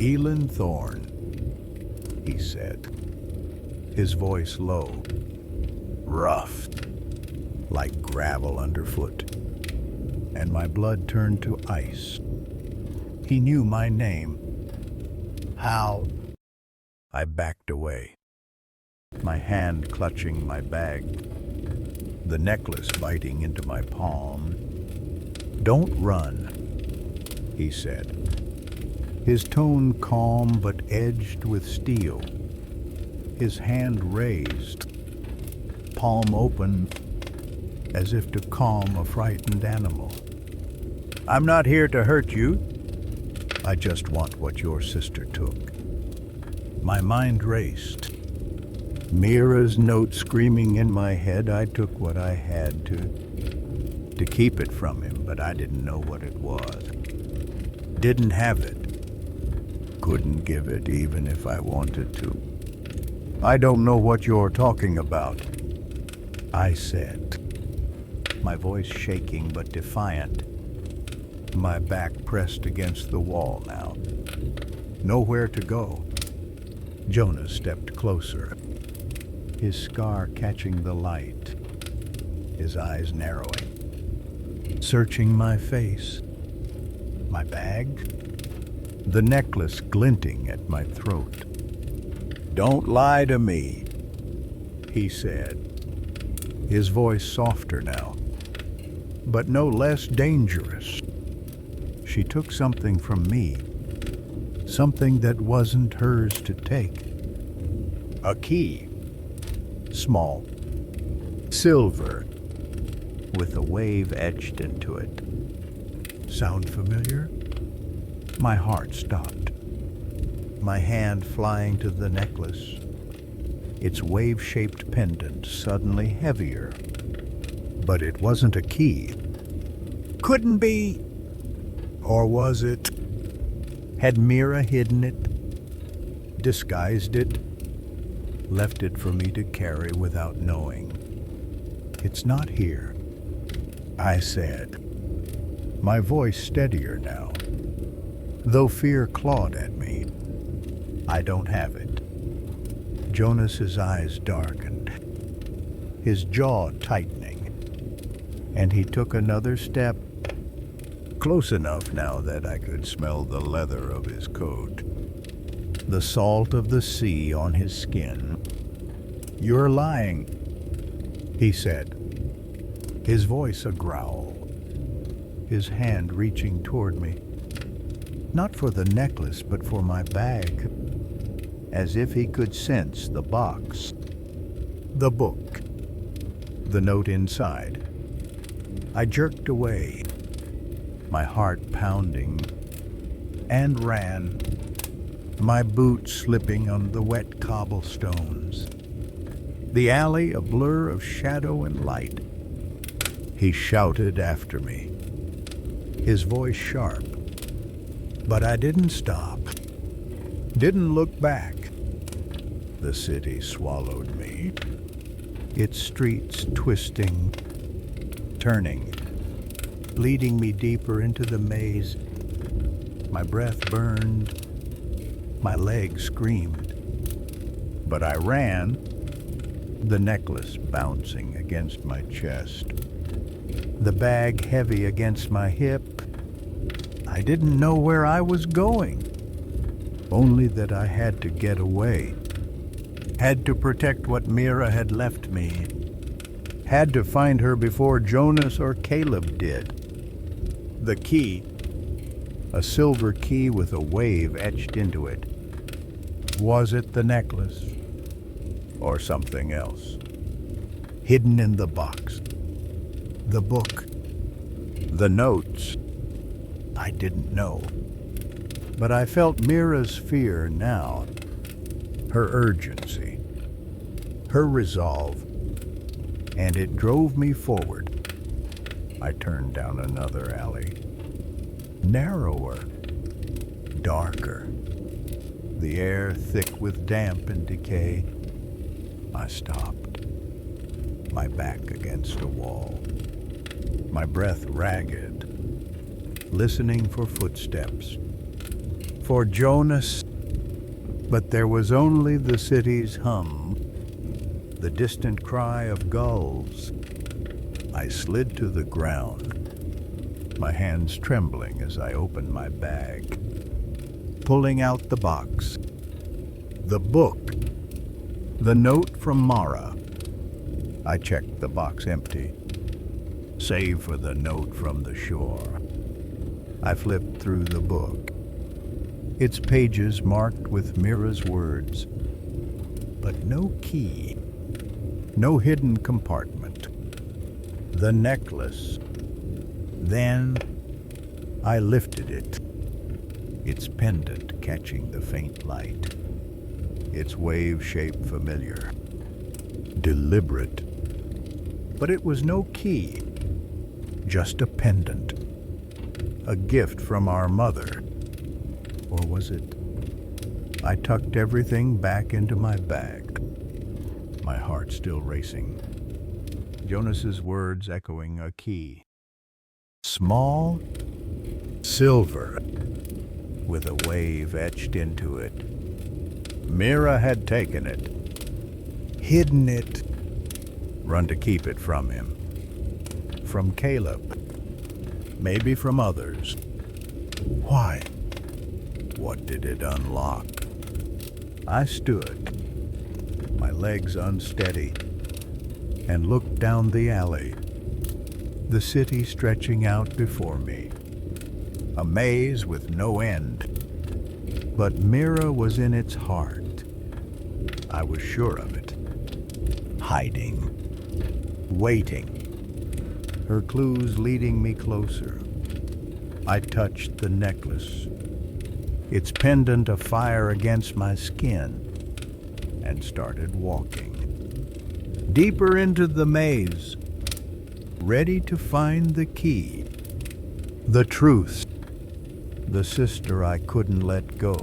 Elin Thorne, he said, his voice low, rough, like gravel underfoot, and my blood turned to ice. He knew my name. How? I backed away, my hand clutching my bag, the necklace biting into my palm. Don't run, he said, his tone calm but edged with steel, his hand raised, palm open, as if to calm a frightened animal. I'm not here to hurt you. I just want what your sister took. My mind raced. Mira's note screaming in my head. I took what I had to keep it from him, but I didn't know what it was. Didn't have it. Couldn't give it even if I wanted to. I don't know what you're talking about, I said, my voice shaking but defiant, my back pressed against the wall now. Nowhere to go. Jonas stepped closer, his scar catching the light, his eyes narrowing, searching my face, my bag, the necklace glinting at my throat. Don't lie to me, he said, his voice softer now, but no less dangerous. She took something from me, something that wasn't hers to take. A key, small, silver, with a wave etched into it. Sound familiar? My heart stopped, my hand flying to the necklace, its wave-shaped pendant suddenly heavier. But it wasn't a key. Couldn't be. Or was it? Had Mira hidden it, disguised it, left it for me to carry without knowing? It's not here, I said, my voice steadier now, though fear clawed at me. I don't have it. Jonas's eyes darkened, his jaw tightening, and he took another step, close enough now that I could smell the leather of his coat, the salt of the sea on his skin. You're lying, he said, his voice a growl, his hand reaching toward me, not for the necklace but for my bag, as if he could sense the box, the book, the note inside. I jerked away, my heart pounding, and ran, my boots slipping on the wet cobblestones. The alley a blur of shadow and light. He shouted after me, his voice sharp. But I didn't stop, didn't look back. The city swallowed me, its streets twisting, turning, leading me deeper into the maze. My breath burned, my legs screamed. But I ran, the necklace bouncing against my chest, the bag heavy against my hip. I didn't know where I was going, only that I had to get away, had to protect what Mira had left me, had to find her before Jonas or Caleb did. The key, a silver key with a wave etched into it. Was it the necklace or something else? Hidden in the box, the book, the notes. I didn't know. But I felt Mira's fear now, her urgency, her resolve, and it drove me forward. I turned down another alley, narrower, darker, the air thick with damp and decay. I stopped, my back against a wall, my breath ragged, listening for footsteps, for Jonas, but there was only the city's hum, the distant cry of gulls. I slid to the ground, my hands trembling as I opened my bag, pulling out the box, the book, the note from Mira. I checked the box empty, save for the note from the shore. I flipped through the book, its pages marked with Mira's words, but no key, no hidden compartment. The necklace. Then I lifted it, its pendant catching the faint light, its wave shape familiar, deliberate. But it was no key, just a pendant, a gift from our mother. Or was it? I tucked everything back into my bag, my heart still racing. Jonas's words echoing a key. Small, silver, with a wave etched into it. Mira had taken it, hidden it, run to keep it from him. From Caleb, maybe from others. Why? What did it unlock? I stood, my legs unsteady, and looked down the alley, the city stretching out before me, a maze with no end. But Mira was in its heart. I was sure of it. Hiding, waiting, her clues leading me closer. I touched the necklace, its pendant afire against my skin, and started walking. Deeper into the maze, ready to find the key, the truth, the sister I couldn't let go.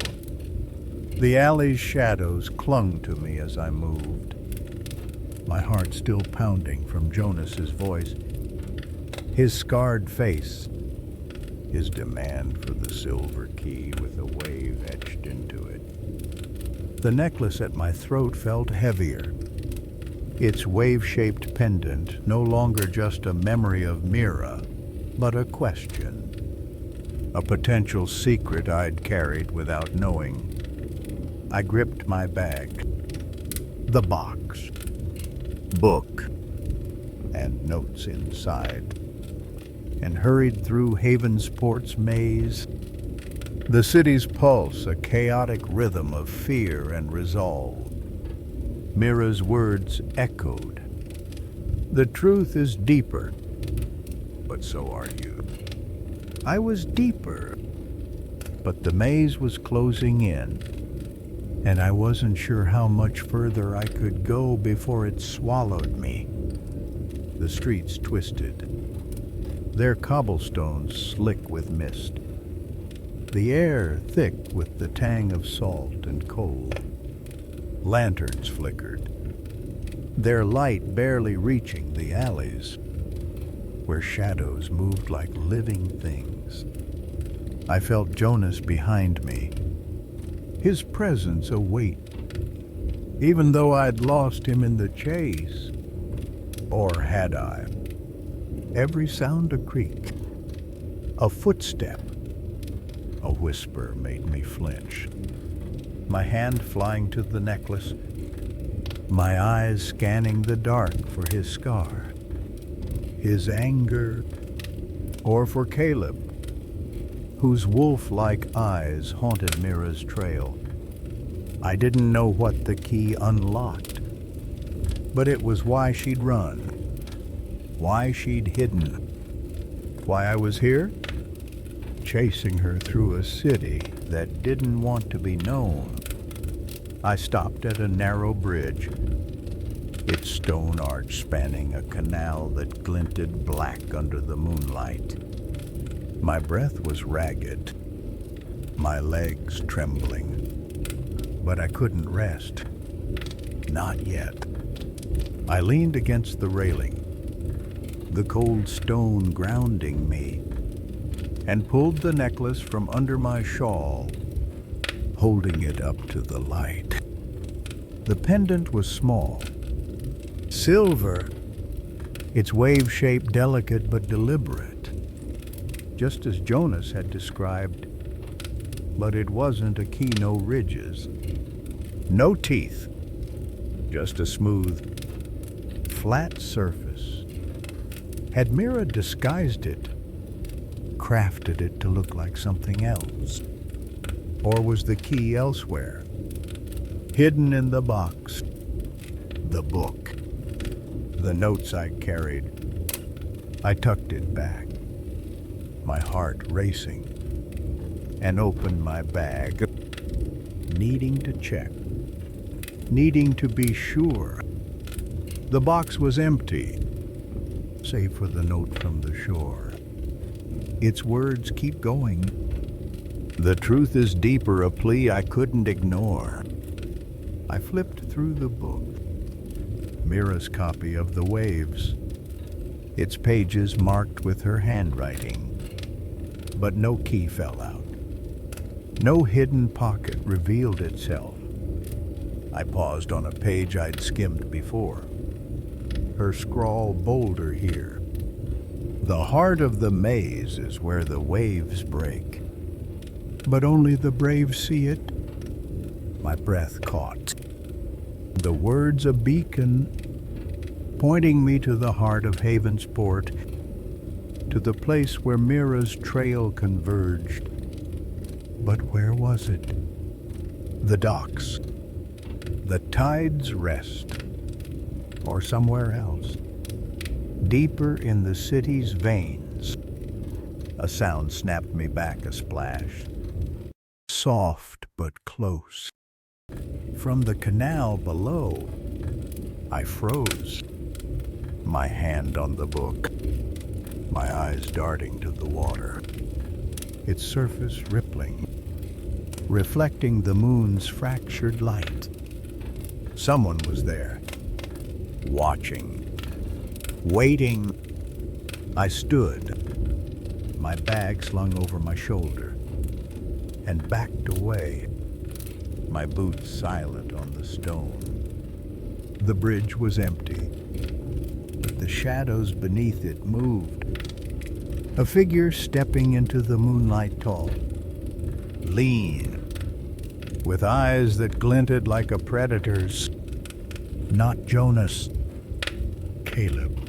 The alley's shadows clung to me as I moved, my heart still pounding from Jonas's voice, his scarred face, his demand for the silver key with a wave etched into it. The necklace at my throat felt heavier, its wave-shaped pendant no longer just a memory of Mira, but a question, a potential secret I'd carried without knowing. I gripped my bag, the box, book, and notes inside, and hurried through Havensport's maze, the city's pulse a chaotic rhythm of fear and resolve. Mira's words echoed. The truth is deeper, but so are you. I was deeper, but the maze was closing in, and I wasn't sure how much further I could go before it swallowed me. The streets twisted, their cobblestones slick with mist, the air thick with the tang of salt and coal. Lanterns flickered, their light barely reaching the alleys, where shadows moved like living things. I felt Jonas behind me, his presence a weight, even though I'd lost him in the chase. Or had I? Every sound a creak, a footstep, a whisper made me flinch. My hand flying to the necklace, my eyes scanning the dark for his scar, his anger, or for Caleb, whose wolf-like eyes haunted Mira's trail. I didn't know what the key unlocked, but it was why she'd run, why she'd hidden, why I was here, chasing her through a city that didn't want to be known. I stopped at a narrow bridge, its stone arch spanning a canal that glinted black under the moonlight. My breath was ragged, my legs trembling, but I couldn't rest. Not yet. I leaned against the railing, the cold stone grounding me, and pulled the necklace from under my shawl, holding it up to the light. The pendant was small, silver, its wave-shape delicate but deliberate, just as Jonas had described, but it wasn't a key, no ridges, no teeth, just a smooth, flat surface. Had Mira disguised it, crafted it to look like something else? Or was the key elsewhere, hidden in the box, the book, the notes I carried? I tucked it back, my heart racing, and opened my bag, needing to check, needing to be sure. The box was empty, save for the note from the shore. Its words keep going. The truth is deeper, a plea I couldn't ignore. I flipped through the book, Mira's copy of The Waves, its pages marked with her handwriting. But no key fell out. No hidden pocket revealed itself. I paused on a page I'd skimmed before, her scrawl bolder here. The heart of the maze is where the waves break, but only the brave see it. My breath caught. The words a beacon, pointing me to the heart of Havensport, to the place where Mira's trail converged. But where was it? The docks, the tide's rest, or somewhere else, deeper in the city's veins. A sound snapped me back, a splash, soft but close. From the canal below, I froze, my hand on the book, my eyes darting to the water, its surface rippling, reflecting the moon's fractured light. Someone was there, watching, waiting. I stood, my bag slung over my shoulder, and backed away, my boots silent on the stone. The bridge was empty, but the shadows beneath it moved. A figure stepping into the moonlight tall, lean, with eyes that glinted like a predator's. Not Jonas, Caleb.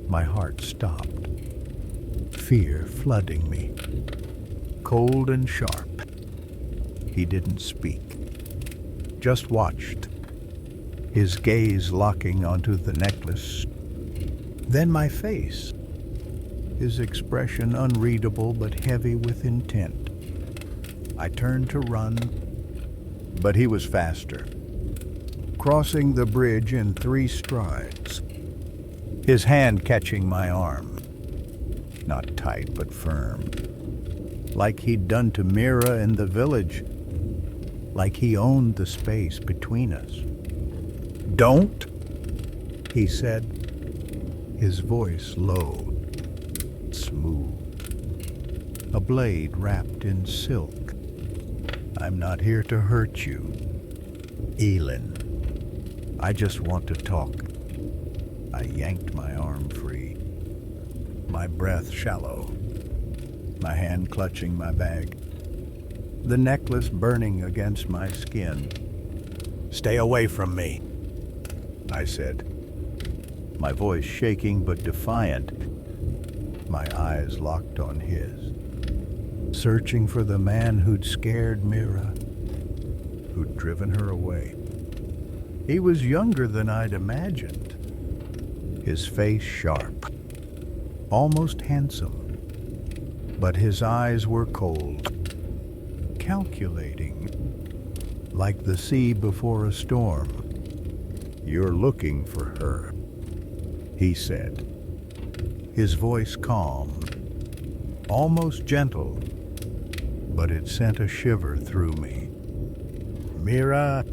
My heart stopped, fear flooding me, cold and sharp. He didn't speak, just watched, his gaze locking onto the necklace. Then my face, his expression unreadable but heavy with intent. I turned to run, but he was faster, crossing the bridge in 3 strides, his hand catching my arm, not tight but firm, like he'd done to Mira in the village, like he owned the space between us. "Don't," he said, his voice low, smooth, a blade wrapped in silk. "I'm not here to hurt you, Elin." I just want to talk. I yanked my arm free, my breath shallow, my hand clutching my bag, the necklace burning against my skin. "Stay away from me," I said, my voice shaking but defiant, my eyes locked on his, searching for the man who'd scared Mira, who'd driven her away. He was younger than I'd imagined, his face sharp, almost handsome, but his eyes were cold, calculating, like the sea before a storm. "You're looking for her," he said, his voice calm, almost gentle, but it sent a shiver through me. "Mira,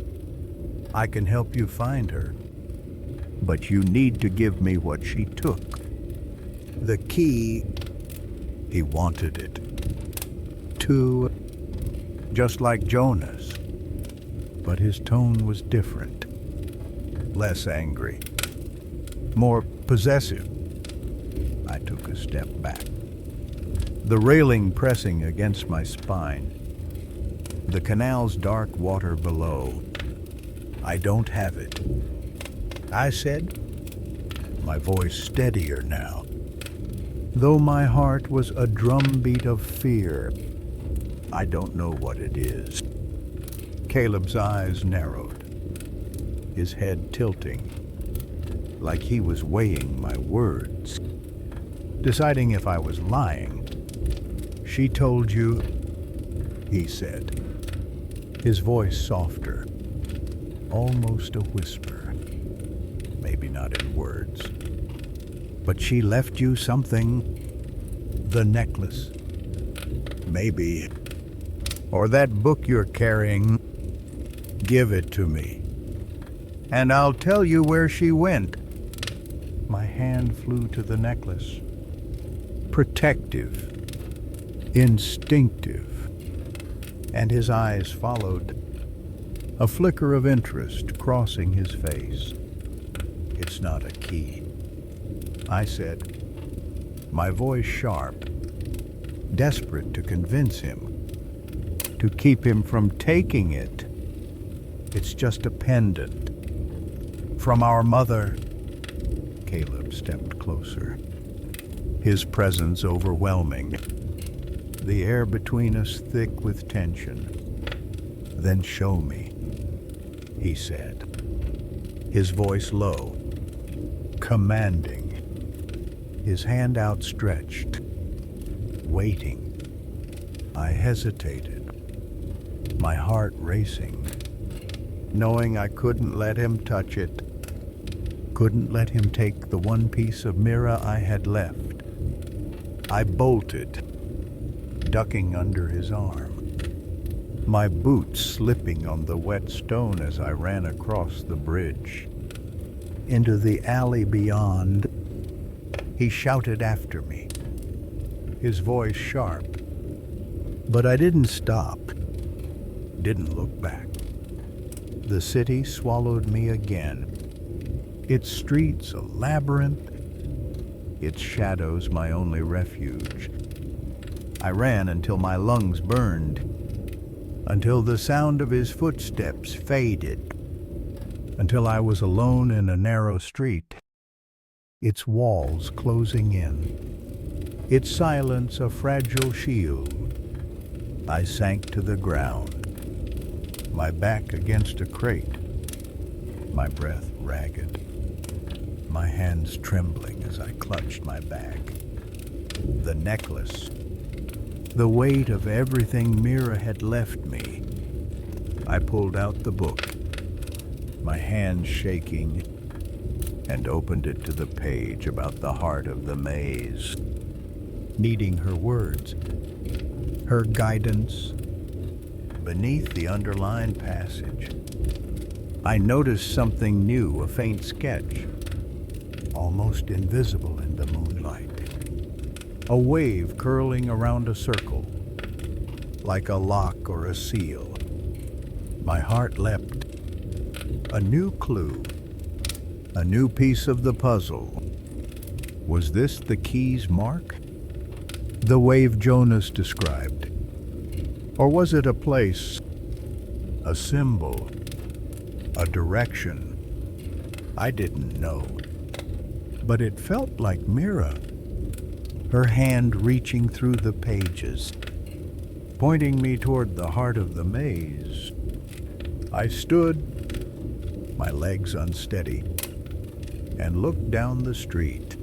I can help you find her, but you need to give me what she took. The key." He wanted it. "To," just like Jonas, but his tone was different, less angry, more possessive. I took a step back, the railing pressing against my spine, the canal's dark water below. "I don't have it," I said, my voice steadier now, though my heart was a drumbeat of fear. "I don't know what it is." Caleb's eyes narrowed, his head tilting, like he was weighing my words, deciding if I was lying. "She told you," he said, his voice softer, almost a whisper, maybe not in words. "But she left you something, the necklace, maybe, or that book you're carrying. Give it to me, and I'll tell you where she went." My hand flew to the necklace, protective, instinctive, and his eyes followed, a flicker of interest crossing his face. "It's not a key," I said, my voice sharp, desperate to convince him, to keep him from taking it. "It's just a pendant from our mother." Caleb stepped closer, his presence overwhelming, the air between us thick with tension. "Then show me," he said, his voice low, commanding, his hand outstretched, waiting. I hesitated, my heart racing, knowing I couldn't let him touch it, couldn't let him take the one piece of Mira I had left. I bolted, ducking under his arm, my boots slipping on the wet stone as I ran across the bridge. Into the alley beyond, he shouted after me, his voice sharp. But I didn't stop, didn't look back. The city swallowed me again, its streets a labyrinth, its shadows my only refuge. I ran until my lungs burned, until the sound of his footsteps faded, until I was alone in a narrow street, its walls closing in, its silence a fragile shield. I sank to the ground, my back against a crate, my breath ragged, my hands trembling as I clutched my bag. The necklace, the weight of everything Mira had left me. I pulled out the book, my hands shaking, and opened it to the page about the heart of the maze, needing her words, her guidance. Beneath the underlined passage, I noticed something new, a faint sketch, almost invisible in the moonlight. A wave curling around a circle, like a lock or a seal. My heart leapt. A new clue, A new piece of the puzzle. Was this the key's mark? The wave Jonas described? Or was it a place, a symbol, a direction? I didn't know. But it felt like Mira, her hand reaching through the pages, pointing me toward the heart of the maze. I stood, my legs unsteady, and looked down the street,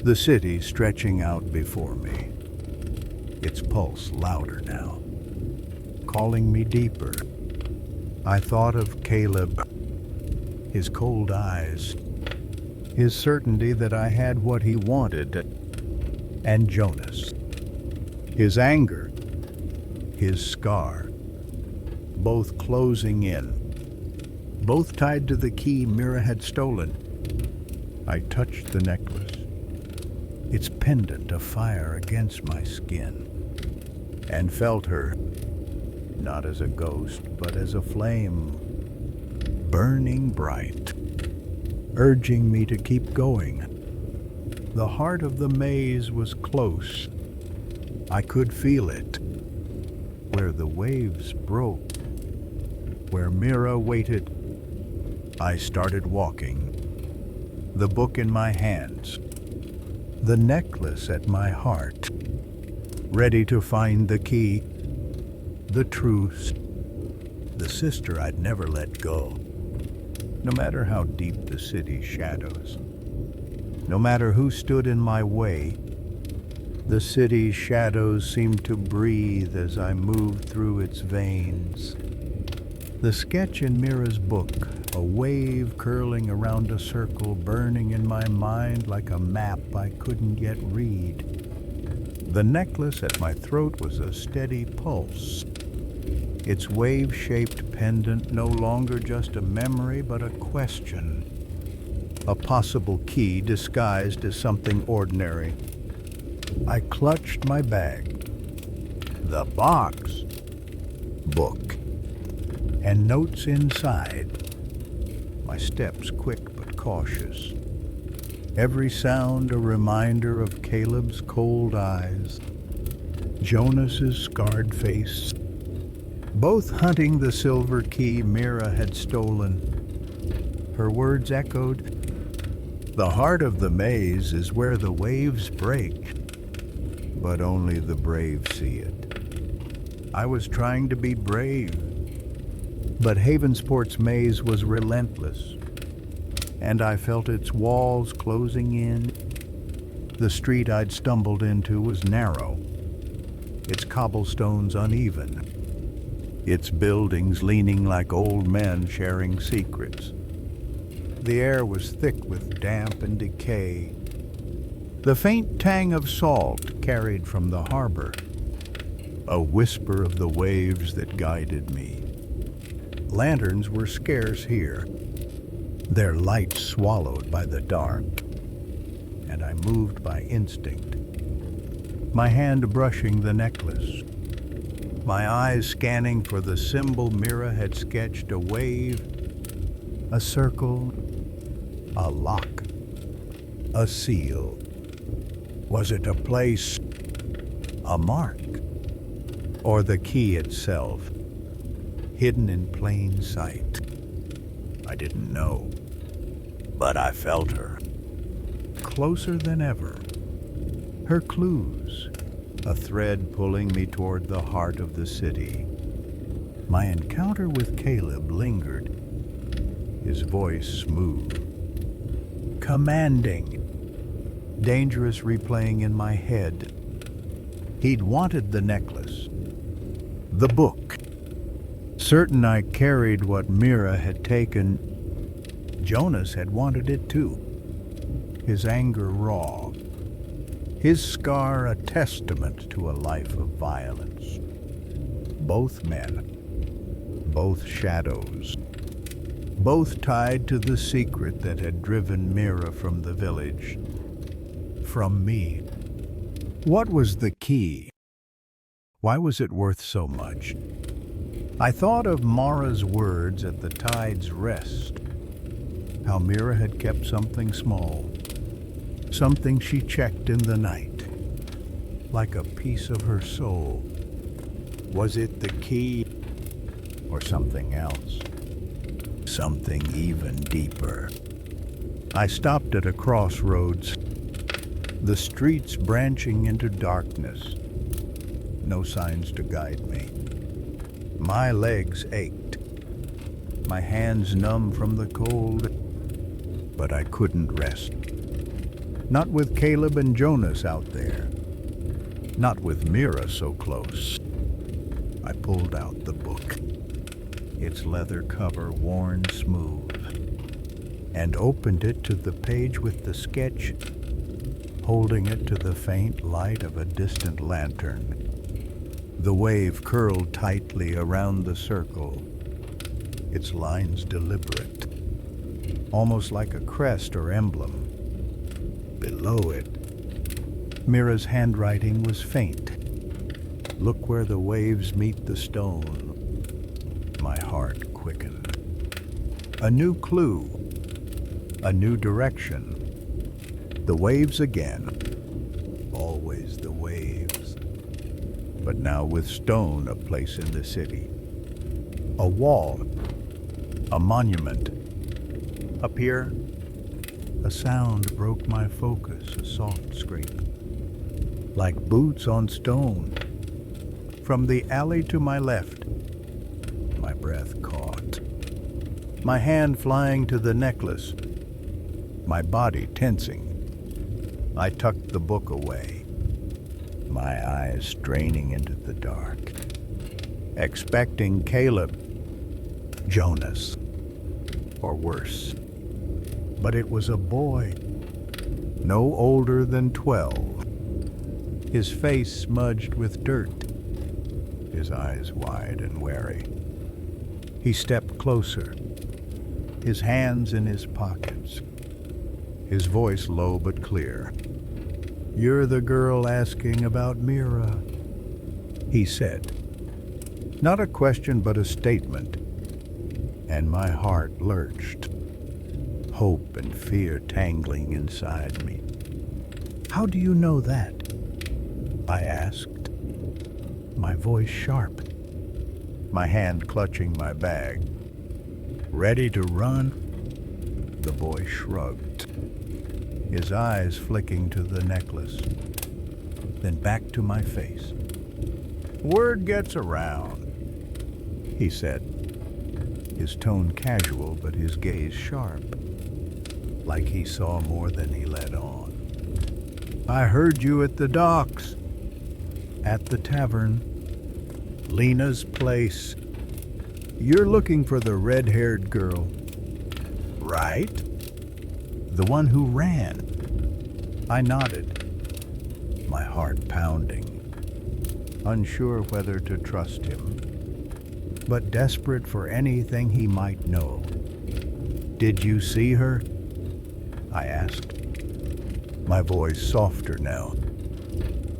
the city stretching out before me, its pulse louder now, calling me deeper. I thought of Caleb, his cold eyes, his certainty that I had what he wanted, and Jonas, his anger, his scar, both closing in, both tied to the key Mira had stolen. I touched the necklace, its pendant afire against my skin, and felt her, not as a ghost, but as a flame, burning bright, urging me to keep going. The heart of the maze was close. I could feel it, where the waves broke, where Mira waited. I started walking, the book in my hands, the necklace at my heart, ready to find the key, the truth, the sister I'd never let go. No matter how deep the city's shadows, no matter who stood in my way, the city's shadows seemed to breathe as I moved through its veins. The sketch in Mira's book, a wave curling around a circle, burning in my mind like a map I couldn't yet read. The necklace at my throat was a steady pulse, its wave-shaped pendant no longer just a memory but a question, a possible key disguised as something ordinary. I clutched my bag, the box, book, and notes inside. My steps quick but cautious, every sound a reminder of Caleb's cold eyes, Jonas's scarred face, both hunting the silver key Mira had stolen. Her words echoed, "The heart of the maze is where the waves break, but only the brave see it." I was trying to be brave, but Havensport's maze was relentless, and I felt its walls closing in. The street I'd stumbled into was narrow, its cobblestones uneven, its buildings leaning like old men sharing secrets. The air was thick with damp and decay. The faint tang of salt carried from the harbor, a whisper of the waves that guided me. Lanterns were scarce here, their light swallowed by the dark, and I moved by instinct, my hand brushing the necklace, my eyes scanning for the symbol Mira had sketched, a wave, a circle, a lock, a seal. Was it a place, a mark, or the key itself, hidden in plain sight? I didn't know, but I felt her, closer than ever. Her clues, a thread pulling me toward the heart of the city. My encounter with Caleb lingered, his voice smooth, commanding, dangerous replaying in my head. He'd wanted the necklace, the book. Certain I carried what Mira had taken, Jonas had wanted it too. His anger raw, his scar a testament to a life of violence. Both men, both shadows, both tied to the secret that had driven Mira from the village, from me. What was the key? Why was it worth so much? I thought of Mara's words at the tide's rest. how Mira had kept something small, something she checked in the night, like a piece of her soul. Was it the key or something else? Something even deeper. I stopped at a crossroads, the streets branching into darkness. No signs to guide me. My legs ached, my hands numb from the cold, but I couldn't rest. Not with Caleb and Jonas out there. Not with Mira so close. I pulled out the book, its leather cover worn smooth, and opened it to the page with the sketch, holding it to the faint light of a distant lantern. The wave curled tightly around the circle, its lines deliberate, almost like a crest or emblem. Below it, Mira's handwriting was faint. Look where the waves meet the stone. My heart quickened. A new clue, a new direction. The waves again, always the waves. But now with stone, a place in the city. A wall, a monument. Up here, a sound broke my focus, a soft scrape, like boots on stone. From the alley to my left, my breath caught. My hand flying to the necklace, my body tensing. I tucked the book away, my eyes straining into the dark, expecting Caleb, Jonas, or worse. But it was a boy, no older than 12, his face smudged with dirt, his eyes wide and wary. He stepped closer, his hands in his pockets, his voice low but clear. "You're the girl asking about Mira," he said. Not a question but a statement, and my heart lurched, hope and fear tangling inside me. "How do you know that?" I asked, my voice sharp, my hand clutching my bag. "Ready to run?" The boy shrugged, his eyes flicking to the necklace, then back to my face. "Word gets around," he said, his tone casual but his gaze sharp, like he saw more than he let on. "I heard you at the docks, at the tavern, Lena's place. You're looking for the red-haired girl, right? The one who ran." I nodded, my heart pounding, unsure whether to trust him, but desperate for anything he might know. "Did you see her?" I asked, my voice softer now,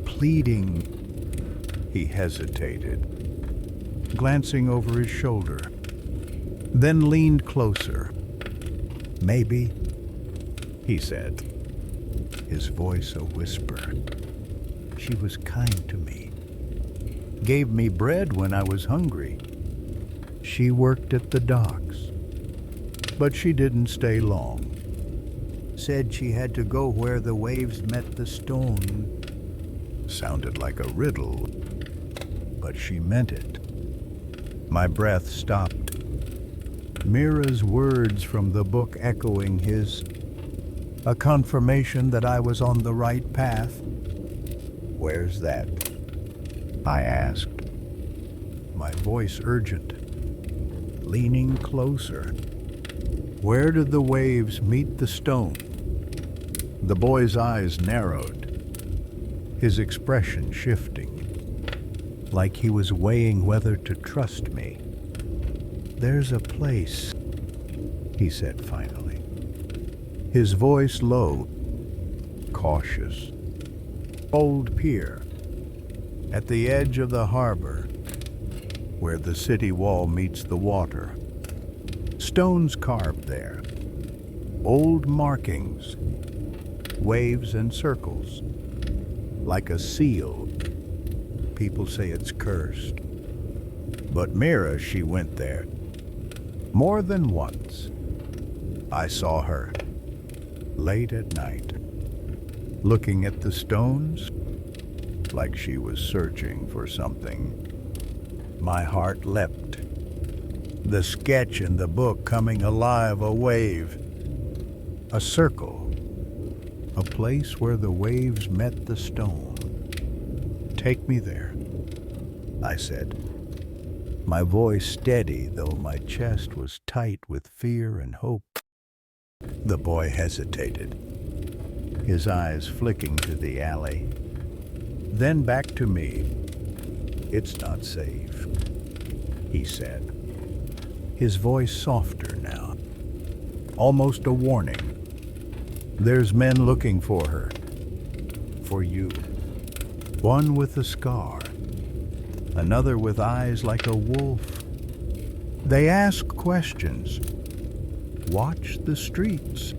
pleading. He hesitated, glancing over his shoulder, then leaned closer. "Maybe," he said, his voice a whisper. "She was kind to me, gave me bread when I was hungry. She worked at the docks, but she didn't stay long. Said she had to go where the waves met the stone." Sounded like a riddle, but she meant it. My breath stopped, Mira's words from the book echoing his, a confirmation that I was on the right path. "Where's that?" I asked, my voice urgent, leaning closer. "Where did the waves meet the stone?" The boy's eyes narrowed, his expression shifting, like he was weighing whether to trust me. "There's a place," he said finally, his voice low, cautious. "Old pier, at the edge of the harbor, where the city wall meets the water. Stones carved there, Old markings, waves and circles, like a seal. People say it's cursed. But Mira, she went there. More than once. I saw her, late at night, looking at the stones, like she was searching for something. My heart leapt. The sketch in the book coming alive, a wave, a circle, a place where the waves met the stone. Take me there, I said, my voice steady though my chest was tight with fear and hope. The boy hesitated, his eyes flicking to the alley, then back to me. It's not safe, he said, his voice softer now, almost a warning. There's men looking for her, for you. One with a scar, another with eyes like a wolf. They ask questions. Watch the streets.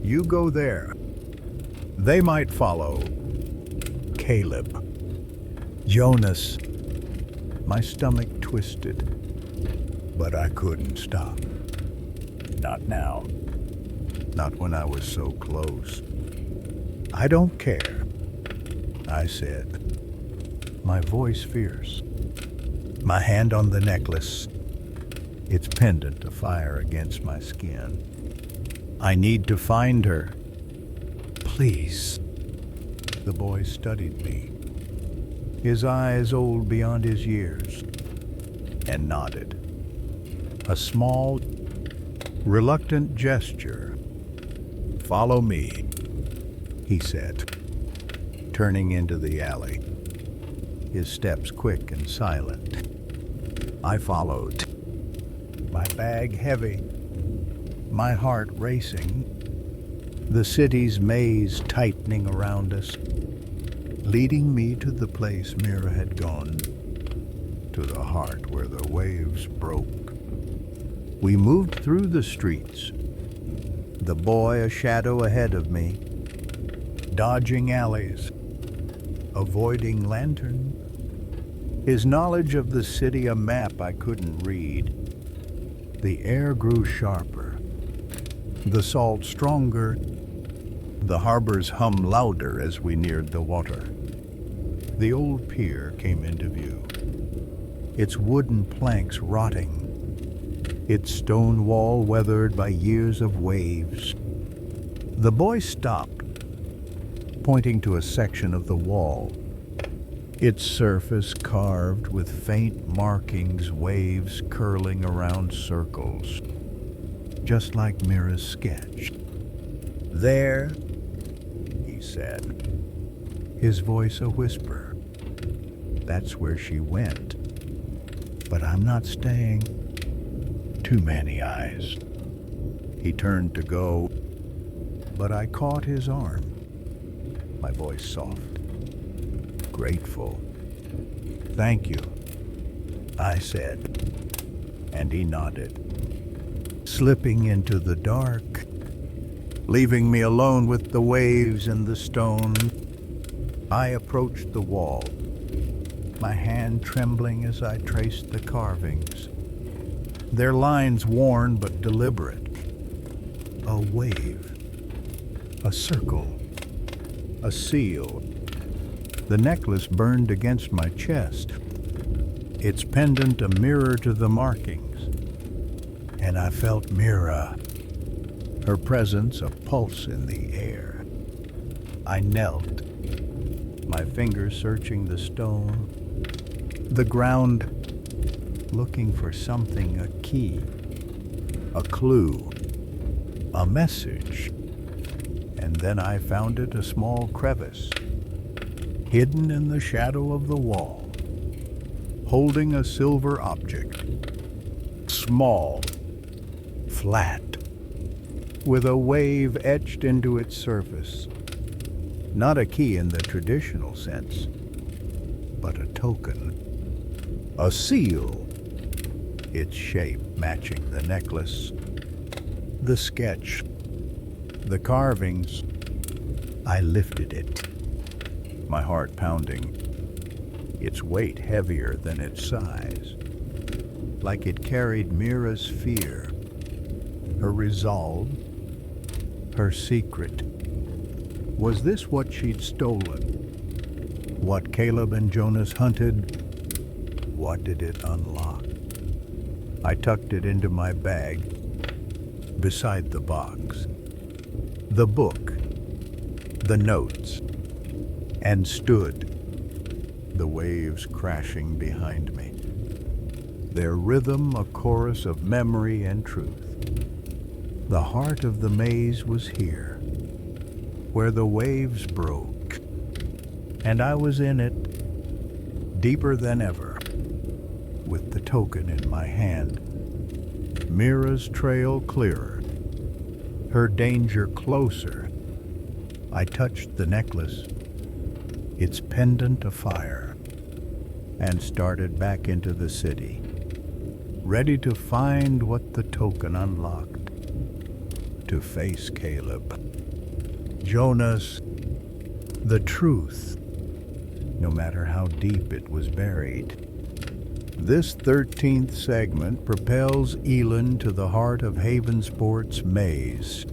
You go there. They might follow. Caleb. Jonas. My stomach twisted, but I couldn't stop. Not now. Not when I was so close. I don't care, I said, my voice fierce. My hand on the necklace, its pendant afire against my skin. I need to find her. Please. The boy studied me, his eyes old beyond his years, and nodded. A small, reluctant gesture. Follow me, he said, turning into the alley, his steps quick and silent. I followed, my bag heavy, my heart racing, the city's maze tightening around us, leading me to the place Mira had gone, to the heart where the waves broke. We moved through the streets, the boy a shadow ahead of me, dodging alleys, avoiding lanterns. His knowledge of the city a map I couldn't read. The air grew sharper, the salt stronger, the harbor's hum louder as we neared the water. The old pier came into view, its wooden planks rotting, its stone wall weathered by years of waves. The boy stopped, pointing to a section of the wall, its surface carved with faint markings, waves curling around circles, just like Mira's sketch. There, he said, his voice a whisper. That's where she went. But I'm not staying. Too many eyes. He turned to go, but I caught his arm, my voice soft, grateful. Thank you, I said, and he nodded, slipping into the dark, leaving me alone with the waves and the stone. I approached the wall, my hand trembling as I traced the carvings, their lines worn but deliberate. A wave, a circle, a seal. The necklace burned against my chest, its pendant a mirror to the markings. And I felt Mira, her presence a pulse in the air. I knelt, my fingers searching the stone, the ground, looking for something, a key, a clue, a message. And then I found it, a small crevice, hidden in the shadow of the wall, holding a silver object, small, flat, with a wave etched into its surface. Not a key in the traditional sense, but a token, a seal, its shape matching the necklace, the sketch The carvings, I lifted it, my heart pounding, its weight heavier than its size, like it carried Mira's fear, her resolve, her secret. Was this what she'd stolen? What Caleb and Jonas hunted? What did it unlock? I tucked it into my bag beside the box, the book, the notes, and stood, the waves crashing behind me, their rhythm a chorus of memory and truth. The heart of the maze was here, where the waves broke, and I was in it, deeper than ever, with the token in my hand. Mira's trail clearer, her danger closer. I touched the necklace, its pendant afire, and started back into the city, ready to find what the token unlocked, to face Caleb, Jonas, the truth, no matter how deep it was buried. This 13th segment propels Elin to the heart of Havensport's maze,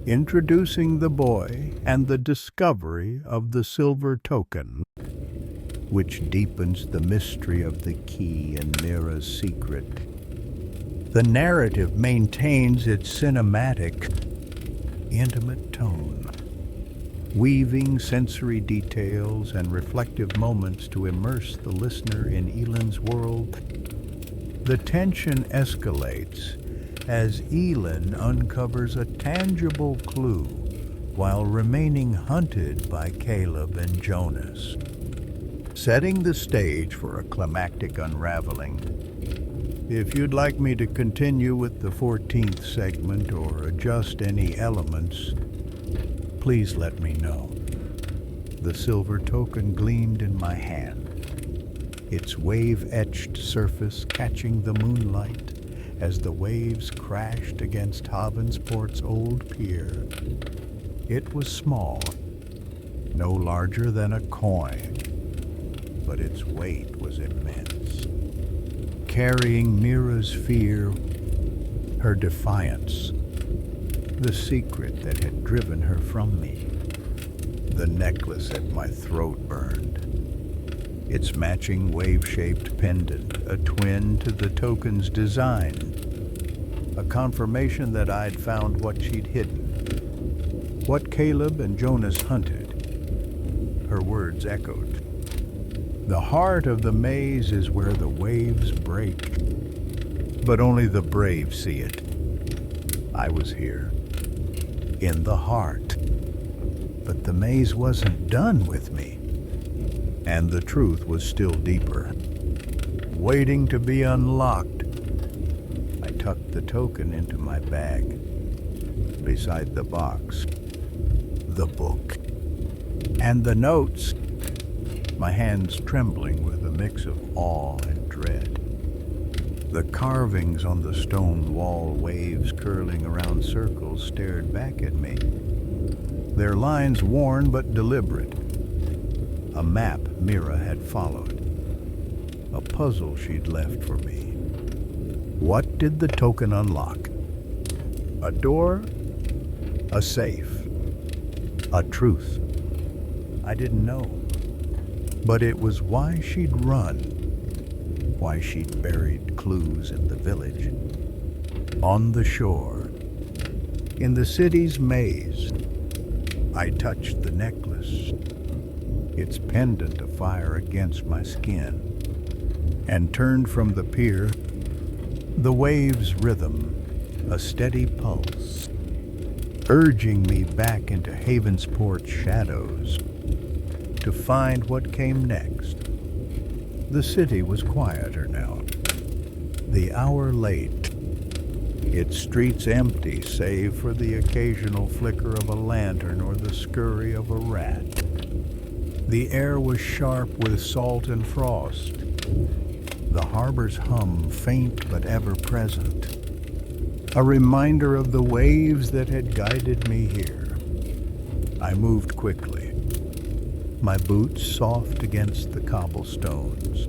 introducing the boy and the discovery of the silver token, which deepens the mystery of the key and Mira's secret. The narrative maintains its cinematic, intimate tone, weaving sensory details and reflective moments to immerse the listener in Elin's world. The tension escalates as Elin uncovers a tangible clue while remaining hunted by Caleb and Jonas, setting the stage for a climactic unraveling. If you'd like me to continue with the 14th segment or adjust any elements, please let me know. The silver token gleamed in my hand, its wave-etched surface catching the moonlight as the waves crashed against Havensport's old pier. It was small, no larger than a coin, but its weight was immense, carrying Mira's fear, her defiance, the secret that had driven her from me. The necklace at my throat burned, its matching wave-shaped pendant a twin to the token's design, a confirmation that I'd found what she'd hidden, what Caleb and Jonas hunted. Her words echoed. The heart of the maze is where the waves break, but only the brave see it. I was here, in the heart, but the maze wasn't done with me, and the truth was still deeper, waiting to be unlocked. I tucked the token into my bag, beside the box, the book, and the notes, my hands trembling with a mix of awe and dread. The carvings on the stone wall, waves curling around circles, stared back at me, their lines worn but deliberate. A map Mira had followed, a puzzle she'd left for me. What did the token unlock? A door? A safe? A truth? I didn't know. But it was why she'd run, why she'd buried clues in the village, on the shore, in the city's maze. I touched the necklace, its pendant afire against my skin, and turned from the pier, the waves' rhythm, a steady pulse, urging me back into Havensport's shadows to find what came next. The city was quieter now, the hour late, its streets empty save for the occasional flicker of a lantern or the scurry of a rat. The air was sharp with salt and frost, the harbor's hum faint but ever present. a reminder of the waves that had guided me here. I moved quickly, my boots soft against the cobblestones,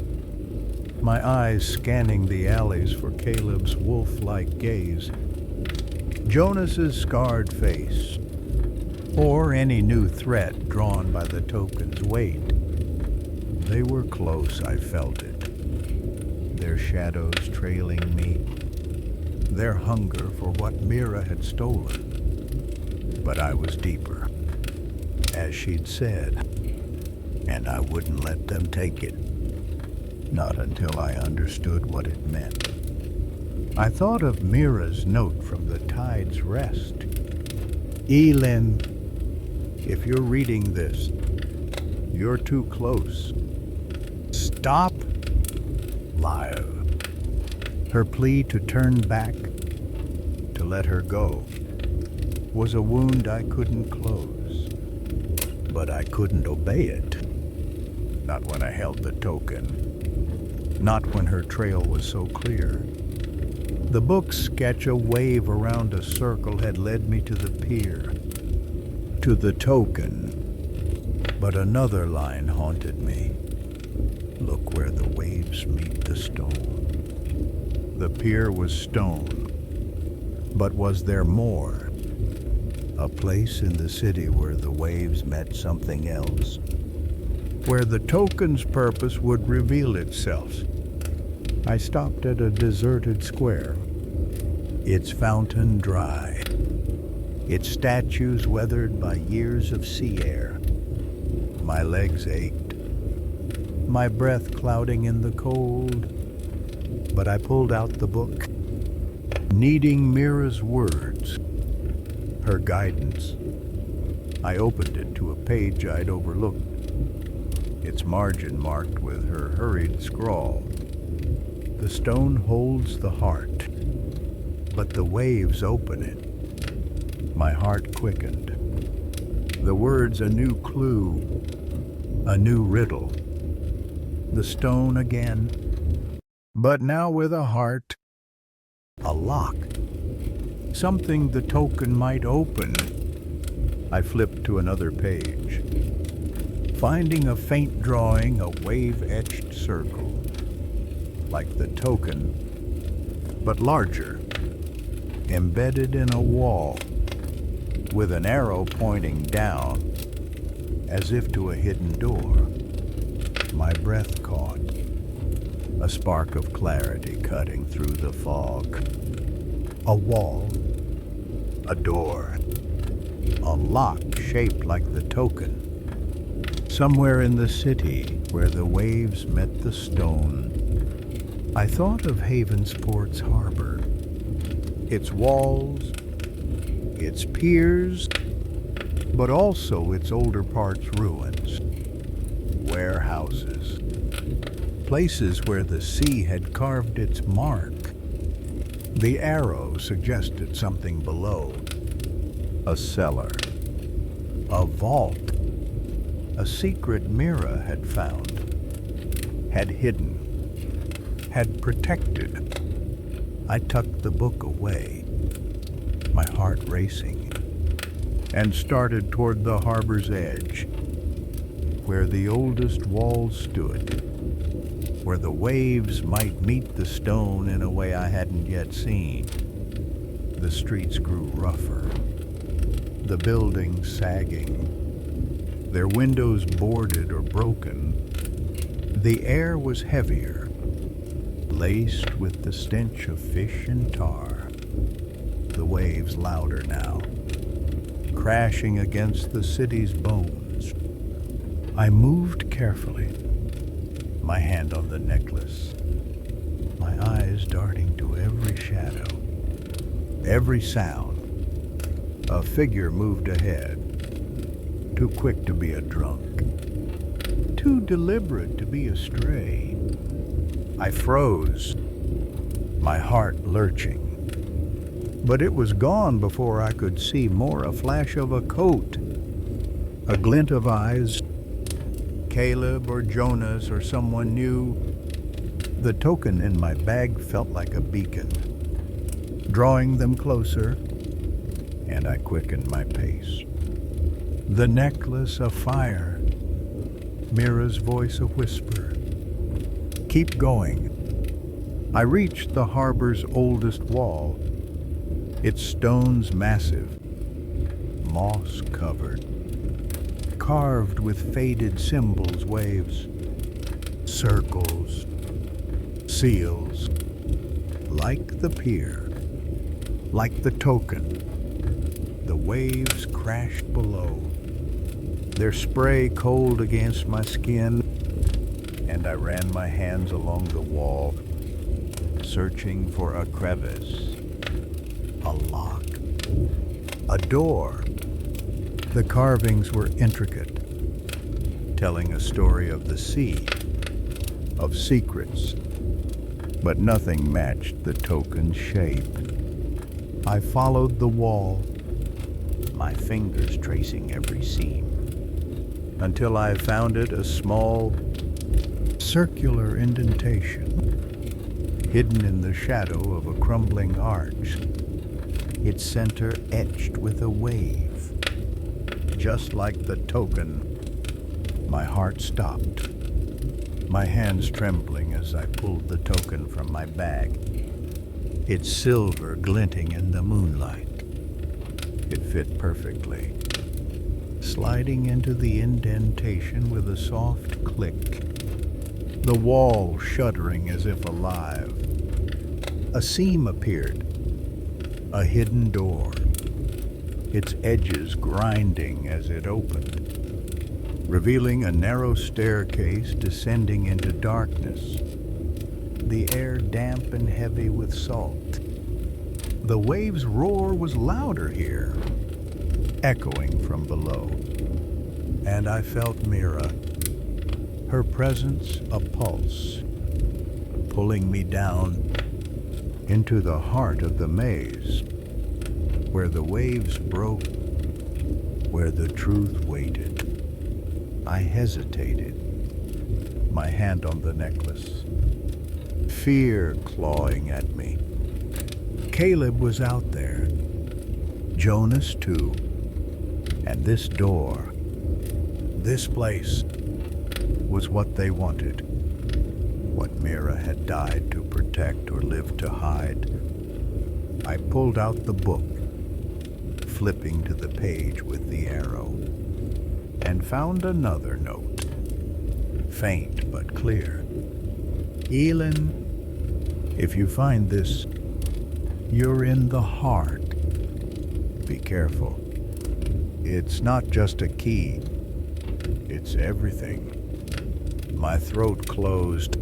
my eyes scanning the alleys for Caleb's wolf-like gaze, Jonas's scarred face, or any new threat drawn by the token's weight. They were close, I felt it, their shadows trailing me, their hunger for what Mira had stolen. But I was deeper, as she'd said, and I wouldn't let them take it. Not until I understood what it meant. I thought of Mira's note from the tide's rest. Elin, if you're reading this, you're too close. Stop. Liar. Her plea to turn back, to let her go, was a wound I couldn't close. But I couldn't obey it. Not when I held the token. Not when her trail was so clear. The book's sketch, a wave around a circle, had led me to the pier, to the token. But another line haunted me. Look where the waves meet the stone. The pier was stone, but was there more? A place in the city where the waves met something else, where the token's purpose would reveal itself. I stopped at a deserted square, its fountain dry, its statues weathered by years of sea air. My legs ached, my breath clouding in the cold, but I pulled out the book, needing Mira's words, her guidance. I opened it to a page I'd overlooked, its margin marked with her hurried scrawl. The stone holds the heart, but the waves open it. My heart quickened. The words a new clue, a new riddle. The stone again, but now with a heart, a lock. Something the token might open. I flipped to another page, finding a faint drawing, a wave-etched circle, like the token, but larger, embedded in a wall, with an arrow pointing down, as if to a hidden door. My breath caught, a spark of clarity cutting through the fog. A wall, a door, a lock shaped like the token. Somewhere in the city where the waves met the stone, I thought of Havensport's harbor, its walls, its piers, but also its older part's ruins, warehouses, places where the sea had carved its mark. The arrow suggested something below, a cellar, a vault, a secret Mira had found, had hidden, had protected. I tucked the book away, my heart racing, and started toward the harbor's edge, where the oldest walls stood, where the waves might meet the stone in a way I hadn't yet seen. The streets grew rougher, the buildings sagging, their windows boarded or broken. The air was heavier, laced with the stench of fish and tar. The waves louder now, crashing against the city's bones. I moved carefully, my hand on the necklace, my eyes darting to every shadow, every sound. A figure moved ahead, too quick to be a drunk, too deliberate to be a stray. I froze, my heart lurching. But it was gone before I could see more. A flash of a coat, a glint of eyes. Caleb or Jonas or someone new. The token in my bag felt like a beacon. drawing them closer, and I quickened my pace. The necklace afire, Mira's voice a whisper. Keep going. I reached the harbor's oldest wall, its stones massive, moss-covered, carved with faded symbols, waves, circles, seals, like the pier, like the token. The waves crashed below, their spray cold against my skin, and I ran my hands along the wall, searching for a crevice, a lock, a door. The carvings were intricate, telling a story of the sea, of secrets, but nothing matched the token's shape. I followed the wall, my fingers tracing every seam, until I found it a small, circular indentation, hidden in the shadow of a crumbling arch, its center etched with a wave. Just like the token, my heart stopped, my hands trembling as I pulled the token from my bag, its silver glinting in the moonlight. It fit perfectly, sliding into the indentation with a soft click, the wall shuddering as if alive. A seam appeared, a hidden door, its edges grinding as it opened, revealing a narrow staircase descending into darkness, the air damp and heavy with salt. The waves' roar was louder here, echoing from below, and I felt Mira, her presence a pulse, pulling me down into the heart of the maze, where the waves broke, where the truth waited. I hesitated, my hand on the necklace, fear clawing at me. Caleb was out there, Jonas too, and this door, this place, was what they wanted, what Mira had died to protect or lived to hide. I pulled out the book, flipping to the page with the arrow, and found another note, faint but clear. Elin, if you find this, you're in the heart. Be careful. It's not just a key. It's everything. My throat closed,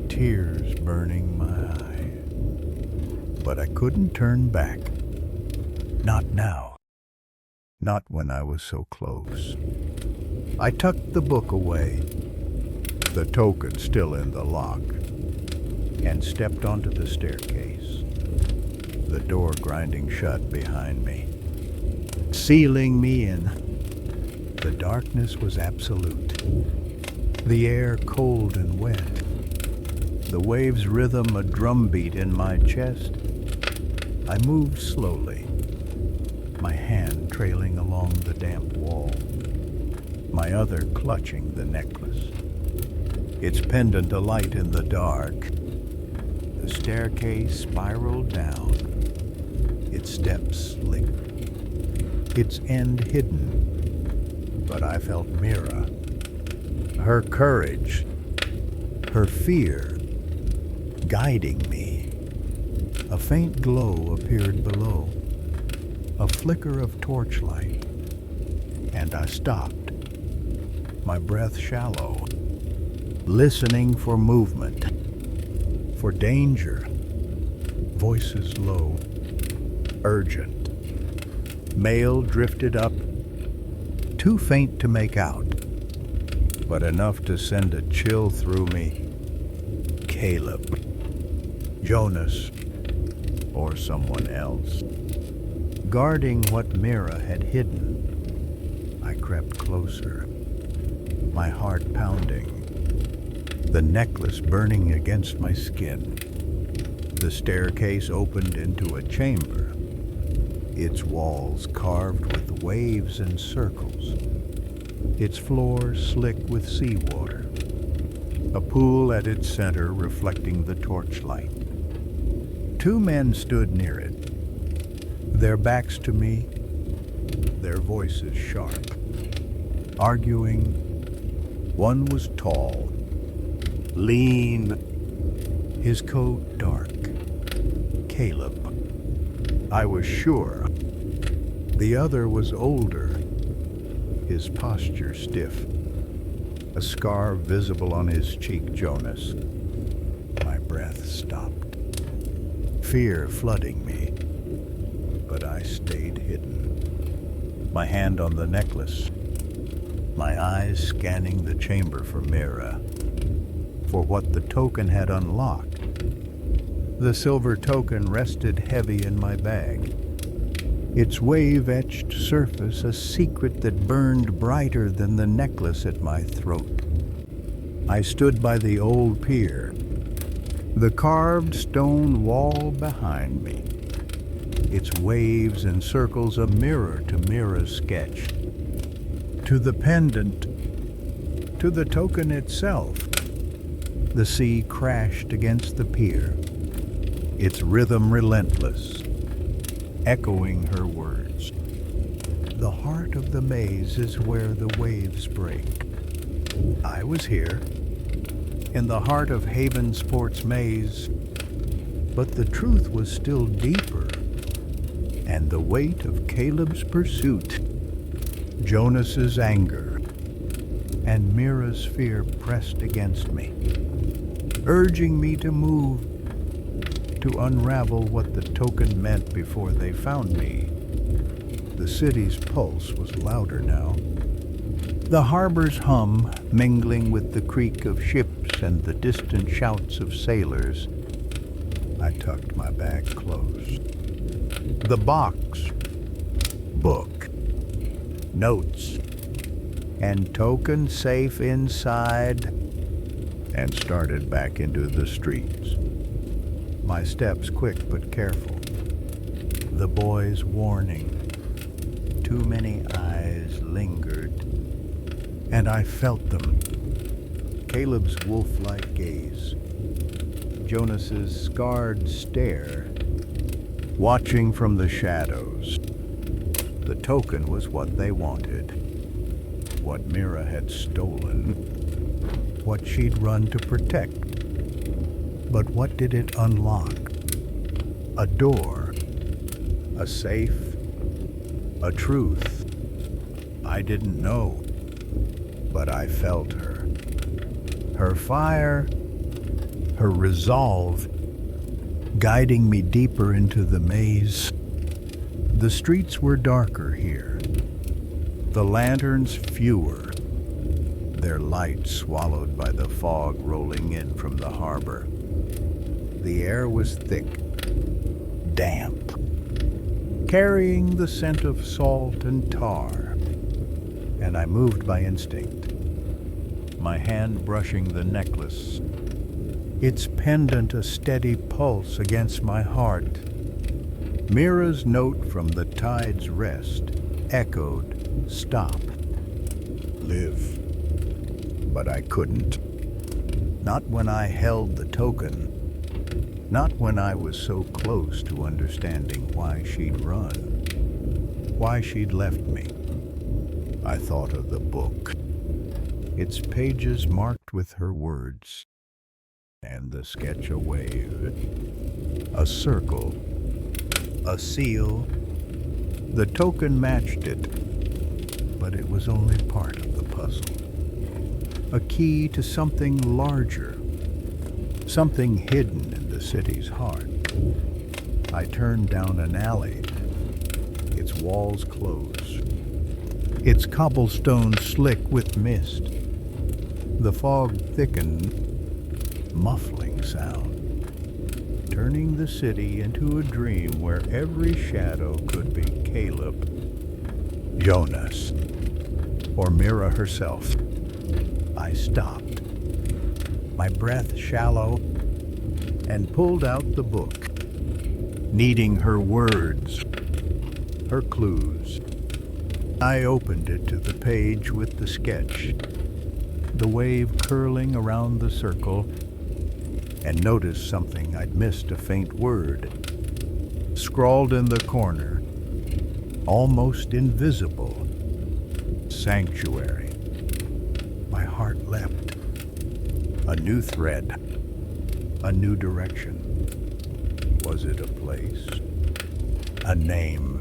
tears burning my eyes. But I couldn't turn back. Not now. Not when I was so close. I tucked the book away, the token still in the lock, and stepped onto the staircase, the door grinding shut behind me, sealing me in. The darkness was absolute, the air cold and wet, the waves' rhythm a drumbeat in my chest. I moved slowly, my hand trailing along the damp wall, my other clutching the necklace, its pendant alight in the dark. The staircase spiraled down, its steps slick, its end hidden. But I felt Mira, her courage, her fear, guiding me. A faint glow appeared below, a flicker of torchlight, and I stopped, my breath shallow, listening for movement, for danger. Voices low, urgent. Male drifted up, too faint to make out, but enough to send a chill through me. Caleb, Jonas, or someone else. Guarding what Mira had hidden, I crept closer, my heart pounding, the necklace burning against my skin. The staircase opened into a chamber, its walls carved with waves and circles, its floor slick with seawater, a pool at its center reflecting the torchlight. Two men stood near it, their backs to me, their voices sharp, arguing. One was tall, lean, his coat dark. Caleb, I was sure. The other was older, his posture stiff, a scar visible on his cheek. Jonas. My breath stopped, fear flooding me, but I stayed hidden. My hand on the necklace, my eyes scanning the chamber for Mira, for what the token had unlocked. The silver token rested heavy in my bag, its wave-etched surface a secret that burned brighter than the necklace at my throat. I stood by the old pier, the carved stone wall behind me, its waves and circles a mirror to Mira's sketch, to the pendant, to the token itself. The sea crashed against the pier, its rhythm relentless, echoing her words. The heart of the maze is where the waves break. I was here, in the heart of Haven Sport's maze, but the truth was still deeper, and the weight of Caleb's pursuit, Jonas's anger, and Mira's fear pressed against me, urging me to move, to unravel what the token meant before they found me. The city's pulse was louder now, the harbor's hum mingling with the creak of ships and the distant shouts of sailors. I tucked my bag close. The box, book, notes, and token safe inside, and started back into the streets. My steps quick but careful. The boy's warning. Too many eyes lingered, and I felt them. Caleb's wolf-like gaze, Jonas's scarred stare, watching from the shadows. The token was what they wanted, what Mira had stolen, what she'd run to protect. But what did it unlock? A door, a safe, a truth. I didn't know, but I felt her. Her fire, her resolve, guiding me deeper into the maze. The streets were darker here, the lanterns fewer, their light swallowed by the fog rolling in from the harbor. The air was thick, damp, carrying the scent of salt and tar, and I moved by instinct, my hand brushing the necklace, its pendant a steady pulse against my heart. Mira's note from the tide's rest echoed, stop, live. But I couldn't. Not when I held the token. Not when I was so close to understanding why she'd run, why she'd left me. I thought of the book, its pages marked with her words, and the sketch a wave, a circle, a seal. The token matched it, but it was only part of the puzzle. A key to something larger, something hidden in the city's heart. I turned down an alley, its walls closed, its cobblestones slick with mist. The fog thickened, muffling sound, turning the city into a dream where every shadow could be Caleb, Jonas, or Mira herself. I stopped, my breath shallow, and pulled out the book, needing her words, her clues. I opened it to the page with the sketch, the wave curling around the circle, and noticed something I'd missed, a faint word, scrawled in the corner, almost invisible. Sanctuary. My heart leapt. A new thread, a new direction. Was it a place? A name?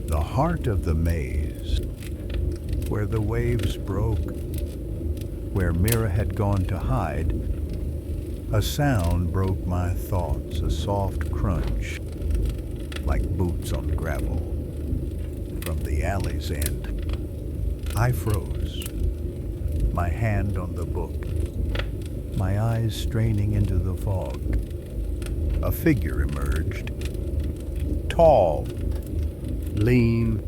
The heart of the maze, where the waves broke, where Mira had gone to hide. A sound broke my thoughts, a soft crunch, like boots on gravel, from the alley's end. I froze, my hand on the book, my eyes straining into the fog. A figure emerged, tall, lean,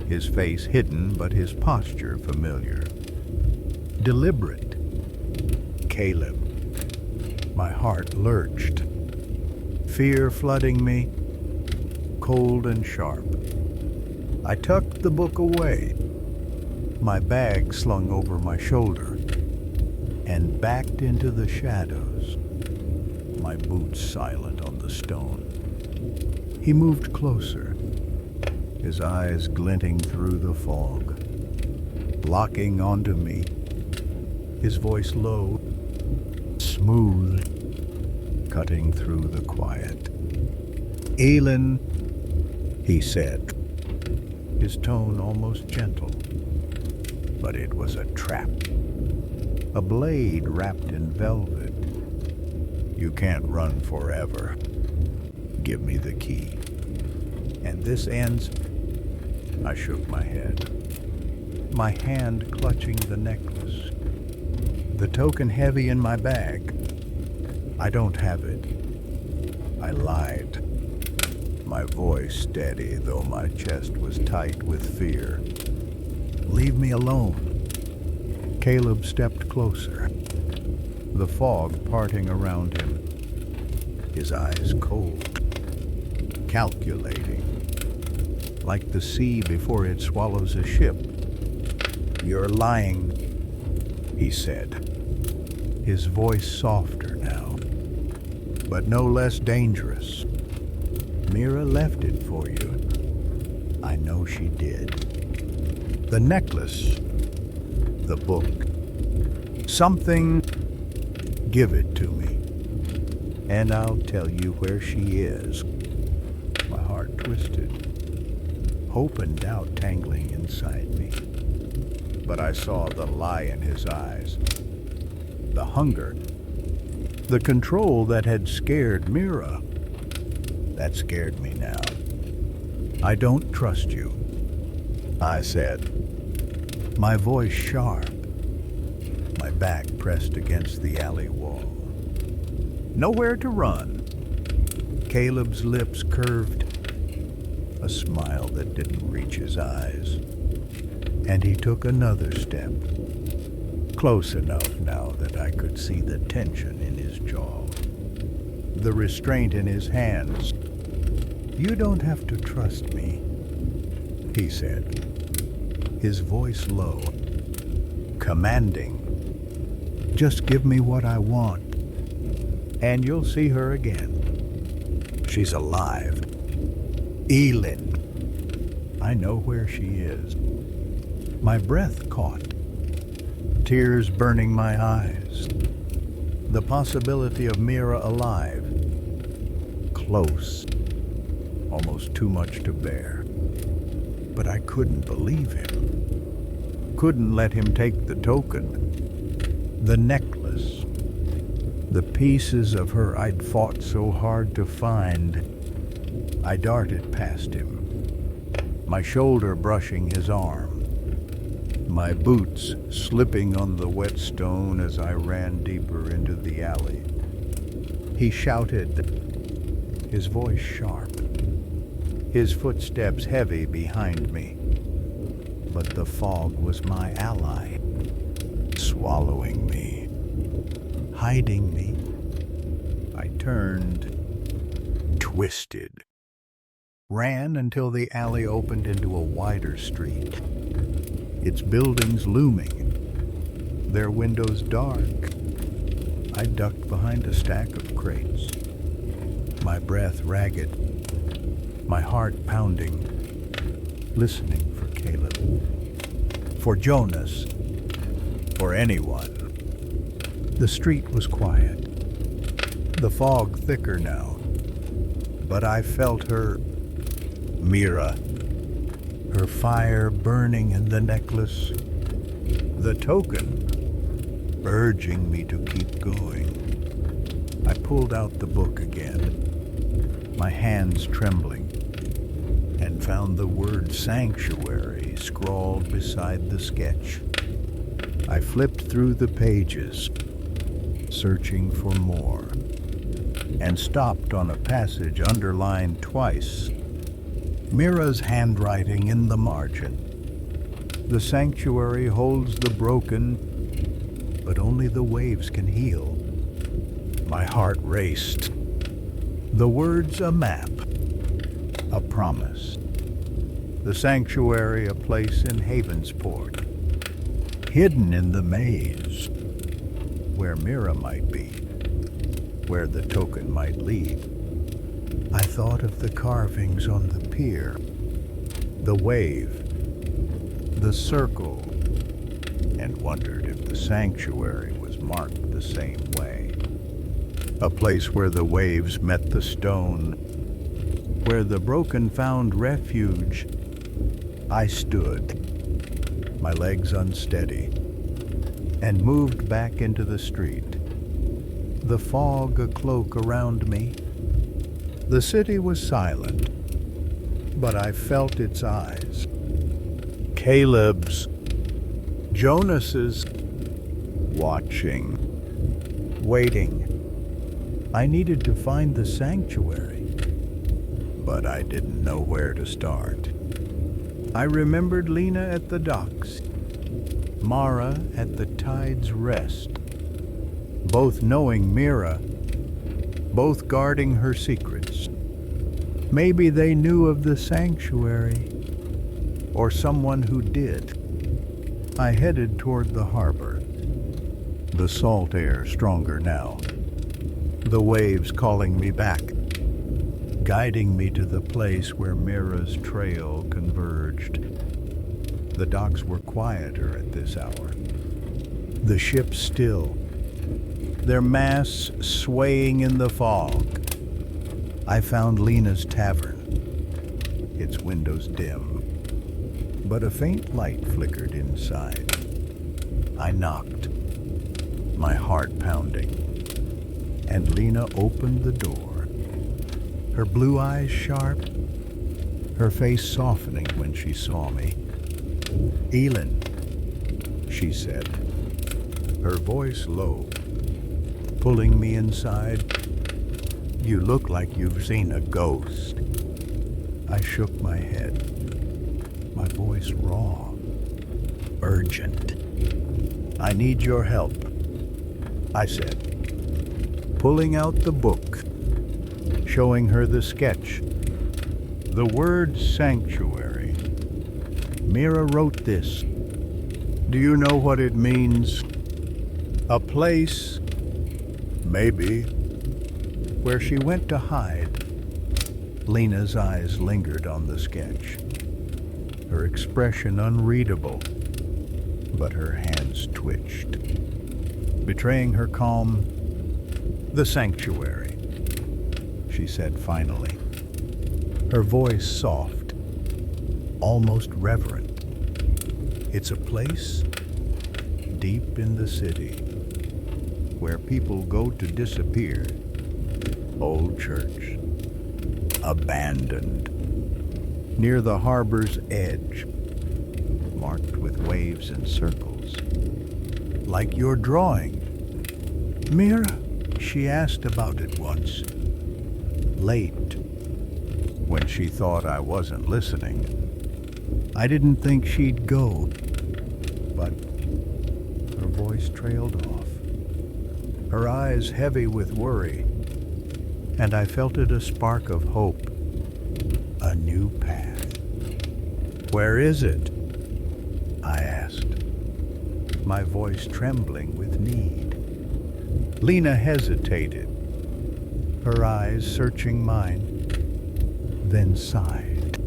his face hidden but his posture familiar. Deliberate. Caleb. My heart lurched. Fear flooding me, cold and sharp. I tucked the book away, my bag slung over my shoulder, and backed into the shadows, my boots silent on the stone. He moved closer, his eyes glinting through the fog, locking onto me, his voice low, smooth, cutting through the quiet. Elin, he said, his tone almost gentle, but it was a trap, a blade wrapped in velvet. You can't run forever. Give me the key. And this ends. I shook my head, my hand clutching the necklace, the token heavy in my bag. I don't have it. I lied, my voice steady, though my chest was tight with fear. Leave me alone. Caleb stepped closer, the fog parting around him, his eyes cold, calculating, like the sea before it swallows a ship. You're lying, he said, his voice softer now, but no less dangerous. Mira left it for you. I know she did. The necklace, the book, something, give it to me, and I'll tell you where she is. My heart twisted, hope and doubt tangling inside me. But I saw the lie in his eyes, the hunger, the control that had scared Mira. That scared me now. I don't trust you, I said, my voice sharp, my back pressed against the alley wall. Nowhere to run. Caleb's lips curved, a smile that didn't reach his eyes. And he took another step, close enough now that I could see the tension in his jaw, the restraint in his hands. You don't have to trust me, he said, his voice low, commanding. Just give me what I want, and you'll see her again. She's alive. Elin. I know where she is. My breath caught, tears burning my eyes. The possibility of Mira alive, close, almost too much to bear. But I couldn't believe him. Couldn't let him take the token, the necklace, the pieces of her I'd fought so hard to find. I darted past him, my shoulder brushing his arm, my boots slipping on the wet stone as I ran deeper into the alley. He shouted, his voice sharp, his footsteps heavy behind me. But the fog was my ally, swallowing me, hiding me, turned, twisted, ran until the alley opened into a wider street, its buildings looming, their windows dark. I ducked behind a stack of crates, my breath ragged, my heart pounding, listening for Caleb, for Jonas, for anyone. The street was quiet, the fog thicker now, but I felt her, Mira, her fire burning in the necklace, the token urging me to keep going. I pulled out the book again, my hands trembling, and found the word sanctuary scrawled beside the sketch. I flipped through the pages, searching for more, and stopped on a passage underlined twice. Mira's handwriting in the margin. The sanctuary holds the broken, but only the waves can heal. My heart raced. The words a map, a promise. The sanctuary a place in Havensport, hidden in the maze, where Mira might be, where the token might lead. I thought of the carvings on the pier, the wave, the circle, and wondered if the sanctuary was marked the same way. A place where the waves met the stone, where the broken found refuge. I stood, my legs unsteady, and moved back into the street, the fog a cloak around me. The city was silent, but I felt its eyes. Caleb's, Jonas's, watching, waiting. I needed to find the sanctuary, but I didn't know where to start. I remembered Lena at the docks, Mara at the tide's rest, both knowing Mira, both guarding her secrets. Maybe they knew of the sanctuary, or someone who did. I headed toward the harbor, the salt air stronger now, the waves calling me back, guiding me to the place where Mira's trail converged. The docks were quieter at this hour, the ships still, their masts swaying in the fog. I found Lena's tavern, its windows dim, but a faint light flickered inside. I knocked, my heart pounding, and Lena opened the door, her blue eyes sharp, her face softening when she saw me. "Elin," she said, her voice low, pulling me inside. "You look like you've seen a ghost." I shook my head, my voice raw, urgent. "I need your help," I said, pulling out the book, showing her the sketch. The word sanctuary. Mira wrote this. Do you know what it means? A place, maybe, where she went to hide. Lena's eyes lingered on the sketch, her expression unreadable, but her hands twitched, betraying her calm. "The sanctuary," she said finally, her voice soft, almost reverent. "It's a place deep in the city where people go to disappear. Old church, abandoned, near the harbor's edge, marked with waves and circles, like your drawing." "Mira?" She asked about it once, late, when she thought I wasn't listening. I didn't think she'd go, but her voice trailed off, her eyes heavy with worry. and I felt it a spark of hope, a new path. "Where is it?" I asked, my voice trembling with need. Lena hesitated, her eyes searching mine, then sighed,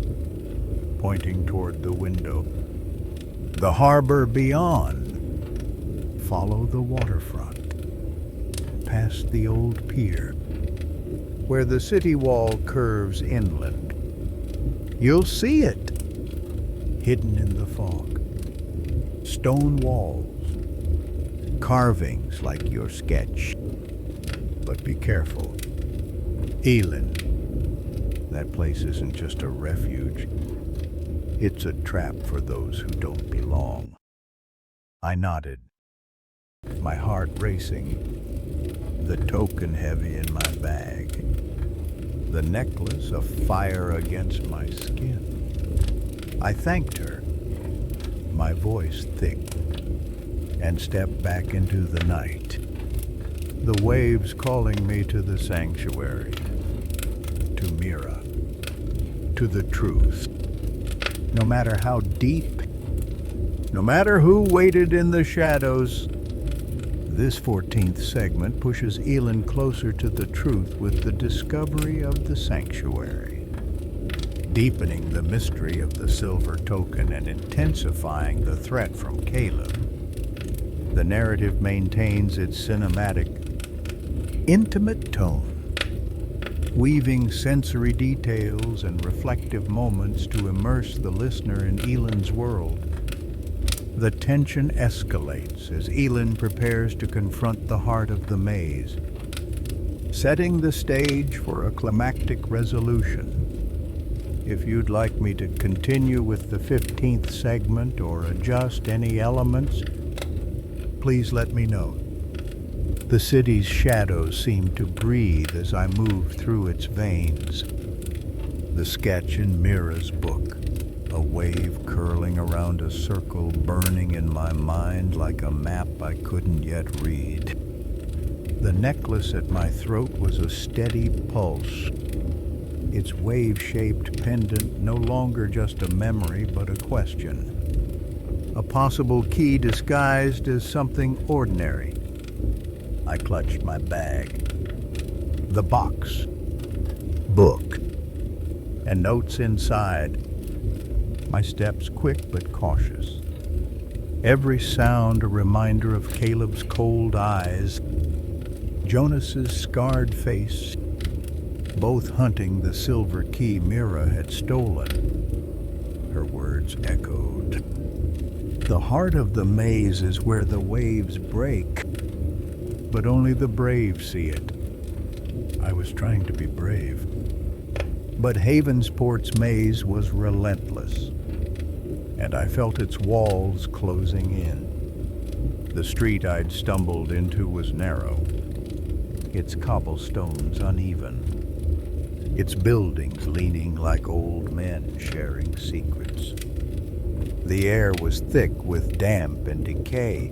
pointing toward the window. "The harbor beyond. Follow the waterfront, past the old pier, where the city wall curves inland. You'll see it, hidden in the fog. Stone walls, carvings like your sketch. But be careful. Elin, that place isn't just a refuge. It's a trap for those who don't belong." I nodded, my heart racing, the token heavy in my bag, the necklace afire against my skin. I thanked her, my voice thick, and stepped back into the night, the waves calling me to the sanctuary, to Mira, to the truth. No matter how deep, no matter who waited in the shadows, this 14th segment pushes Elin closer to the truth with the discovery of the sanctuary, deepening the mystery of the silver token and intensifying the threat from Caleb. The narrative maintains its cinematic, intimate tone, weaving sensory details and reflective moments to immerse the listener in Elin's world. The tension escalates as Elin prepares to confront the heart of the maze, setting the stage for a climactic resolution. If you'd like me to continue with the 15th segment or adjust any elements, please let me know. The city's shadows seem to breathe as I move through its veins. The sketch in Mira's book, a wave curling around a circle burning in my mind like a map I couldn't yet read. The necklace at my throat was a steady pulse, its wave-shaped pendant no longer just a memory but a question. A possible key disguised as something ordinary. I clutched my bag, the box, book, and notes inside. My steps quick but cautious. Every sound a reminder of Caleb's cold eyes, Jonas's scarred face, both hunting the silver key Mira had stolen. Her words echoed. The heart of the maze is where the waves break, but only the brave see it. I was trying to be brave. But Havensport's maze was relentless, and I felt its walls closing in. The street I'd stumbled into was narrow, its cobblestones uneven, its buildings leaning like old men sharing secrets. The air was thick with damp and decay,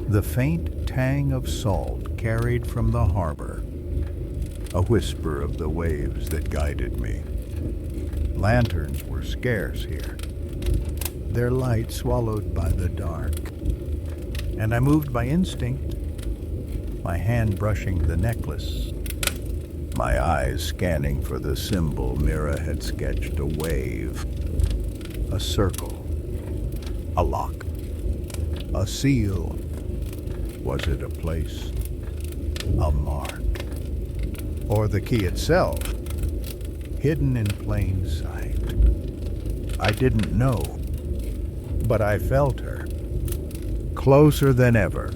the faint tang of salt carried from the harbor, a whisper of the waves that guided me. Lanterns were scarce here, their light swallowed by the dark, and I moved by instinct, my hand brushing the necklace, my eyes scanning for the symbol Mira had sketched: a wave, a circle, a lock, a seal. Was it a place, a mark, or the key itself, hidden in plain sight? I didn't know, but I felt her, closer than ever.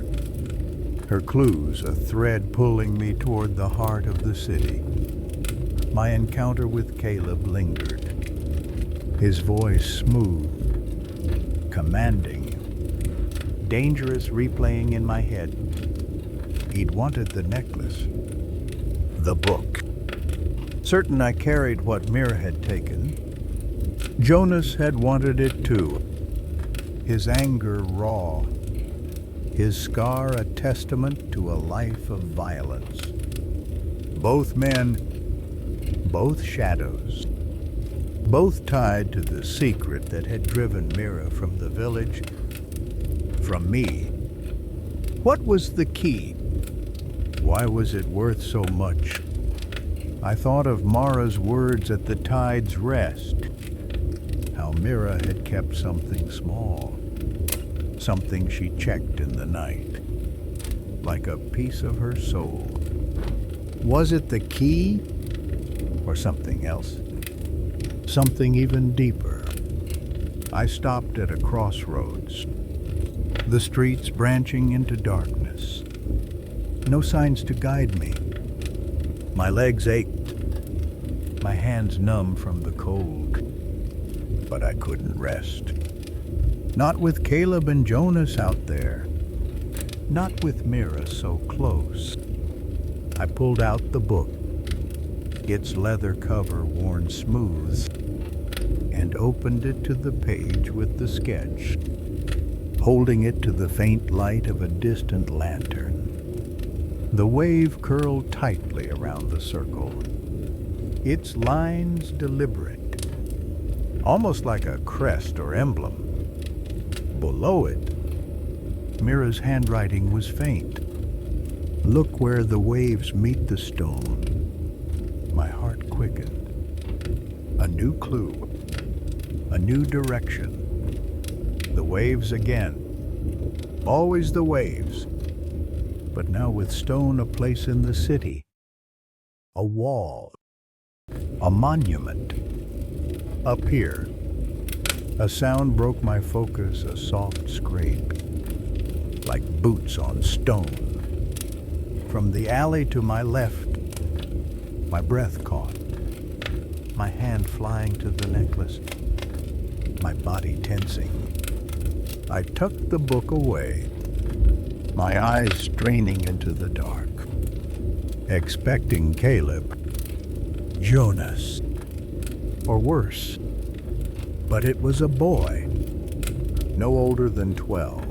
Her clues a thread pulling me toward the heart of the city. My encounter with Caleb lingered, his voice smooth, commanding, dangerous replaying in my head. He'd wanted the necklace, the book. Certain I carried what Mira had taken, Jonas had wanted it too. His anger raw, his scar a testament to a life of violence. Both men, both shadows, both tied to the secret that had driven Mira from the village, from me. What was the key? Why was it worth so much? I thought of Mara's words at the tide's rest, how Mira had kept something small, something she checked in the night, like a piece of her soul. Was it the key or something else? Something even deeper. I stopped at a crossroads, the streets branching into darkness. No signs to guide me. My legs ached, my hands numb from the cold, but I couldn't rest. Not with Caleb and Jonas out there, not with Mira so close. I pulled out the book, its leather cover worn smooth, and opened it to the page with the sketch, holding it to the faint light of a distant lantern. The wave curled tightly around the circle, its lines deliberate, almost like a crest or emblem. Below it, Mira's handwriting was faint. Look where the waves meet the stone. My heart quickened. A new clue, a new direction. The waves again, always the waves. But now with stone a place in the city, a wall, a monument. Up here, a sound broke my focus, a soft scrape, like boots on stone. From the alley to my left, my breath caught, my hand flying to the necklace, my body tensing. I tucked the book away, my eyes straining into the dark, expecting Caleb, Jonas, or worse. But it was a boy, no older than 12,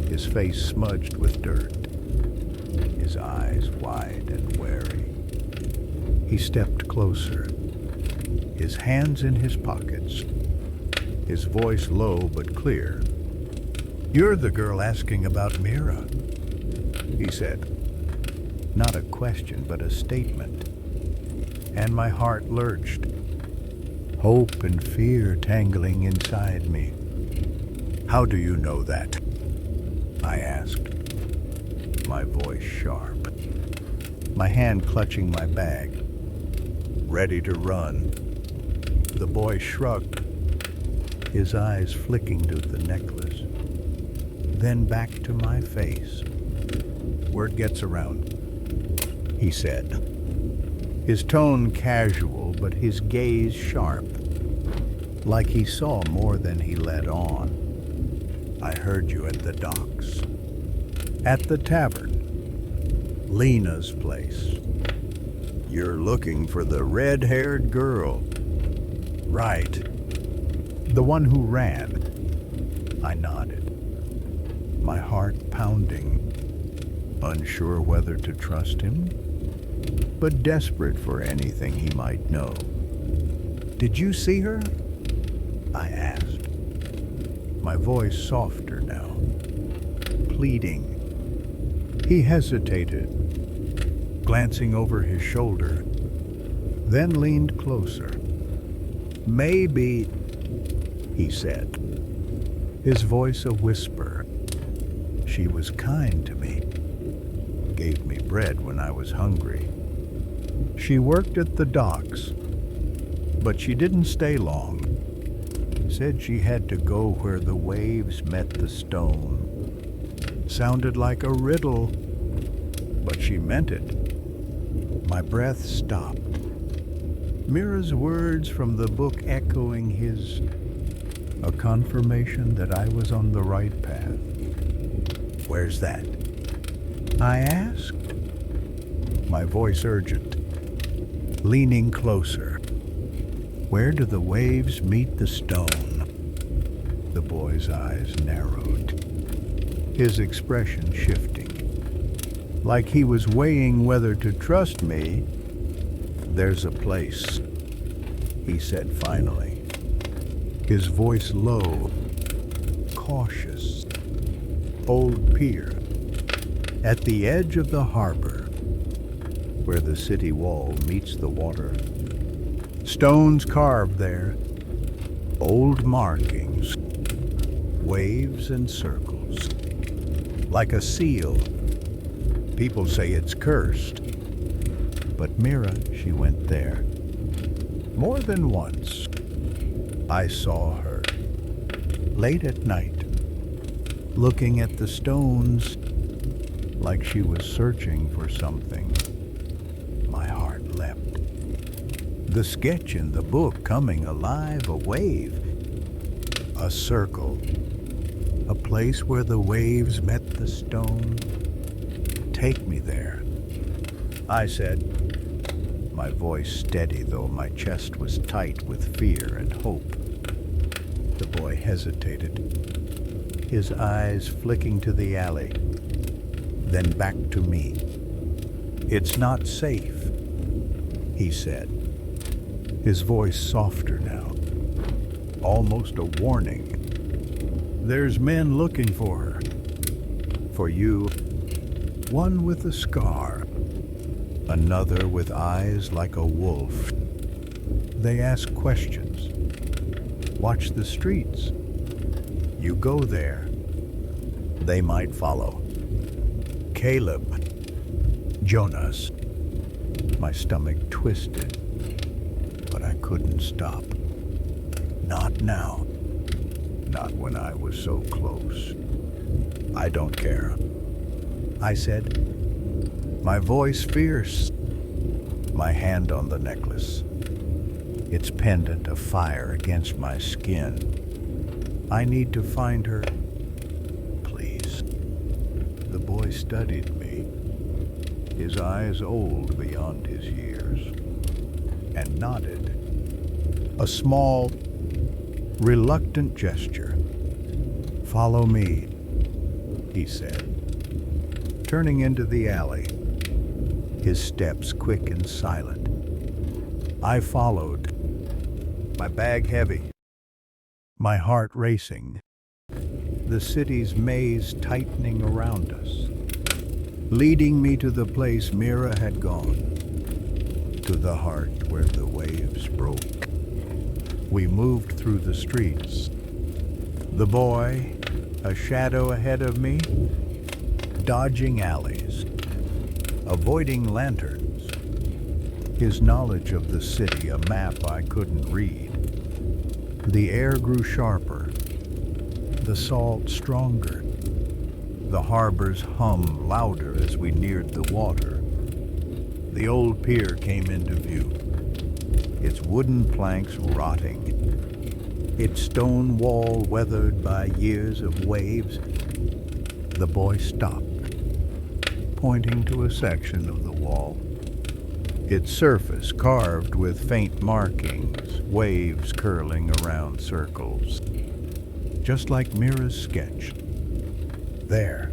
his face smudged with dirt, his eyes wide and wary. He stepped closer, his hands in his pockets, his voice low but clear. "You're the girl asking about Mira," he said. Not a question, but a statement. And my heart lurched, hope and fear tangling inside me. "How do you know that?" I asked, my voice sharp, my hand clutching my bag, ready to run. The boy shrugged, his eyes flicking to the necklace, then back to my face. "Word gets around," he said, his tone casual but his gaze sharp, like he saw more than he let on. "I heard you at the docks, at the tavern, Lena's place. You're looking for the red-haired girl." "Right. The one who ran." I nodded, my heart pounding, unsure whether to trust him, but desperate for anything he might know. "Did you see her?" I asked, my voice softer now, pleading. He hesitated, glancing over his shoulder, then leaned closer. "Maybe," he said, his voice a whisper. "She was kind to me, gave me bread when I was hungry. She worked at the docks, but she didn't stay long. Said she had to go where the waves met the stone. Sounded like a riddle, but she meant it." My breath stopped, Mira's words from the book echoing his, a confirmation that I was on the right path. "Where's that?" I asked, my voice urgent, leaning closer. "Where do the waves meet the stone?" The boy's eyes narrowed, his expression shifting. Like he was weighing whether to trust me. "There's a place," he said finally, his voice low, cautious. "Old pier, at the edge of the harbor, where the city wall meets the water. Stones carved there, old markings, waves and circles, like a seal. People say it's cursed, but Mira, she went there. More than once, I saw her, late at night, looking at the stones like she was searching for something." My heart leapt. The sketch in the book coming alive, a wave, a circle, a place where the waves met the stone. "Take me there," I said, my voice steady though my chest was tight with fear and hope. The boy hesitated, his eyes flicking to the alley, then back to me. "It's not safe," he said, his voice softer now, almost a warning. "There's men looking for her, for you, one with a scar, another with eyes like a wolf. They ask questions. Watch the streets. You go there, they might follow." Caleb, Jonas. My stomach twisted, but I couldn't stop. Not now. Not when I was so close. "I don't care," I said, my voice fierce, my hand on the necklace, its pendant a fire against my skin. "I need to find her, please." The boy studied me, his eyes old beyond his years, and nodded. A small, reluctant gesture. "Follow me," he said, turning into the alley, his steps quick and silent. I followed, my bag heavy, my heart racing, the city's maze tightening around us, leading me to the place Mira had gone, to the heart where the waves broke. We moved through the streets, the boy, a shadow ahead of me, dodging alleys, avoiding lanterns, his knowledge of the city a map I couldn't read. The air grew sharper, the salt stronger, the harbor's hum louder as we neared the water. The old pier came into view, its wooden planks rotting, its stone wall weathered by years of waves. The boy stopped, pointing to a section of the wall, its surface carved with faint markings, waves curling around circles, just like Mira's sketch. "There,"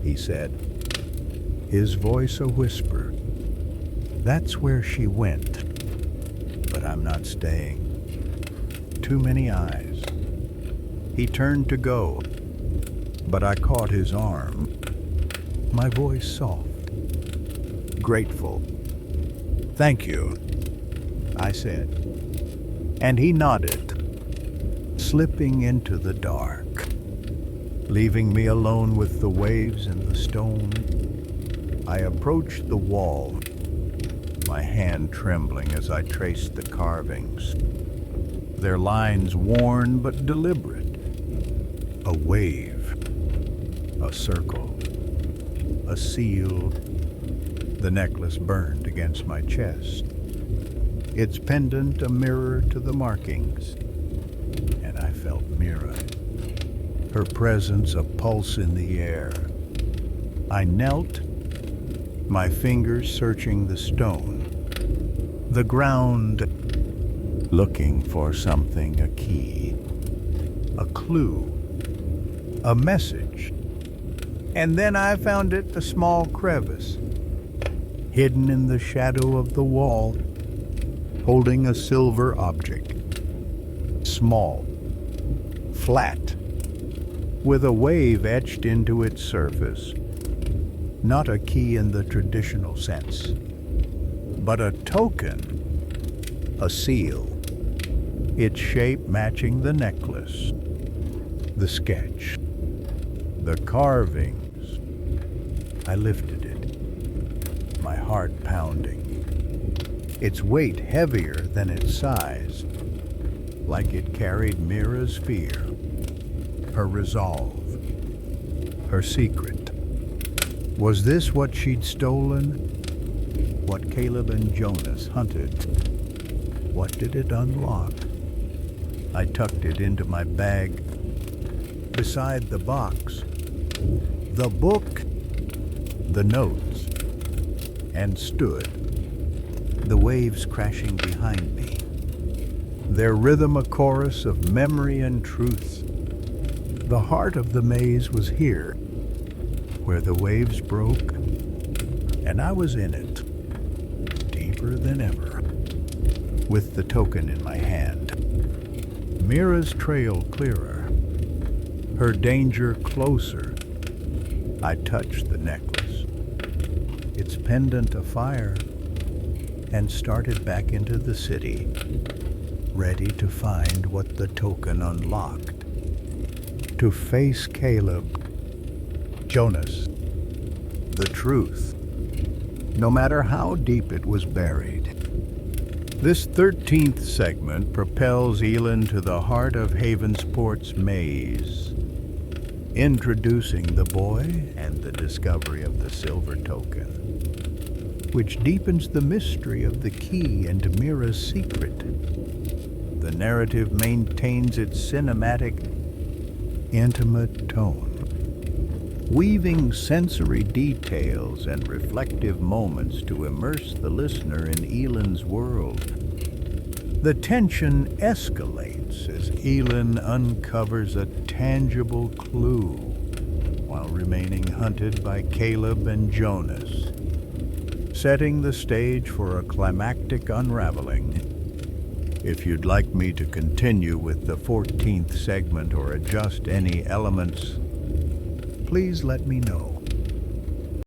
he said, his voice a whisper. "That's where she went, but I'm not staying. Too many eyes." He turned to go, but I caught his arm, my voice soft, grateful. "Thank you," I said, and he nodded, slipping into the dark, leaving me alone with the waves and the stone. I approached the wall, my hand trembling as I traced the carvings, their lines worn but deliberate. A wave, a circle, a seal. The necklace burned against my chest, its pendant a mirror to the markings, and I felt Mira, her presence a pulse in the air. I knelt, my fingers searching the stone, the ground, looking for something, a key, a clue, a message. And then I found it a small crevice, hidden in the shadow of the wall, holding a silver object. Small, flat, with a wave etched into its surface. Not a key in the traditional sense, but a token, a seal, its shape matching the necklace, the sketch, the carvings. I lifted it, my heart pounding, its weight heavier than its size, like it carried Mira's fear, her resolve, her secret. Was this what she'd stolen? What Caleb and Jonas hunted? What did it unlock? I tucked it into my bag, beside the box, the book, the notes, and stood, the waves crashing behind me, their rhythm a chorus of memory and truth. The heart of the maze was here, where the waves broke, and I was in it, deeper than ever, with the token in my hand. Mira's trail clearer, her danger closer. I touched the necklace, its pendant afire, and started back into the city, ready to find what the token unlocked. To face Caleb, Jonas, the truth, no matter how deep it was buried. This 13th segment propels Elin to the heart of Havensport's maze, introducing the boy and the discovery of the silver token, which deepens the mystery of the key and Mira's secret. The narrative maintains its cinematic, intimate tone, weaving sensory details and reflective moments to immerse the listener in Elin's world. The tension escalates as Elin uncovers a tangible clue while remaining hunted by Caleb and Jonas, setting the stage for a climactic unraveling. If you'd like me to continue with the 14th segment or adjust any elements, please let me know.